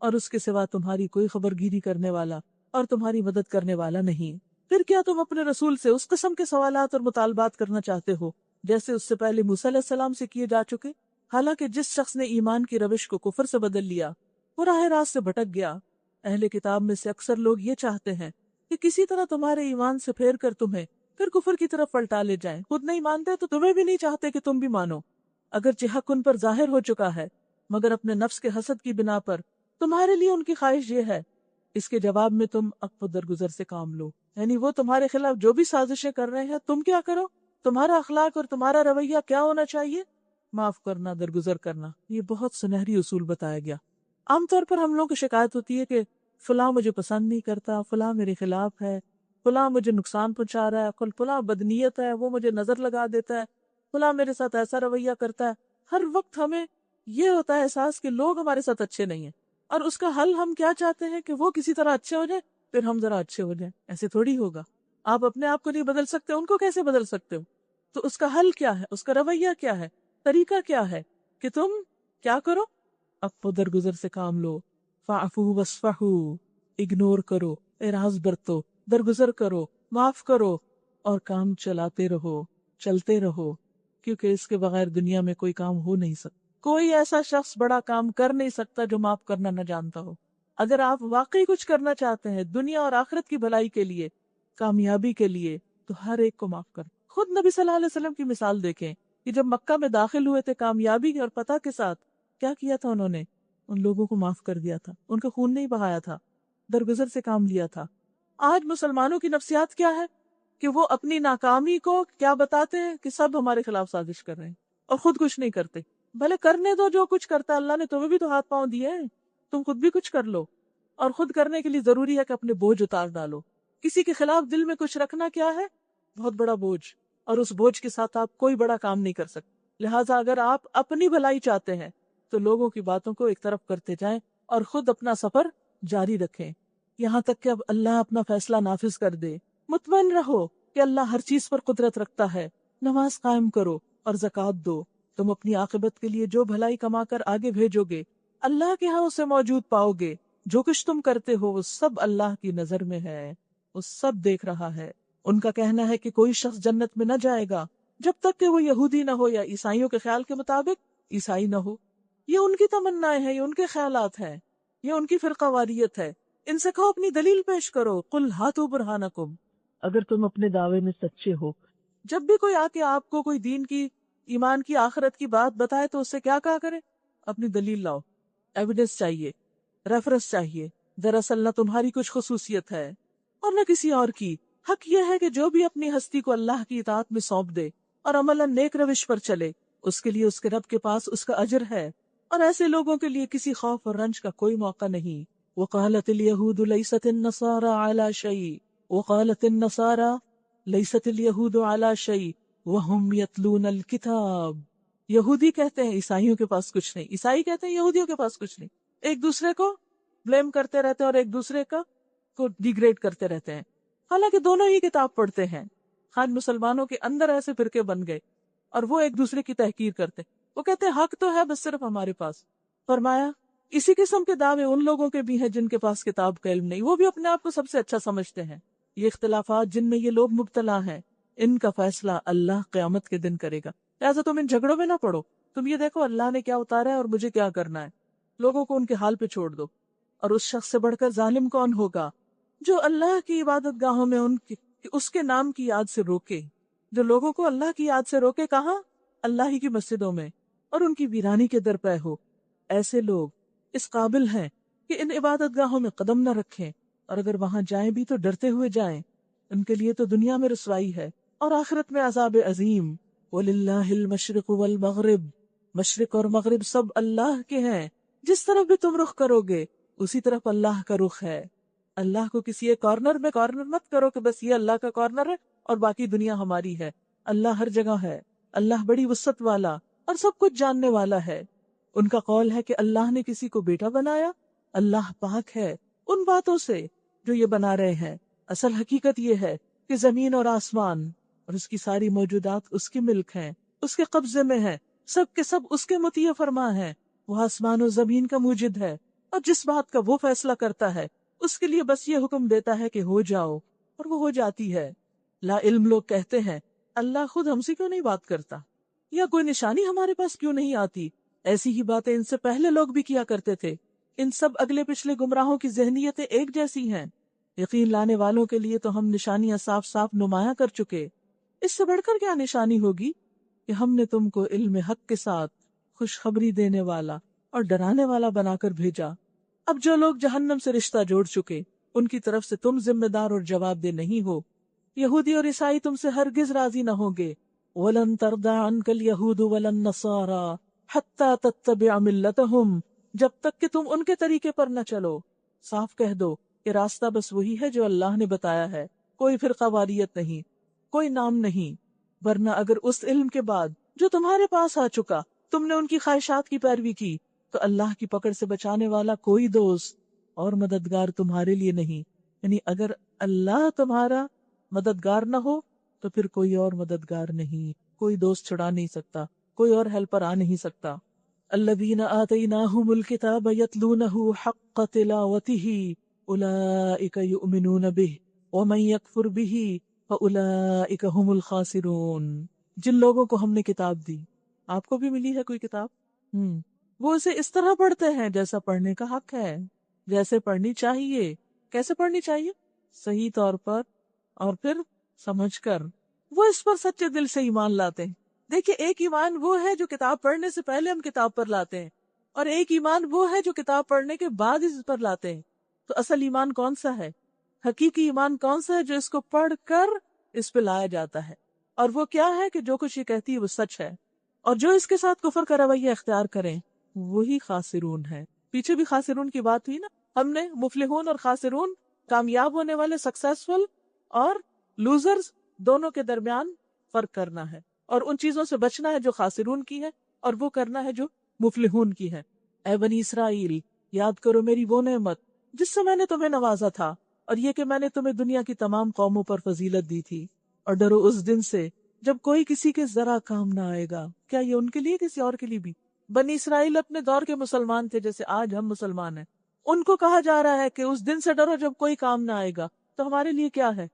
اور اس کے سوا تمہاری کوئی خبر گیری کرنے والا اور تمہاری مدد کرنے والا نہیں؟ پھر کیا تم اپنے رسول سے اس قسم کے سوالات اور مطالبات کرنا چاہتے ہو جیسے اس سے پہلے موسیٰ علیہ السلام سے کیے جا چکے؟ حالانکہ جس شخص نے ایمان کی روش کو کفر سے بدل لیا وہ راہ راست سے بھٹک گیا۔ اہل کتاب میں سے اکثر لوگ یہ چاہتے ہیں کہ کسی طرح تمہارے ایمان سے پھیر کر تمہیں پھر کفر کی طرف پلٹا لے جائیں۔ خود نہیں مانتے تو تمہیں بھی نہیں چاہتے کہ تم بھی مانو، اگرچہ حق ان پر ظاہر ہو چکا ہے، مگر اپنے نفس کے حسد کی بنا پر تمہارے لیے ان کی خواہش یہ ہے اس کے جواب میں تم عفو درگزر سے کام لو، یعنی وہ تمہارے خلاف جو بھی سازشیں کر رہے ہیں تم کیا کرو، تمہارا اخلاق اور تمہارا رویہ کیا ہونا چاہیے، معاف کرنا، درگزر کرنا۔ یہ بہت سنہری اصول بتایا گیا۔ عام طور پر ہم لوگوں کو شکایت ہوتی ہے کہ فلاں مجھے پسند نہیں کرتا، فلاں میرے خلاف ہے، فلاں مجھے نقصان پہنچا رہا ہے، فلاں بدنیت ہے، وہ مجھے نظر لگا دیتا ہے، فلاں میرے ساتھ ایسا رویہ کرتا ہے۔ ہر وقت ہمیں یہ ہوتا ہے احساس کہ لوگ ہمارے ساتھ اچھے نہیں ہیں، اور اس کا حل ہم کیا چاہتے ہیں کہ وہ کسی طرح اچھے ہو جائیں پھر ہم ذرا اچھے ہو جائیں۔ ایسے تھوڑی ہوگا، آپ اپنے آپ کو نہیں بدل سکتے، ان کو کیسے بدل سکتے ہو؟ تو اس کا حل کیا ہے، اس کا رویہ کیا ہے، طریقہ کیا ہے کہ تم کیا کرو، عفو درگزر سے کام لو، فاعفو واصفحو، اگنور کرو، اعراض برتو، درگزر کرو، معاف کرو، اور کام چلاتے رہو، چلتے رہو، کیونکہ اس کے بغیر دنیا میں کوئی کام ہو نہیں سکتا۔ کوئی ایسا شخص بڑا کام کر نہیں سکتا جو معاف کرنا نہ جانتا ہو۔ اگر آپ واقعی کچھ کرنا چاہتے ہیں دنیا اور آخرت کی بھلائی کے لیے، کامیابی کے لیے، تو ہر ایک کو معاف کر۔ خود نبی صلی اللہ علیہ وسلم کی مثال دیکھیں کہ جب مکہ میں داخل ہوئے تھے کامیابی اور فتح کے ساتھ، کیا کیا تھا انہوں نے؟ ان لوگوں کو معاف کر دیا تھا، ان کا خون نہیں بہایا تھا، درگزر سے کام لیا تھا۔ آج مسلمانوں کی نفسیات کیا ہے کہ وہ اپنی ناکامی کو کیا بتاتے ہیں کہ سب ہمارے خلاف سازش کر رہے ہیں اور خود کچھ نہیں کرتے۔ بھلے کرنے دو جو کچھ کرتا ہے، اللہ نے تمہیں بھی تو ہاتھ پاؤں دیے ہیں، تم خود بھی کچھ کر لو۔ اور خود کرنے کے لیے ضروری ہے کہ اپنے بوجھ اتار ڈالو۔ کسی کے خلاف دل میں کچھ رکھنا کیا ہے؟ بہت بڑا بوجھ، اور اس بوجھ کے ساتھ آپ کوئی بڑا کام نہیں کر سکتے۔ لہٰذا اگر آپ اپنی بھلائی چاہتے ہیں تو لوگوں کی باتوں کو ایک طرف کرتے جائیں اور خود اپنا سفر جاری رکھیں، یہاں تک کہ اب اللہ اپنا فیصلہ نافذ کر دے۔ مطمئن رہو کہ اللہ ہر چیز پر قدرت رکھتا ہے۔ نماز قائم کرو اور زکوٰۃ دو، تم اپنی عاقبت کے لیے جو بھلائی کما کر آگے بھیجو گے اللہ کے ہاں اسے موجود پاؤ گے۔ جو کچھ تم کرتے ہو وہ سب اللہ کی نظر میں ہے، وہ سب دیکھ رہا ہے۔ ان کا کہنا ہے کہ کوئی شخص جنت میں نہ جائے گا جب تک کہ وہ یہودی نہ ہو یا عیسائیوں کے خیال کے مطابق عیسائی نہ ہو۔ یہ ان کی تمنائیں ہیں، یہ ان کے خیالات ہیں، یہ ان کی فرقہ واریت ہے۔ ان سے کہو اپنی دلیل پیش کرو، قل ہاتوا برہانکم، اگر تم اپنے دعوے میں سچے ہو۔ جب بھی کوئی آ کے آپ کو کوئی دین کی، ایمان کی، آخرت کی بات بتائے تو اس سے کیا کہا کرے؟ اپنی دلیل لاؤ، ایویڈنس چاہیے، ریفرنس چاہیے۔ دراصل نہ تمہاری کچھ خصوصیت ہے اور نہ کسی اور کی۔ حق یہ ہے کہ جو بھی اپنی ہستی کو اللہ کی اطاعت میں سونپ دے اور عملاً نیک روش پر چلے، اس کے لیے اس کے رب کے پاس اس کا اجر ہے، اور ایسے لوگوں کے لیے کسی خوف اور رنج کا کوئی موقع نہیں۔ وقالت اليهود ليست النصارى على شيء وقالت النصارى ليست اليهود على شيء وهم يتلون الكتاب۔ یہودی کہتے ہیں عیسائیوں کے پاس کچھ نہیں، عیسائی کہتے ہیں یہودیوں کے پاس کچھ نہیں۔ ایک دوسرے کو بلیم کرتے رہتے ہیں اور ایک دوسرے کو ڈیگریڈ کرتے رہتے ہیں، حالانکہ دونوں ہی کتاب پڑھتے ہیں۔ خاص مسلمانوں کے اندر ایسے فرقے بن گئے اور وہ ایک دوسرے کی تحقیر کرتے، وہ کہتے ہیں حق تو ہے بس صرف ہمارے پاس۔ فرمایا اسی قسم کے دعوے ان لوگوں کے بھی ہیں جن کے پاس کتاب کا علم نہیں، وہ بھی اپنے آپ کو سب سے اچھا سمجھتے ہیں۔ یہ اختلافات جن میں یہ لوگ مبتلا ہیں، ان کا فیصلہ اللہ قیامت کے دن کرے گا۔ لہٰذا تم ان جھگڑوں میں نہ پڑو، تم یہ دیکھو اللہ نے کیا اتارا ہے اور مجھے کیا کرنا ہے۔ لوگوں کو ان کے حال پہ چھوڑ دو۔ اور اس شخص سے بڑھ کر ظالم کون ہوگا جو اللہ کی عبادت گاہوں میں اس کے نام کی یاد سے روکے، جو لوگوں کو اللہ کی یاد سے روکے، کہاں؟ اللہ ہی کی مسجدوں میں، اور ان کی ویرانی کے در پہ ہو۔ ایسے لوگ اس قابل ہیں کہ ان عبادت گاہوں میں قدم نہ رکھیں، اور اگر وہاں جائیں بھی تو ڈرتے ہوئے جائیں۔ ان کے لیے تو دنیا میں رسوائی ہے اور آخرت میں عذاب عظیم۔ وَلِلَّهِ الْمَشْرِقُ وَالْمَغْرِبُ، مشرق اور مغرب سب اللہ کے ہیں، جس طرف بھی تم رخ کرو گے اسی طرف اللہ کا رخ ہے۔ اللہ کو کسی ایک کارنر میں کارنر مت کرو کہ بس یہ اللہ کا کارنر ہے اور باقی دنیا ہماری ہے۔ اللہ ہر جگہ ہے، اللہ بڑی وسعت والا اور سب کچھ جاننے والا ہے۔ ان کا قول ہے کہ اللہ نے کسی کو بیٹا بنایا، اللہ پاک ہے ان باتوں سے جو یہ بنا رہے ہیں۔ اصل حقیقت یہ ہے کہ زمین اور آسمان اور اس کی ساری موجودات اس کی ملک ہیں، اس کے قبضے میں ہیں، سب کے سب اس کے مطیع فرما ہیں۔ وہ آسمان و زمین کا موجد ہے، اور جس بات کا وہ فیصلہ کرتا ہے اس کے لیے بس یہ حکم دیتا ہے کہ ہو جاؤ، اور وہ ہو جاتی ہے۔ لا علم لوگ کہتے ہیں اللہ خود ہم سے کیوں نہیں بات کرتا، یا کوئی نشانی ہمارے پاس کیوں نہیں آتی؟ ایسی ہی باتیں ان سے پہلے لوگ بھی کیا کرتے تھے۔ ان سب اگلے پچھلے گمراہوں کی ذہنیتیں ایک جیسی ہیں۔ یقین لانے والوں کے لیے تو ہم نشانیاں صاف صاف نمایاں کر چکے۔ اس سے بڑھ کر کیا نشانی ہوگی کہ ہم نے تم کو علم حق کے ساتھ خوشخبری دینے والا اور ڈرانے والا بنا کر بھیجا۔ اب جو لوگ جہنم سے رشتہ جوڑ چکے ان کی طرف سے تم ذمہ دار اور جواب دہ نہیں ہو۔ یہودی اور عیسائی تم سے ہرگز راضی نہ ہوں گے۔ وَلَن تَرْضَىٰ عَنْكَ الْيَهُودُ وَلَا النَّصَارَىٰ حَتَّىٰ تَتَّبِعَ مِلَّتَهُمْ، جب تک کہ تم ان کے طریقے پر نہ چلو۔ صاف کہہ دو کہ راستہ بس وہی ہے جو اللہ نے بتایا ہے، کوئی فرقہ واریت نہیں، کوئی نام نہیں، ورنہ اگر اس علم کے بعد جو تمہارے پاس آ چکا تم نے ان کی خواہشات کی پیروی کی تو اللہ کی پکڑ سے بچانے والا کوئی دوست اور مددگار تمہارے لیے نہیں۔ یعنی اگر اللہ تمہارا مددگار نہ ہو تو پھر کوئی اور مددگار نہیں، کوئی دوست چھڑا نہیں سکتا، کوئی اور ہیلپر آ نہیں سکتا۔ الذین آتیناہم الکتاب یتلونہ حق تلاوتہ اولئک یؤمنون بہ ومن یکفر بہ فاولئک ھم الخاسرون۔ جن لوگوں کو ہم نے کتاب دی، آپ کو بھی ملی ہے کوئی کتاب، وہ اسے اس طرح پڑھتے ہیں جیسا پڑھنے کا حق ہے، جیسے پڑھنی چاہیے۔ کیسے پڑھنی چاہیے؟ صحیح طور پر اور پھر سمجھ کر۔ وہ اس پر سچے دل سے ایمان لاتے ہیں۔ دیکھیے، ایک ایمان وہ ہے جو کتاب پڑھنے سے پہلے ہم کتاب پر لاتے ہیں، اور ایک ایمان وہ ہے جو کتاب پڑھنے کے بعد اس پر لاتے ہیں۔ تو اصل ایمان کون سا ہے؟ حقیقی ایمان کون سا ہے جو اس کو پڑھ کر اس پہ لایا جاتا ہے؟ اور وہ کیا ہے کہ جو کچھ یہ کہتی ہے وہ سچ ہے، اور جو اس کے ساتھ کفر کا رویہ اختیار کریں وہی خاسرون ہے۔ پیچھے بھی خاسرون کی بات ہوئی نا، ہم نے مفلحون اور خاسرون، کامیاب ہونے والے سکسیسفل اور لوزرز، دونوں کے درمیان فرق کرنا ہے، اور ان چیزوں سے بچنا ہے جو خاسرون کی ہے اور وہ کرنا ہے جو مفلحون کی ہے۔ اے بنی اسرائیل، یاد کرو میری وہ نعمت جس سے میں نے تمہیں نوازا تھا، اور یہ کہ میں نے تمہیں دنیا کی تمام قوموں پر فضیلت دی تھی، اور ڈرو اس دن سے جب کوئی کسی کے ذرا کام نہ آئے گا۔ کیا یہ ان کے لیے کسی اور کے لیے بھی؟ بنی اسرائیل اپنے دور کے مسلمان تھے جیسے آج ہم مسلمان ہیں، ان کو کہا جا رہا ہے کہ اس دن سے ڈرو جب کوئی کام نہ آئے گا۔ تو ہمارے لیے کیا ہے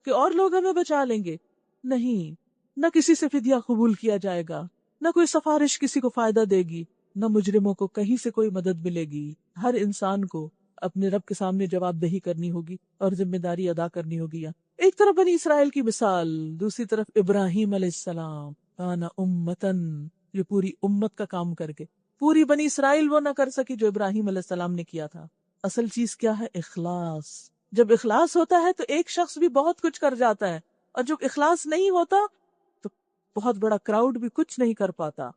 کہ اور لوگ ہمیں بچا لیں گے؟ نہیں، نہ کسی سے فدیہ قبول کیا جائے گا، نہ کوئی سفارش کسی کو فائدہ دے گی، نہ مجرموں کو کہیں سے کوئی مدد ملے گی۔ ہر انسان کو اپنے رب کے سامنے جواب دہی کرنی ہوگی اور ذمہ داری ادا کرنی ہوگی۔ ایک طرف بنی اسرائیل کی مثال، دوسری طرف ابراہیم علیہ السلام، کان امتن، جو پوری امت کا کام کر کے پوری بنی اسرائیل وہ نہ کر سکی جو ابراہیم علیہ السلام نے کیا تھا۔ اصل چیز کیا ہے؟ اخلاص۔ جب اخلاص ہوتا ہے تو ایک شخص بھی بہت کچھ کر جاتا ہے، اور جب اخلاص نہیں ہوتا تو بہت بڑا کراؤڈ بھی کچھ نہیں کر پاتا۔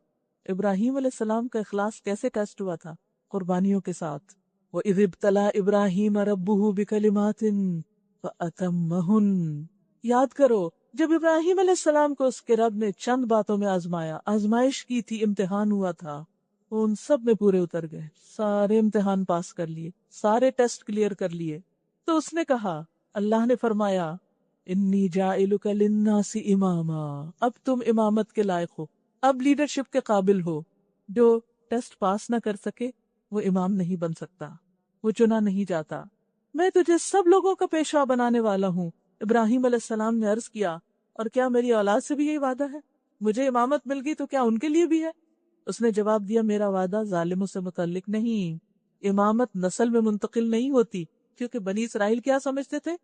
ابراہیم علیہ السلام کا اخلاص کیسے ٹیسٹ ہوا تھا؟ قربانیوں کے ساتھ۔ وَإِذِ ابْتَلَىٰ إِبْرَاهِيمَ رَبُّهُ بِكَلِمَاتٍ فَأَتَمَّهُنَّ۔ یاد کرو جب ابراہیم علیہ السلام کو اس کے رب نے چند باتوں میں آزمایا، آزمائش کی تھی، امتحان ہوا تھا، وہ ان سب میں پورے اتر گئے، سارے امتحان پاس کر لیے، سارے ٹیسٹ کلیئر کر لیے۔ تو اس نے کہا، اللہ نے فرمایا، انی جاعلک للناس اماما، اب تم امامت کے لائق ہو، اب لیڈرشپ کے قابل ہو۔ جو ٹیسٹ پاس نہ کر سکے وہ امام نہیں بن سکتا، وہ چنا نہیں جاتا۔ میں تجھے سب لوگوں کا پیشوا بنانے والا ہوں۔ ابراہیم علیہ السلام نے عرض کیا، اور کیا میری اولاد سے بھی یہی وعدہ ہے؟ مجھے امامت مل گئی تو کیا ان کے لیے بھی ہے؟ اس نے جواب دیا، میرا وعدہ ظالموں سے متعلق نہیں، امامت نسل میں منتقل نہیں ہوتی، کیونکہ بنی اسرائیل کیا سمجھتے تھے؟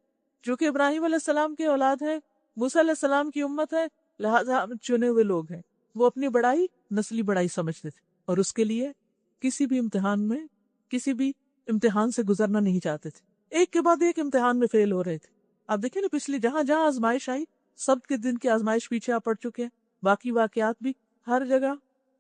جو کہ ابراہیم علیہ السلام کے اولاد ہے، موسیٰ علیہ السلام کی امت ہے، لہذا ہم چنے ہوئے لوگ ہیں۔ وہ اپنی بڑائی نسلی بڑائی سمجھتے تھے، اور اس کے لیے کسی بھی امتحان سے گزرنا نہیں چاہتے تھے۔ ایک کے بعد ایک امتحان میں فیل ہو رہے تھے۔ آپ دیکھیں نا، پچھلی جہاں جہاں آزمائش آئی، سب کے دن کی آزمائش پیچھے آ پڑ چکے ہیں، باقی واقعات بھی ہر جگہ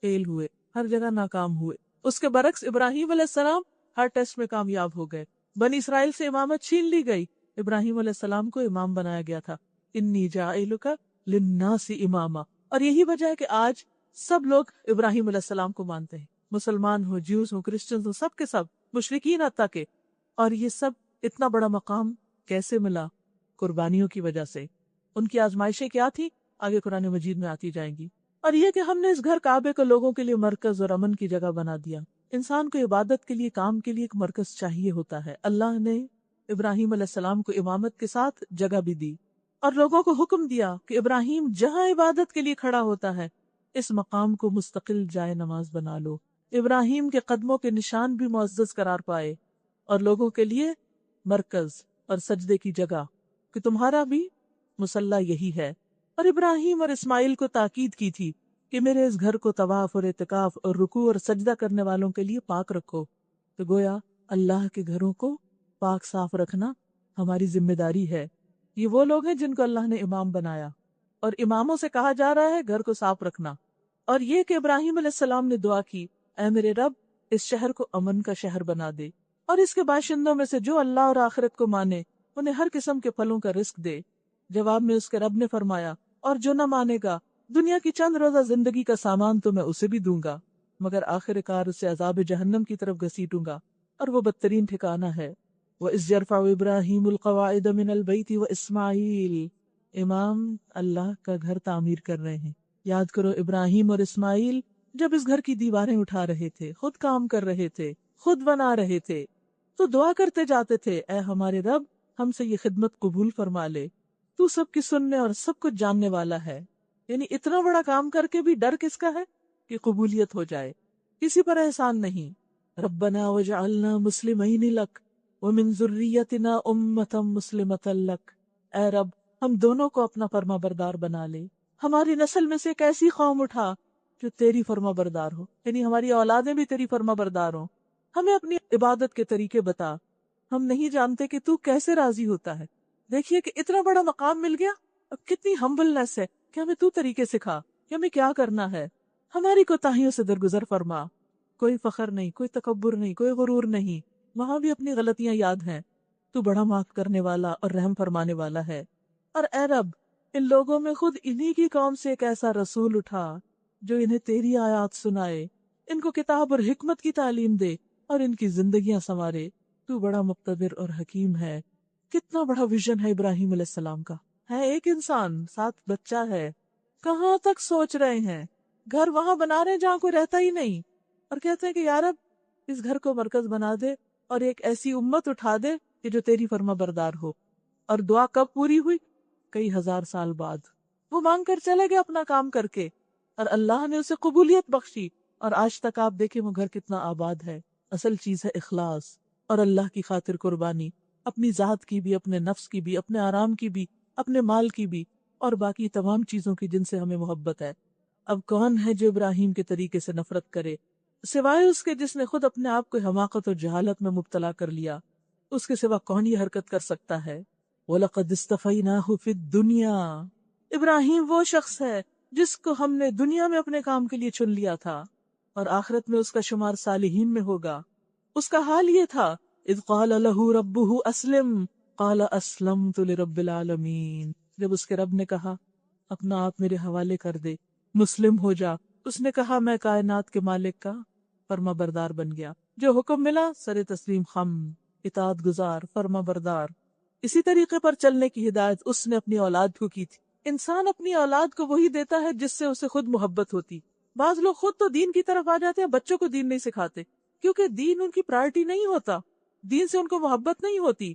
فیل ہوئے، ہر جگہ ناکام ہوئے۔ اس کے برعکس ابراہیم علیہ السلام ہر ٹیسٹ میں کامیاب ہو گئے۔ بنی اسرائیل سے امامت چھین لی گئی، ابراہیم علیہ السلام کو امام بنایا گیا تھا۔ انی جاعلک للناس اماما۔ اور یہی وجہ ہے کہ آج سب لوگ ابراہیم علیہ السلام کو مانتے ہیں، مسلمان ہو، جیوز ہو، کرسچنز ہو، سب کے سب، مشرکین حتیٰ کہ۔ اور یہ سب اتنا بڑا مقام کیسے ملا؟ قربانیوں کی وجہ سے۔ ان کی آزمائشیں کیا تھی؟ آگے قرآن مجید میں آتی جائیں گی۔ اور یہ کہ ہم نے اس گھر کعبے کو لوگوں کے لیے مرکز اور امن کی جگہ بنا دیا۔ انسان کو عبادت کے لیے، کام کے لیے ایک مرکز چاہیے ہوتا ہے۔ اللہ نے ابراہیم علیہ السلام کو امامت کے ساتھ جگہ بھی دی، اور لوگوں کو حکم دیا کہ ابراہیم جہاں عبادت کے لیے کھڑا ہوتا ہے اس مقام کو مستقل جائے نماز بنا لو۔ ابراہیم کے قدموں کے نشان بھی معزز قرار پائے، اور لوگوں کے لیے مرکز اور سجدے کی جگہ، کہ تمہارا بھی مصلی یہی ہے۔ اور ابراہیم اور اسماعیل کو تاکید کی تھی کہ میرے اس گھر کو طواف اور اعتکاف اور رکوع اور سجدہ کرنے والوں کے لیے پاک رکھو۔ تو گویا اللہ کے گھروں کو پاک صاف رکھنا ہماری ذمہ داری ہے۔ یہ وہ لوگ ہیں جن کو اللہ نے امام بنایا، اور اماموں سے کہا جا رہا ہے گھر کو صاف رکھنا۔ اور یہ کہ ابراہیم علیہ السلام نے دعا کی، اے میرے رب اس شہر کو امن کا شہر بنا دے، اور اس کے باشندوں میں سے جو اللہ اور آخرت کو مانے انہیں ہر قسم کے پھلوں کا رزق دے۔ جواب میں اس کے رب نے فرمایا، اور جو نہ مانے گا دنیا کی چند روزہ زندگی کا سامان تو میں اسے بھی دوں گا، مگر آخر کار اسے عذاب جہنم کی طرف گھسیٹوں گا، اور وہ بدترین ٹھکانہ ہے۔ وَإِذْ يَرْفَعُ إِبْرَاهِيمُ الْقَوَاعِدَ مِنَ الْبَيْتِ وَإِسْمَاعِيلُ، امام اللہ کا گھر تعمیر کر رہے ہیں۔ یاد کرو ابراہیم اور اسماعیل جب اس گھر کی دیواریں اٹھا رہے تھے، خود کام کر رہے تھے، خود بنا رہے تھے، تو دعا کرتے جاتے تھے، اے ہمارے رب ہم سے یہ خدمت قبول فرما لے، تو سب کی سننے اور سب کچھ جاننے والا ہے۔ یعنی اتنا بڑا کام کر کے بھی ڈر کس کا ہے کہ قبولیت ہو جائے، کسی پر احسان نہیں۔ ربنا وجعلنا مسلمین لک ومن ذریتنا امتا مسلمتا لک، اے رب ہم دونوں کو اپنا فرما بردار بنا لے، ہماری نسل میں سے ایک ایسی قوم اٹھا جو تیری فرما بردار ہو، یعنی ہماری اولادیں بھی تیری فرما بردار ہوں۔ ہمیں اپنی عبادت کے طریقے بتا، ہم نہیں جانتے کہ تو کیسے راضی ہوتا ہے۔ دیکھیے کہ اتنا بڑا مقام مل گیا، اب کتنی ہمبلنس ہے کہ ہمیں تو طریقے سکھا کہ ہمیں کیا کرنا ہے، ہماری کوتاہیوں سے درگزر فرما۔ کوئی فخر نہیں، کوئی تکبر نہیں، کوئی غرور نہیں، وہاں بھی اپنی غلطیاں یاد ہیں، تو بڑا معاف کرنے والا اور رحم فرمانے والا ہے۔ اور اے رب ان لوگوں میں خود انہی کی قوم سے ایک ایسا رسول اٹھا جو انہیں تیری آیات سنائے، ان کو کتاب اور حکمت کی تعلیم دے اور ان کی زندگیاں سنوارے، تو بڑا مقتدر اور حکیم ہے۔ کتنا بڑا ویژن ہے ابراہیم علیہ السلام کا، ہے ایک انسان ساتھ بچہ ہے، کہاں تک سوچ رہے ہیں، گھر وہاں بنا رہے ہیں جہاں کوئی رہتا ہی نہیں، اور کہتے ہیں کہ یا رب اس گھر کو مرکز بنا دے اور ایک ایسی امت اٹھا دے کہ جو تیری فرما بردار ہو۔ اور دعا کب پوری ہوئی؟ کئی ہزار سال بعد۔ وہ مانگ کر چلے گئے اپنا کام کر کے، اور اللہ نے اسے قبولیت بخشی، اور آج تک آپ دیکھیں وہ گھر کتنا آباد ہے۔ اصل چیز ہے اخلاص اور اللہ کی خاطر قربانی، اپنی ذات کی بھی، اپنے نفس کی بھی، اپنے آرام کی بھی، اپنے مال کی بھی، اور باقی تمام چیزوں کی جن سے ہمیں محبت ہے۔ اب کون ہے جو ابراہیم کے طریقے سے نفرت کرے، سوائے اس کے جس نے خود اپنے آپ کو حماقت اور جہالت میں مبتلا کر لیا۔ اس کے سوا کون یہ حرکت کر سکتا ہے؟ وَلَقَدْ اسْتَفَيْنَاهُ فِي الدُّنْيَا، ابراہیم وہ شخص ہے جس کو ہم نے دنیا میں اپنے کام کے لیے چن لیا تھا، اور آخرت میں اس کا شمار صالحین میں ہوگا۔ اس کا حال یہ تھا، اذ قال له ربه اسلم قال اسلمت لرب العالمین، جب اس کے رب نے کہا اپنا آپ میرے حوالے کر دے، مسلم ہو جا، اس نے کہا میں کائنات کے مالک کا فرما بردار بن گیا۔ جو حکم ملا سر تسلیم خم، اطاعت گزار، فرما بردار۔ اسی طریقے پر چلنے کی ہدایت اس نے اپنی اولاد کو کی تھی۔ انسان اپنی اولاد کو وہی دیتا ہے جس سے اسے خود محبت ہوتی۔ بعض لوگ خود تو دین کی طرف آ جاتے ہیں، بچوں کو دین نہیں سکھاتے، کیونکہ دین ان کی پرائرٹی نہیں ہوتا، دین سے ان کو محبت نہیں ہوتی،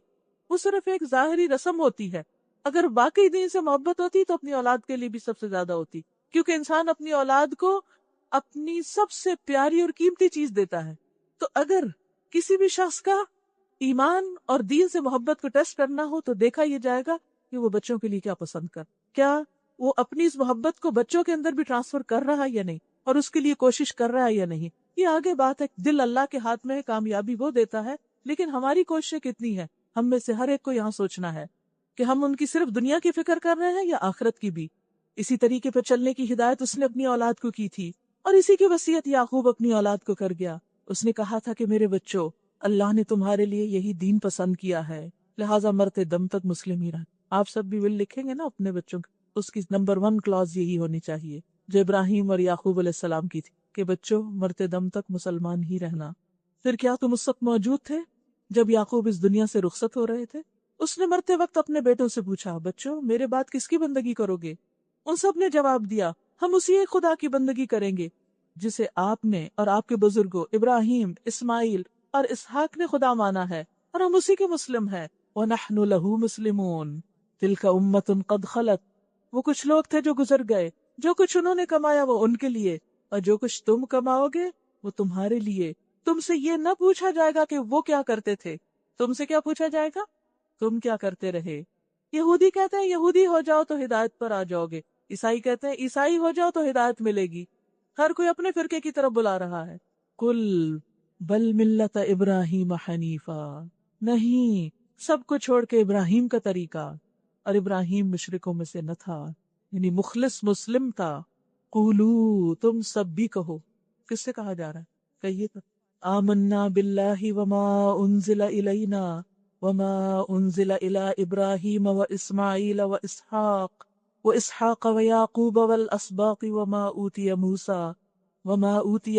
وہ صرف ایک ظاہری رسم ہوتی ہے۔ اگر واقعی دین سے محبت ہوتی تو اپنی اولاد کے لیے بھی سب سے زیادہ ہوتی، کیونکہ انسان اپنی اولاد کو اپنی سب سے پیاری اور قیمتی چیز دیتا ہے۔ تو اگر کسی بھی شخص کا ایمان اور دین سے محبت کو ٹیسٹ کرنا ہو تو دیکھا یہ جائے گا کہ وہ بچوں کے لیے کیا پسند کر، کیا وہ اپنی اس محبت کو بچوں کے اندر بھی ٹرانسفر کر رہا ہے یا نہیں، اور اس کے لیے کوشش کر رہا ہے یا نہیں۔ یہ آگے بات ہے، دل اللہ کے ہاتھ میں ہے، کامیابی وہ دیتا ہے، لیکن ہماری کوششیں کتنی ہے۔ ہم میں سے ہر ایک کو یہاں سوچنا ہے کہ ہم ان کی صرف دنیا کی فکر کر رہے ہیں یا آخرت کی بھی۔ اسی طریقے پہ چلنے کی ہدایت اس نے اپنی اولاد کو کی تھی، اور اسی کی وصیت یعقوب اپنی اولاد کو کر گیا۔ اس نے کہا تھا کہ میرے بچوں، اللہ نے تمہارے لیے یہی دین پسند کیا ہے، لہٰذا مرتے دم تک مسلم ہی رہنا۔ آپ سب بھی ول لکھیں گے نا اپنے بچوں کو، اس کی نمبر 1 کلاز یہی ہونی چاہیے جو ابراہیم اور یعقوب علیہ السلام کی تھی، کہ بچوں مرتے دم تک مسلمان ہی رہنا۔ پھر کیا تم اس وقت موجود تھے جب یعقوب اس دنیا سے رخصت ہو رہے تھے؟ اس نے مرتے وقت اپنے بیٹوں سے پوچھا، بچوں میرے بعد کس کی بندگی کرو گے؟ ان سب نے جواب دیا، ہم اسی ایک خدا کی بندگی کریں گے جسے آپ نے اور آپ کے بزرگوں ابراہیم، اسماعیل اور اسحاق نے خدا مانا ہے، اور ہم اسی کے مسلم ہیں۔ وَنَحْنُ لَهُ مُسْلِمُونَ تِلْكَ أُمَّةٌ قَدْ خَلَتْ، وہ کچھ لوگ تھے جو گزر گئے، جو کچھ انہوں نے کمایا وہ ان کے لیے، اور جو کچھ تم کماؤ گے وہ تمہارے لیے۔ تم سے یہ نہ پوچھا جائے گا کہ وہ کیا کرتے تھے، تم سے کیا پوچھا جائے گا؟ تم کیا کرتے رہے۔ یہودی کہتے ہیں یہودی ہو جاؤ تو ہدایت پر آ جاؤ گے، عیسائی کہتے ہیں عیسائی ہو جاؤ تو ہدایت ملے گی۔ ہر کوئی اپنے فرقے کی طرف بلا رہا ہے۔ کل بل ملت ابراہیم حنیفا، نہیں، سب کو چھوڑ کے ابراہیم کا طریقہ، اور ابراہیم مشرکوں میں سے نہ تھا، یعنی مخلص مسلم تھا۔ قولو، تم سب بھی کہو، کس سے کہا جا رہا ہے؟ کہیے تو، آمنا باللہ وما انزل الینا وما انزل الی ابراہیم و اسماعیل و اسحاق و یعقوب والاسباط وما اوتی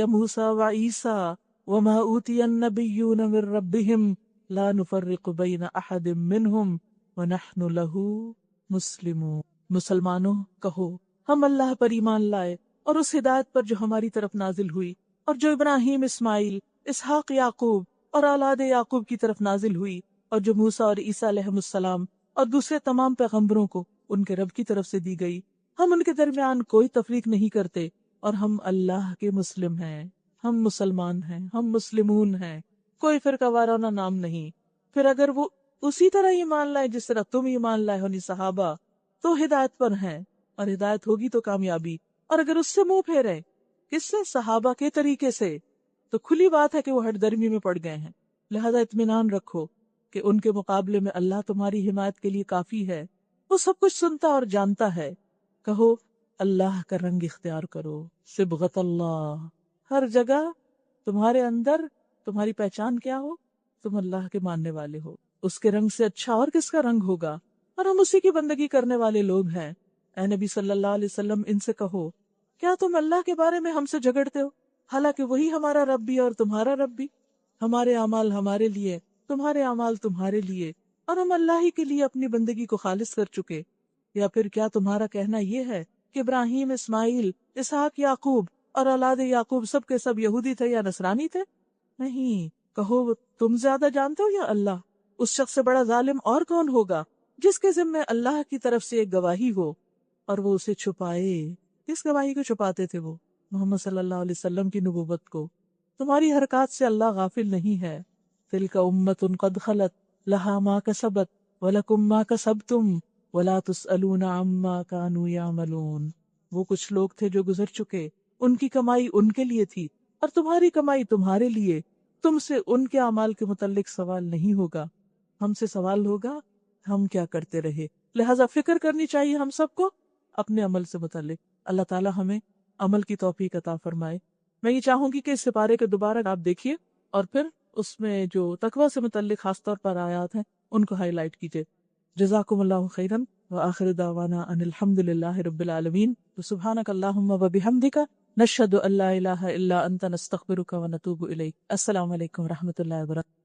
موسیٰ و عیسیٰ وما اوتی النبیون من ربهم لا نفرق بین احد منہم ونحن له مسلمون۔ مسلمانوں کہو، ہم اللہ پر ایمان لائے اور اس ہدایت پر جو ہماری طرف نازل ہوئی، اور جو ابراہیم، اسماعیل، اسحاق، یعقوب اور اولاد یعقوب کی طرف نازل ہوئی، اور جو موسیٰ اور عیسیٰ علیہ السلام اور دوسرے تمام پیغمبروں کو ان کے رب کی طرف سے دی گئی، ہم ان کے درمیان کوئی تفریق نہیں کرتے، اور ہم اللہ کے مسلم ہیں، ہم مسلمان ہیں، ہم مسلمون ہیں، کوئی فرقہ وارانہ نام نہیں۔ پھر اگر وہ اسی طرح ایمان لائے جس طرح تم ایمان لائے ہونی صحابہ، تو ہدایت پر ہیں، اور ہدایت ہوگی تو کامیابی۔ اور اگر اس سے منہ پھیرے، کس سے؟ صحابہ کے طریقے سے، تو کھلی بات ہے کہ وہ ہٹ درمی میں پڑ گئے ہیں۔ لہذا اطمینان رکھو کہ ان کے مقابلے میں اللہ تمہاری حمایت کے لیے کافی ہے، وہ سب کچھ سنتا اور جانتا ہے۔ کہو، اللہ کا رنگ اختیار کرو، صبغت اللہ، ہر جگہ تمہارے اندر تمہاری پہچان کیا ہو؟ تم اللہ کے ماننے والے ہو، اس کے رنگ سے اچھا اور کس کا رنگ ہوگا؟ اور ہم اسی کی بندگی کرنے والے لوگ ہیں۔ اے نبی صلی اللہ علیہ وسلم، ان سے کہو، کیا تم اللہ کے بارے میں ہم سے جھگڑتے ہو، حالانکہ وہی ہمارا رب بھی اور تمہارا رب بھی؟ ہمارے اعمال ہمارے لیے، تمہارے اعمال تمہارے لیے، اور ہم اللہ ہی کے لیے اپنی بندگی کو خالص کر چکے۔ یا پھر کیا تمہارا کہنا یہ ہے کہ ابراہیم، اسماعیل، اسحاق، یعقوب اور اولاد یعقوب سب کے سب یہودی تھے یا نصرانی تھے؟ نہیں، کہو تم زیادہ جانتے ہو یا اللہ؟ اس شخص سے بڑا ظالم اور کون ہوگا جس کے ذمے اللہ کی طرف سے ایک گواہی ہو اور وہ اسے چھپائے؟ کس گواہی کو چھپاتے تھے وہ؟ محمد صلی اللہ علیہ وسلم کی نبوت کو۔ تمہاری حرکات سے اللہ غافل نہیں ہے۔ تلک امت قد خلت لہا ما کسبت ولکم ما کسبتم ولا تسألون عما كانوا يعملون۔ وہ کچھ لوگ تھے جو گزر چکے، ان کی کمائی ان کے لیے تھی اور تمہاری کمائی تمہارے لیے، تم سے ان کے اعمال کے متعلق سوال نہیں ہوگا، ہم سے سوال ہوگا ہم کیا کرتے رہے۔ لہٰذا فکر کرنی چاہیے ہم سب کو اپنے عمل سے متعلق۔ اللہ تعالی ہمیں عمل کی توفیق عطا فرمائے۔ میں یہ چاہوں گی کہ اس سپارے کے دوبارہ آپ دیکھیے اور پھر اس میں جو تقوی سے متعلق خاص طور پر آیات ہیں ان کو ہائی لائٹ کیجیے۔ جزاکم اللہ خیرا وآخر دعوانا ان الحمد للہ رب العالمین۔ سبحانک اللہم وبحمدک نشہد ان لا الہ الا انت نستغفرک ونتوب الیک۔ السلام علیکم ورحمۃ اللہ وبرکاتہ۔